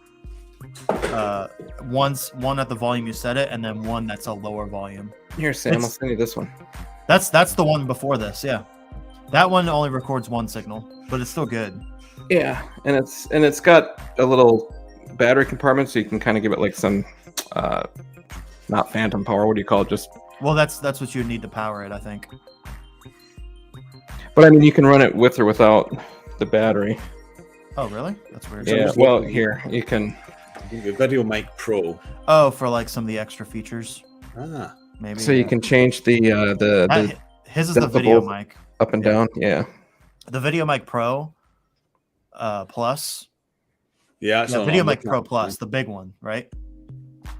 One at the volume you set it, and then one that's a lower volume. Here, Sam, I'll send you this one. That's the one before this, yeah. That one only records one signal, but it's still good. Yeah, and it's got a little battery compartment, so you can kind of give it like some, not phantom power. What do you call it? Just that's what you need to power it, I think. But I mean, you can run it with or without the battery. Oh, really? That's weird. Yeah. Well, here you can. The Video Mic Pro. Oh, for like some of the extra features. Maybe. So you can change the his is the video mic up and down. Yeah. The Video Mic Pro Plus. Yeah. Video Mic Pro Plus, the big one, right?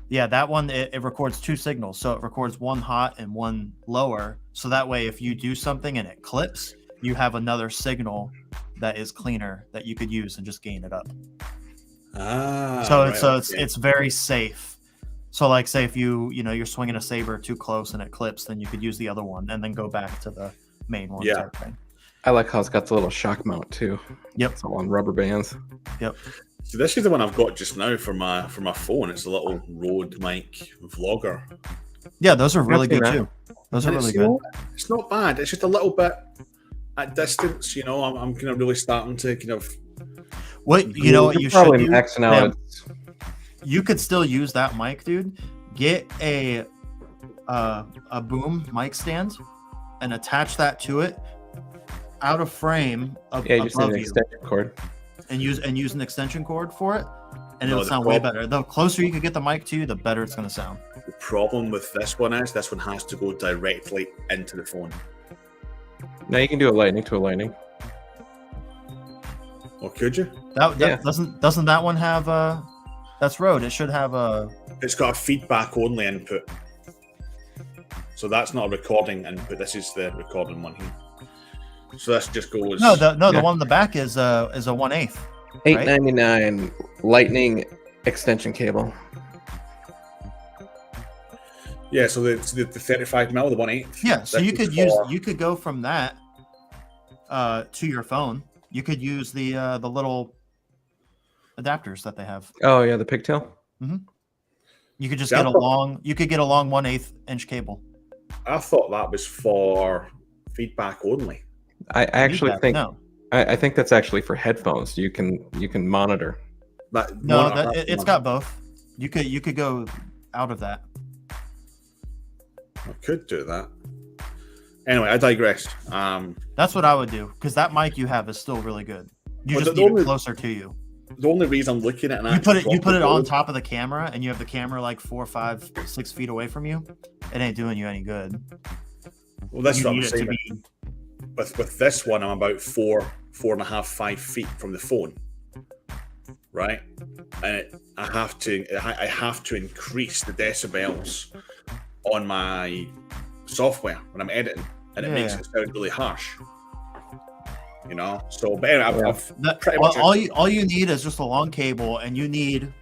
Yeah, that one it records two signals, so it records one hot and one lower. So that way, if you do something and it clips, you have another signal that is cleaner that you could use and just gain it up. It's very safe. So like, say if you're swinging a saber too close and it clips, then you could use the other one and then go back to the main one. Yeah. I like how it's got the little shock mount too. Yep. It's all on rubber bands. Yep. So this is the one I've got just now for my phone. It's a little Rode mic vlogger. Yeah, those are really good too. Those are really good. It's not bad. It's just a little bit at distance. I'm kind of really starting to kind of. What you probably should maxing out. You could still use that mic, dude. Get a boom mic stand and attach that to it out of frame just need above an you. extension cord. and use an extension cord for it, and No, it'll the sound way prob- better. The closer you can get the mic to you, the better it's going to sound. The problem with this one is this one has to go directly into the phone. Now you can do a lightning to a lightning. Or could you? That Yeah. doesn't that one have that's Rode. It should have a It's got a feedback only input. So that's not a recording input. This is the recording one here. So this just goes. the Yeah. one in the back is a 1/8. $8.99 lightning extension cable. Yeah, so the 35mm, the 1/8. Yeah, so This you is could for- go from that to your phone. You could use the little adapters that they have. Oh yeah, the pigtail. You could just Yeah, get a long 1/8 inch cable. I thought that was for feedback only. I actually Feedback, think no, I think that's actually for headphones. You can monitor. it's got both. You could go out of that. I could do that. Anyway, I digress. That's what I would do, because that mic you have is still really good. You Well, just the need only- it closer to you. The only reason I'm looking at an You put actual it on proper top of the camera, and you have the camera like 4, 5, 6 feet away from you. It ain't doing you any good. Well, that's You what I'm need it to saying. be. With this one, I'm about 4.5, 5 feet from the phone, right? And I have to increase the decibels on my software when I'm editing, and it makes Yeah. it sound really harsh. You know. So, but anyway, I've That, pretty much all you need is just a long cable, and you need.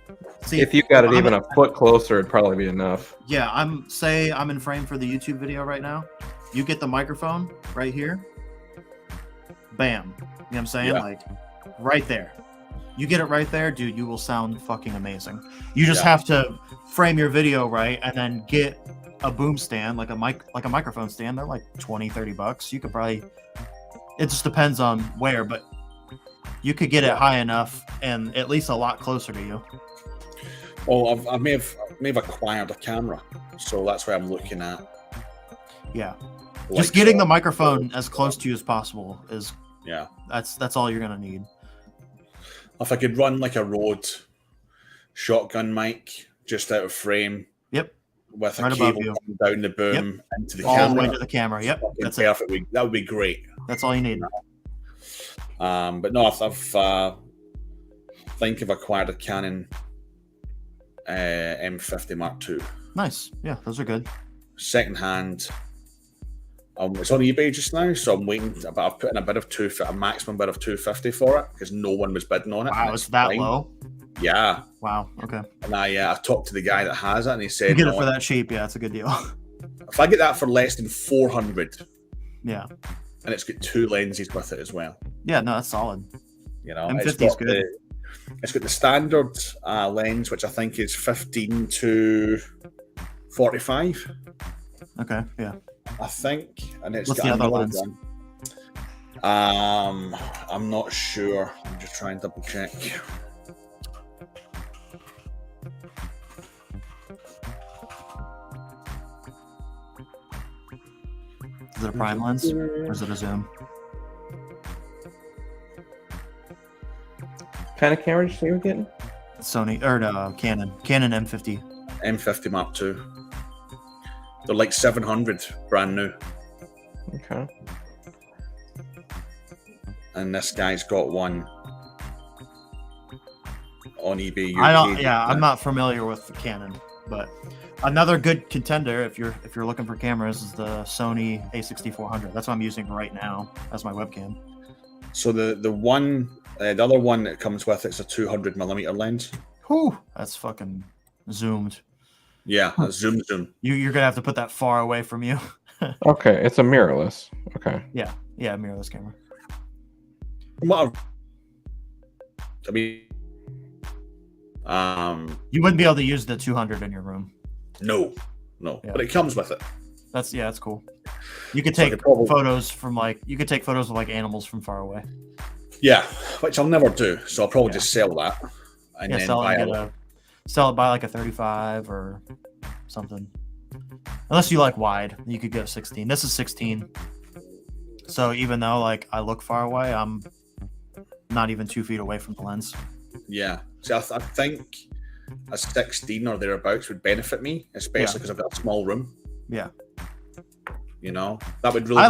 See, If you got it I'm even in- a foot closer, it'd probably be enough. Yeah, I'm in frame for the YouTube video right now. You get the microphone right here. Bam. You know what I'm saying? Yeah. Like right there. You get it right there, dude, you will sound fucking amazing. You just Yeah. have to frame your video right and then get a boom stand, like a microphone stand. They're like $20-$30. You could probably, it just depends on where, but you could get it high enough and at least a lot closer to you. Well, I may have acquired a camera, so that's why I'm looking at. Yeah. like, Just getting the microphone as close to you as possible is Yeah. that's all you're gonna need. If I could run like a Rode shotgun mic just out of frame. Yep. With a Right above cable you. coming down the boom into the All the way camera. to the camera. Yep. Fucking That's it. perfect. That would be great. That's all you need. But no, I've think I've acquired a Canon M50 Mark II. Nice. Yeah, those are good. Second hand. It's on eBay just now, so I'm waiting. But I've put in a maximum bid of $250 for it because no one was bidding on it. Wow, and it's that fine. low. Yeah, Wow. Okay. and I talked to the guy that has it, and he said, You get it "No, for that cheap. Yeah, it's a good deal. if I get that for less than 400, Yeah. and it's got 2 lenses with it as well, Yeah. No, that's solid. you know, M50 it's is got good. It's got the standard lens, which I think is 15 to 45. Okay. Yeah. I think, and it's What's got the other another lens? one. I'm not sure. I'm just trying to double check. Is it a prime lens or is it a zoom? Kind of camera did you say you were getting? Sony or no, Canon. Canon M50. M50 Mark II. They're like 700 brand new, Okay. and this guy's got one on eBay. UK. I don't. Yeah, I'm not familiar with the Canon, but another good contender if you're looking for cameras is the Sony A6400. That's what I'm using right now as my webcam. So the other one that comes with it's a 200mm lens. Whew, that's fucking zoomed. Yeah, a zoom. You're gonna have to put that far away from you. Okay, it's a mirrorless. Okay. Yeah, mirrorless camera. I mean, You wouldn't be able to use the 200 in your room. no, Yeah. but it comes with it. That's cool. You could So I take could probably- photos of like animals from far away. Yeah, which I'll never do. So I'll probably just sell that and Yeah, then sell buy it by like a 35 or something. Unless you like wide, you could go 16. This is 16. So even though like I look far away, I'm not even 2 feet away from the lens. Yeah. So I think a 16 or thereabouts would benefit me, especially because I've got a small room. Yeah. You know, that would really. I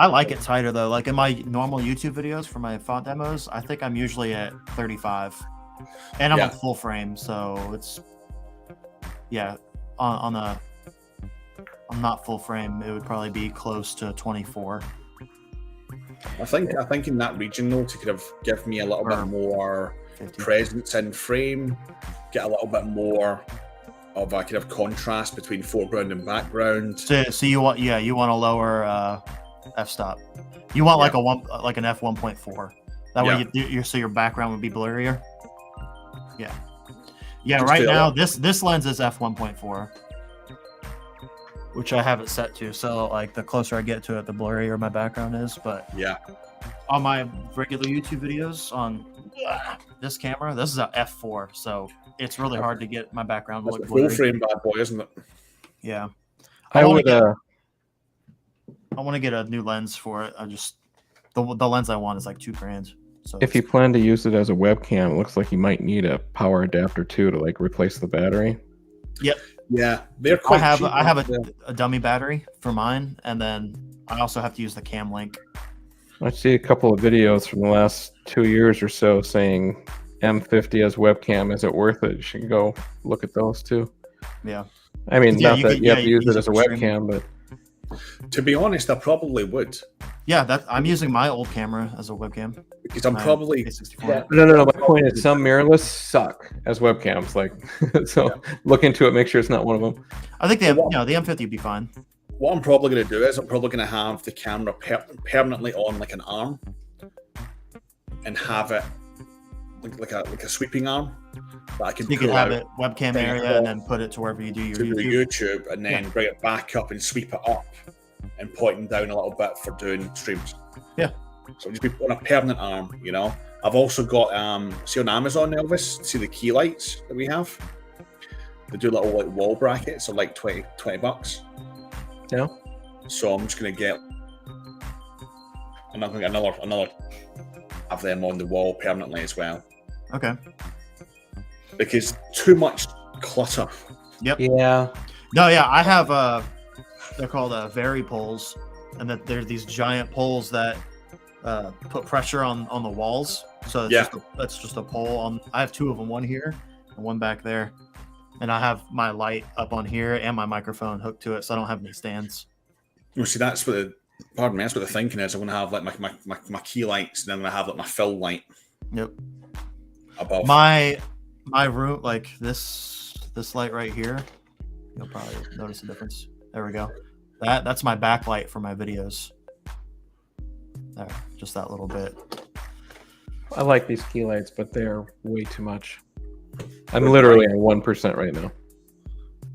like it tighter though. Like in my normal YouTube videos for my font demos, I think I'm usually at 35, and I'm on full frame, so it's on a. I'm not full frame. It would probably be close to 24. I think in that region though, to kind of give me a little bit more 50. presence in frame, get a little bit more of a kind of contrast between foreground and background. So you want a lower f-stop. You want like an f1.4. That way your background would be blurrier. Yeah. Yeah. Right now this lens is f1.4, which I have it set to. So like the closer I get to it, the blurrier my background is. But on my regular YouTube videos on this camera, this is a f4. So it's really hard to get my background to look blurry. Full frame bad boy, isn't it? Yeah. I want to get a new lens for it. The lens I want is like $2,000. So if you plan to use it as a webcam, it looks like you might need a power adapter too to like replace the battery. Yep. Yeah, they're quite cheap. I have a dummy battery for mine, and then I also have to use the cam link. I see a couple of videos from the last 2 years or so saying M50 as webcam. Is it worth it? You should go look at those too. Yeah. I mean, not that you have to use it as a webcam, but to be honest, I probably would. Yeah, I'm using my old camera as a webcam. Because I'm probably no. My point is, some mirrorless suck as webcams. Like, so look into it. Make sure it's not one of them. I think the M50 would be fine. What I'm probably going to do is I'm probably going to have the camera permanently on like an arm, and have it like a sweeping arm that I can. You can have it webcam area and then put it to wherever you do your YouTube, and then bring it back up and sweep it up and pointing down a little bit for doing streams. Yeah. So just be on a permanent arm, you know. I've also got see on Amazon, Elvis, see the key lights that we have. They do little like wall brackets, so like $20. Yeah. So I'm just gonna get another have them on the wall permanently as well. Okay. Because too much clutter. Yep. Yeah. No, yeah, I have they're called Vary poles, and that they're these giant poles that put pressure on the walls. So that's just a pole on. I have 2 of them, one here and one back there, and I have my light up on here and my microphone hooked to it, so I don't have any stands. Well, see, that's what that's what the thinking is. I'm gonna have like my key lights, and then I'm gonna have like my fill light. Yep. Above my room, like this light right here. You'll probably notice the difference. There we go. That's my backlight for my videos. There, just that little bit. I like these key lights, but they're way too much. I'm literally at 1% right now.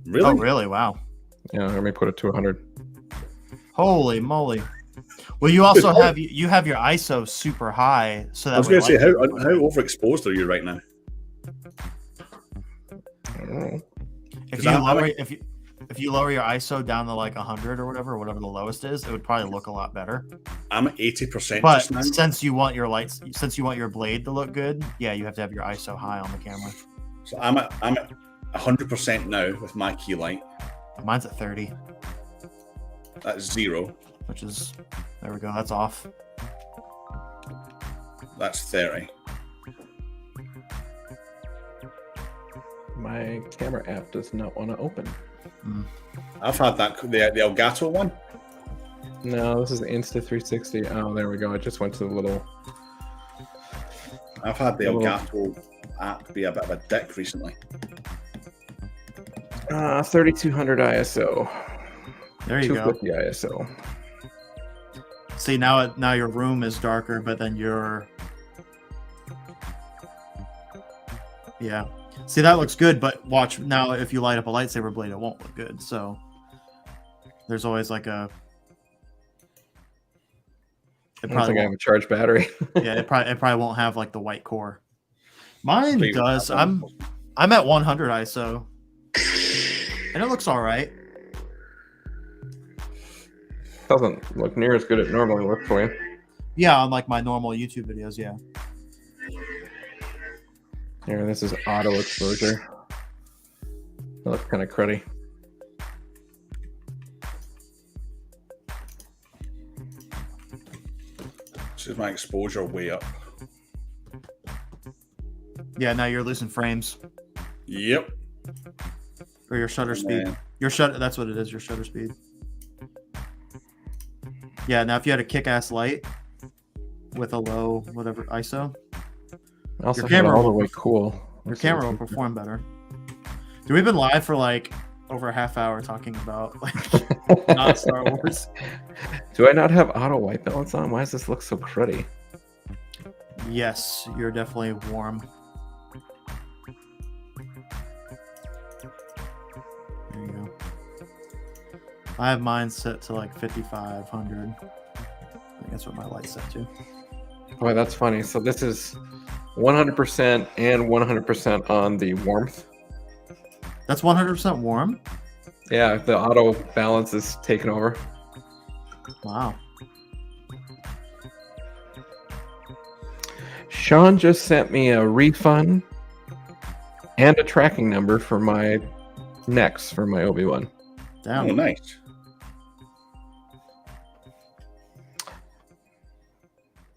Really? Oh, really? Wow. Yeah, let me put it to 100. Holy moly! Well, you also have your ISO super high, so that I was going to say, how overexposed are you right now? I don't know. If you lower your ISO down to like 100 or whatever the lowest is, it would probably look a lot better. I'm at 80%. But just now. since you want your blade to look good, yeah, you have to have your ISO high on the camera. So I'm at 100% now with my key light. Mine's at 30. That's 0. Which is, there we go. That's off. That's 30. My camera app does not want to open. I've had that the Elgato one. No, this is the Insta360. Oh, there we go. I just went to the little. I've had the Elgato app be a bit of a dick recently. 3200 ISO. There you go. 250 ISO. See, now your room is darker, but then yeah. See, that looks good, but watch now. If you light up a lightsaber blade, it won't look good. So there's always like a. I don't think I have a charged battery. Yeah, it probably won't have like the white core. Mine does. I'm at 100 ISO, and it looks all right. Doesn't look near as good as it normally looks for you. Yeah, on like my normal YouTube videos, yeah. Here, this is auto exposure. That looks kind of cruddy. This is my exposure way up. Yeah, now you're losing frames. Yep. Or your shutter speed. Man. Your shutter. That's what it is. Your shutter speed. Yeah. Now, if you had a kick-ass light with a low whatever ISO, I also Your have it camera all the will- way cool. your camera will perform better. Dude, we've been live for like over a half hour talking about like not Star Wars. Do I not have auto white balance on? Why does this look so cruddy? Yes, you're definitely warm. There you go. I have mine set to like 5,500. I think that's what my light's set to. Boy, that's funny. So this is 100% and 100% on the warmth. That's 100% warm? Yeah, the auto balance is taken over. Wow. Sean just sent me a refund and a tracking number for my necks for my Obi-Wan. Damn. Oh, nice.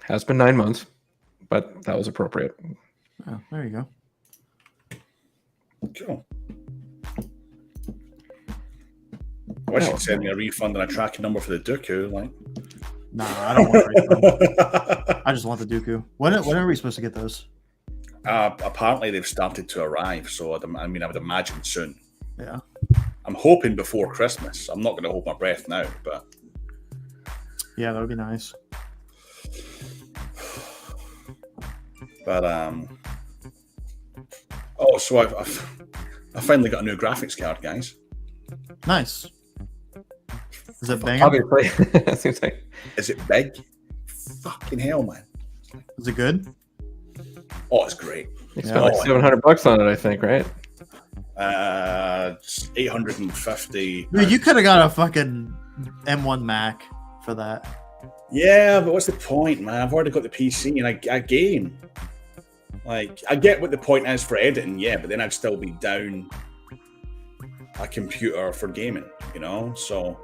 Has been 9 months, but that was appropriate. Oh, there you go. Cool. I wish you'd send me a refund and a tracking number for the Dooku. Like, Nah, I don't want a refund. I just want the Dooku. When are we supposed to get those? apparently, they've started to arrive. So, I would imagine soon. Yeah. I'm hoping before Christmas. I'm not going to hold my breath now, but Yeah, that would be nice. oh, so I finally got a new graphics card, guys. Nice. Is it banging? Obviously, it seems like Is it big? Fucking hell, man! Is it good? Oh, it's great. you Yeah. spent like $700 on it, I think, right? It's 850. Dude, you could have got a fucking M1 Mac for that. Yeah, but what's the point, man? I've already got the PC and I game. Like, I get what the point is for editing, yeah, but then I'd still be down a computer for gaming, you know? So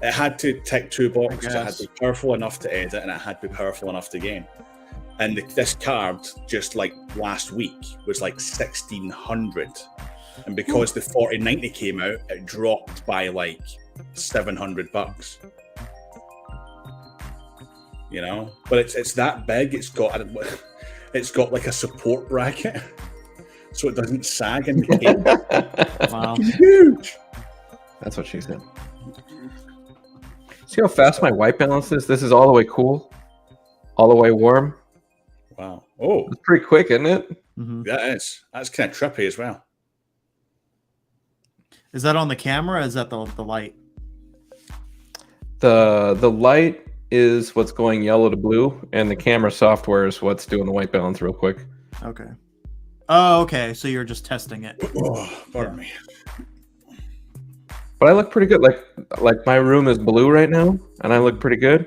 it had to tick two boxes. It had to be powerful enough to edit and it had to be powerful enough to game. And this card, just like last week, was like 1,600. And because the 4090 came out, it dropped by like $700. You know, but it's that big. It's got like a support bracket, so it doesn't sag in the game. Wow. It's huge. That's what she said. See how fast my white balance is? This is all the way cool, all the way warm. Wow. Oh, It's pretty quick, isn't it? Mhm. that's kind of trippy as well. Is that on the camera or is that the light? The light is what's going yellow to blue, and the camera software is what's doing the white balance real quick. Okay. Oh, okay. So you're just testing it. Oh, pardon me. But I look pretty good. Like my room is blue right now, and I look pretty good.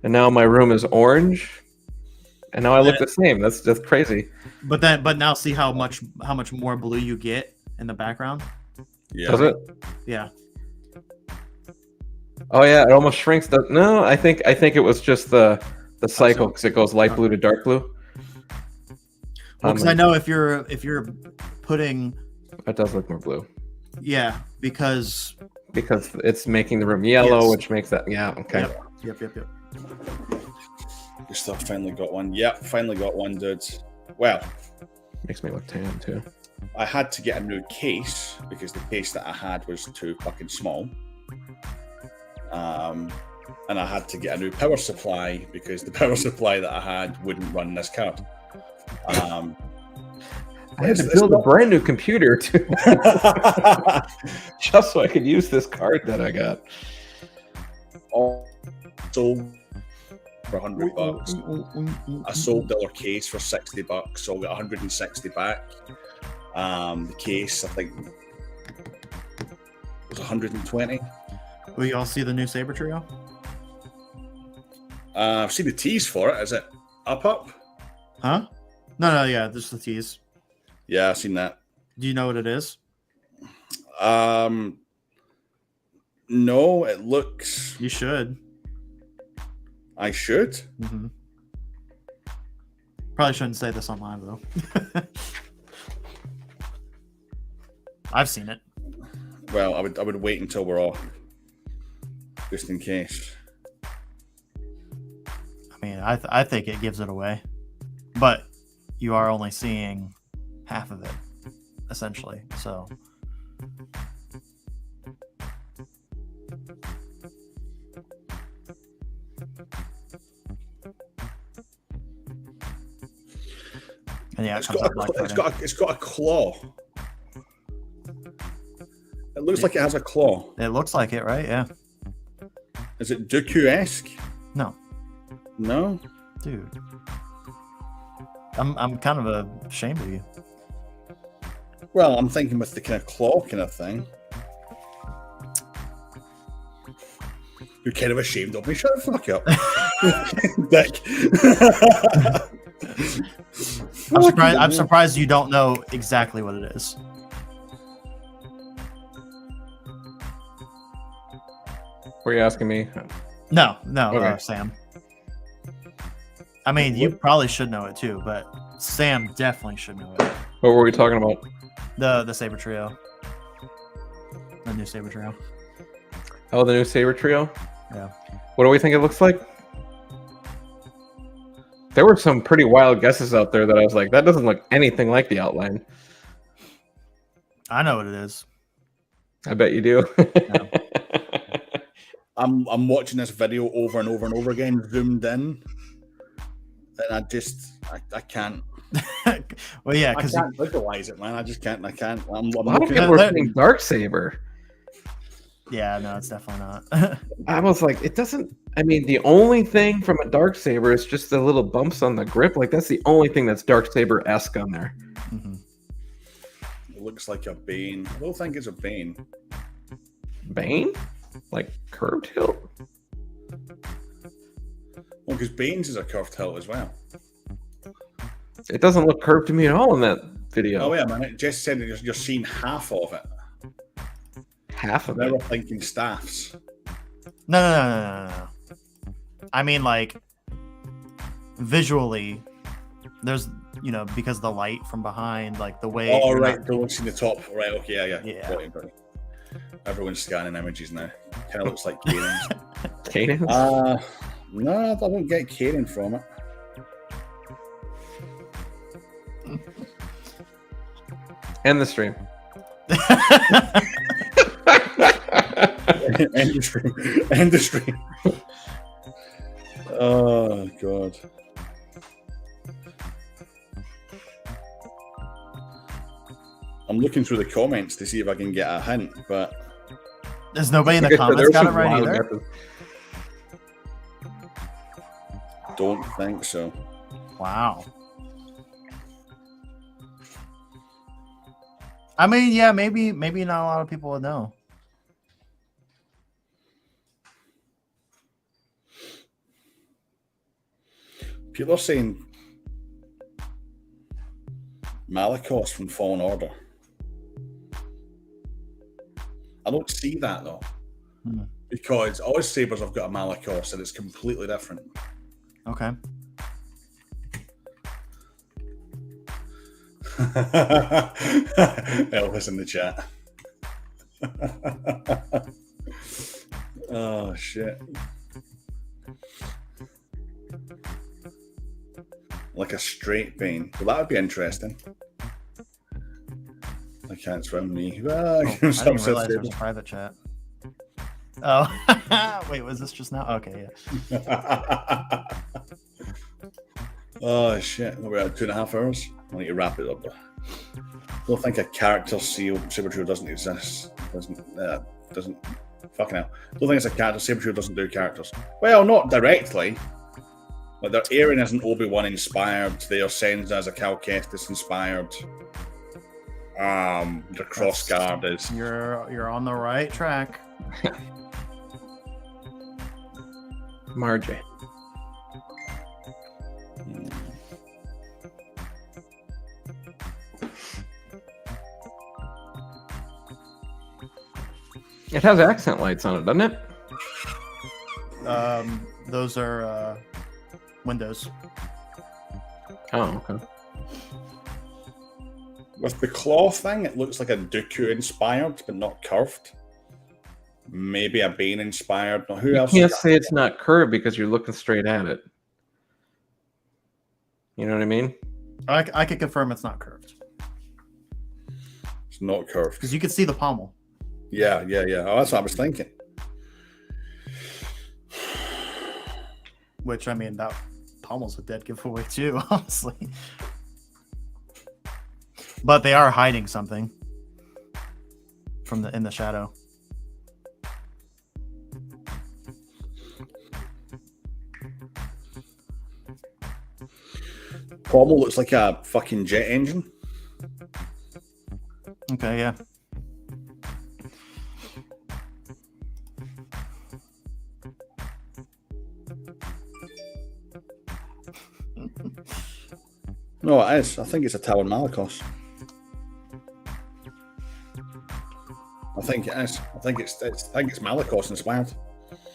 And now my room is orange, and now I look the same. That's just crazy. But now see how much more blue you get in the background. Yeah. Does it? Yeah. Oh yeah, it almost shrinks. No, I think it was just the cycle because it goes light blue to dark blue. Well, because I know if you're putting, It does look more blue yeah, because it's making the room yellow, Yes. which makes that okay. Yep. Good stuff. Finally got one. Yep, finally got one, dude. Well, Makes me look tan too. I had to get a new case because the case that I had was too fucking small. And I had to get a new power supply because the power supply that I had wouldn't run this card. I had to build a brand new computer too, just so I could use this card that I got. Sold for $100. I sold the other case for $60, so I got 160 back. The case, I think, was 120. Will you all see the new Saber Trio? I've seen the tease for it. Is it up? Huh? No, yeah, just the tease. Yeah, I've seen that. Do you know what it is? No, it looks. You should. I should. Mm-hmm. Probably shouldn't say this on live though. I've seen it. Well, I would wait until we're off, just in case. I mean, I think it gives it away, but you are only seeing half of it, essentially. So. And yeah, it's got a claw. It looks like it has a claw. It looks like it, right? Yeah. Is it Dooku-esque? No. No? Dude. I'm kind of ashamed of you. Well, I'm thinking with the kind of claw kind of thing. You're kind of ashamed of me. Shut the fuck up. Dick. I'm surprised you don't know exactly what it is. Were you asking me? No, Okay. Sam. I mean, you probably should know it too, but Sam definitely should know it. What were we talking about? The Saber Trio. The new Saber Trio. Oh, the new Saber Trio? Yeah. What do we think it looks like? There were some pretty wild guesses out there that I was like, that doesn't look anything like the outline. I know what it is. I bet you do. No. I'm watching this video over and over and over again, zoomed in, and I can't. Well, yeah, I because can't visualize it, man. I just can't. I'm A lot of looking people at are saying Darksaber. yeah, no, it's definitely not. I was like, it doesn't. I mean, the only thing from a Darksaber is just the little bumps on the grip. Like, that's the only thing that's Darksaber-esque on there. Mm-hmm. It looks like a Bane. I don't think it's a Bane. Bane? Like curved hilt? Well, because Bane's is a curved hilt as well. It doesn't look curved to me at all in that video. Oh, yeah, man. It just said that you're seeing half of it. Half of They it. were thinking staffs. No. I mean, like, visually, there's, because the light from behind, like the way. Oh, right. Don't see the top. Right. Okay. Yeah. Yeah. Got it. Everyone's scanning images now. Kind of looks like Kaden's. Cadence? No, I don't get Kaden from it. End the stream. End the stream. Oh, God. I'm looking through the comments to see if I can get a hint, but There's nobody in the comments got it right either. don't think so. Wow. I mean, yeah, maybe not a lot of people would know. People are saying Malicos from Fallen Order. I don't see that though, because all his sabers have got a Malicos and it's completely different. Okay. Elvis in the chat. Oh shit. Like a straight Bane. Well, that would be interesting. I can't swim me. I didn't realize there was a private chat. Oh, wait, was this just now? Okay, yeah. Oh shit! We're at 2.5 hours. I need to wrap it up. I don't think a character Saber Trio doesn't exist. Doesn't. Fucking hell. I don't think it's a character. Saber Trio doesn't do characters. Well, not directly. Like their Aaron isn't Obi-Wan inspired. Their Senza is a Cal Kestis inspired. The Crossguard is. You're on the right track. Marjay. It has accent lights on it, doesn't it? Those are windows. Oh, okay. With the claw thing, it looks like a Dooku inspired, but not curved. Maybe a Bane inspired. Now, who else? You can't say it's not curved because you're looking straight at it. You know what I mean? I can confirm it's not curved. It's not curved. Because you can see the pommel. Yeah. Oh, that's what I was thinking. Which, I mean, that pommel's a dead giveaway too, honestly. But they are hiding something in the shadow. Pommel looks like a fucking jet engine. Okay, yeah. No, it is. I think it's a Talon Malicos. I think it is. I think it's Malicos inspired.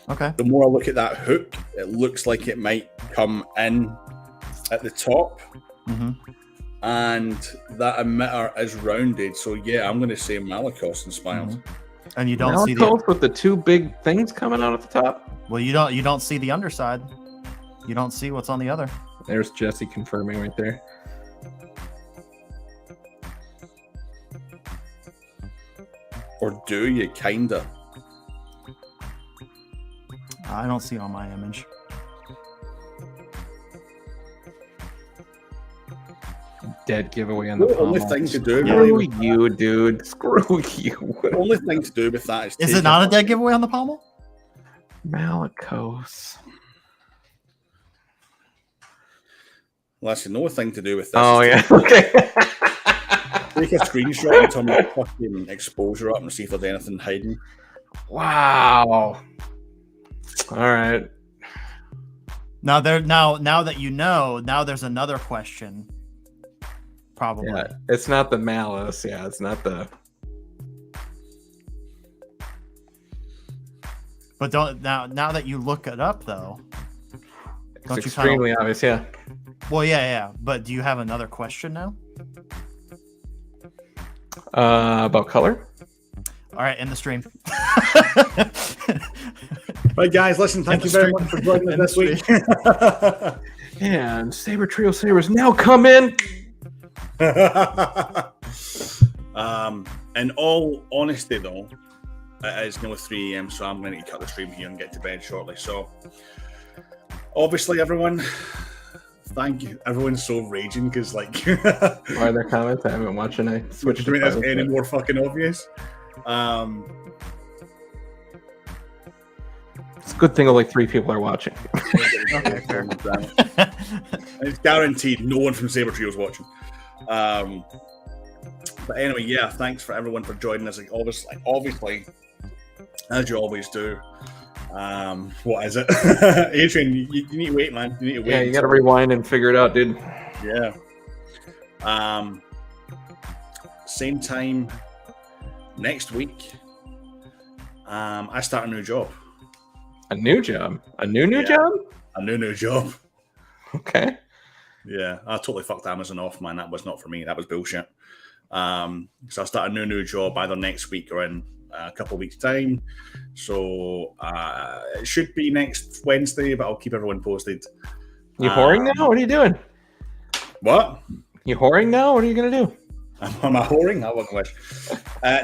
Okay. The more I look at that hook, it looks like it might come in at the top, and that emitter is rounded. So yeah, I'm going to say Malicos inspired. And you don't see Malicos with the two big things coming out at the top. Well, you don't see the underside. You don't see what's on the other. There's Jesse confirming right there. Or do you kinda? I don't see it on my image. Dead giveaway on the The only pommel. thing to do, Screw really, you, dude. Screw you. the only thing to do with that Is it not a dead giveaway on the pommel? Malicos. Listen, no thing to do with this. Oh, is yeah. Okay. take a screenshot and turn the fucking exposure up and see if there's anything hiding. Wow. All right. Now that you know, now there's another question. Probably. Yeah, it's not the malice. Yeah, it's not the. But now that you look it up though, It's extremely obvious. Yeah. Well, yeah. But do you have another question now? About color? All right, end the stream. Right, guys, listen, thank you very much for joining us this week. And Saber Trio Sabers now come in. In all honesty, though, it is now 3 a.m., so I'm going to cut the stream here and get to bed shortly. So, obviously, everyone, thank you. Everyone's so raging because, like, Why are there comments? I haven't watched and I switched to make this to any more fucking obvious. It's a good thing only 3 people are watching. Okay, fair. It's guaranteed no one from Saber Trio is watching. But anyway, yeah, thanks for everyone for joining us. Like, obviously, as you always do. What is it? Adrian, you need to wait, man. You need to wait. Yeah, you got to rewind and figure it out, dude. Yeah. Same time next week. I start a new job. A new job? A new Yeah. job? A new job. Okay. Yeah, I totally fucked Amazon off, man. That was not for me. That was bullshit. So I start a new job either next week or in a couple of weeks' time. So it should be next Wednesday, but I'll keep everyone posted. You whoring now? What are you doing? What? You whoring now? What are you going to do? Am I whoring? I wouldn't wish.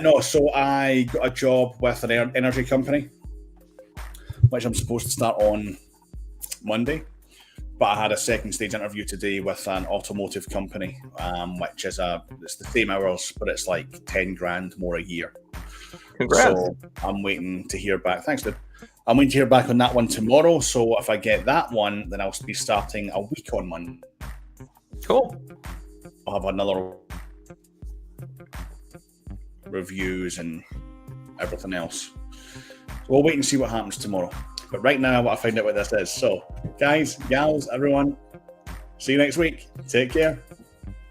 No, so I got a job with an energy company, which I'm supposed to start on Monday. But I had a second stage interview today with an automotive company, which is it's the same hours, but it's like 10 grand more a year. Congrats. So I'm waiting to hear back. Thanks, dude. I'm waiting to hear back on that one tomorrow. So if I get that one, then I'll be starting a week on Monday. Cool. I'll have another reviews and everything else. So we'll wait and see what happens tomorrow. But right now, I want to find out what this is. So, guys, gals, everyone, see you next week. Take care.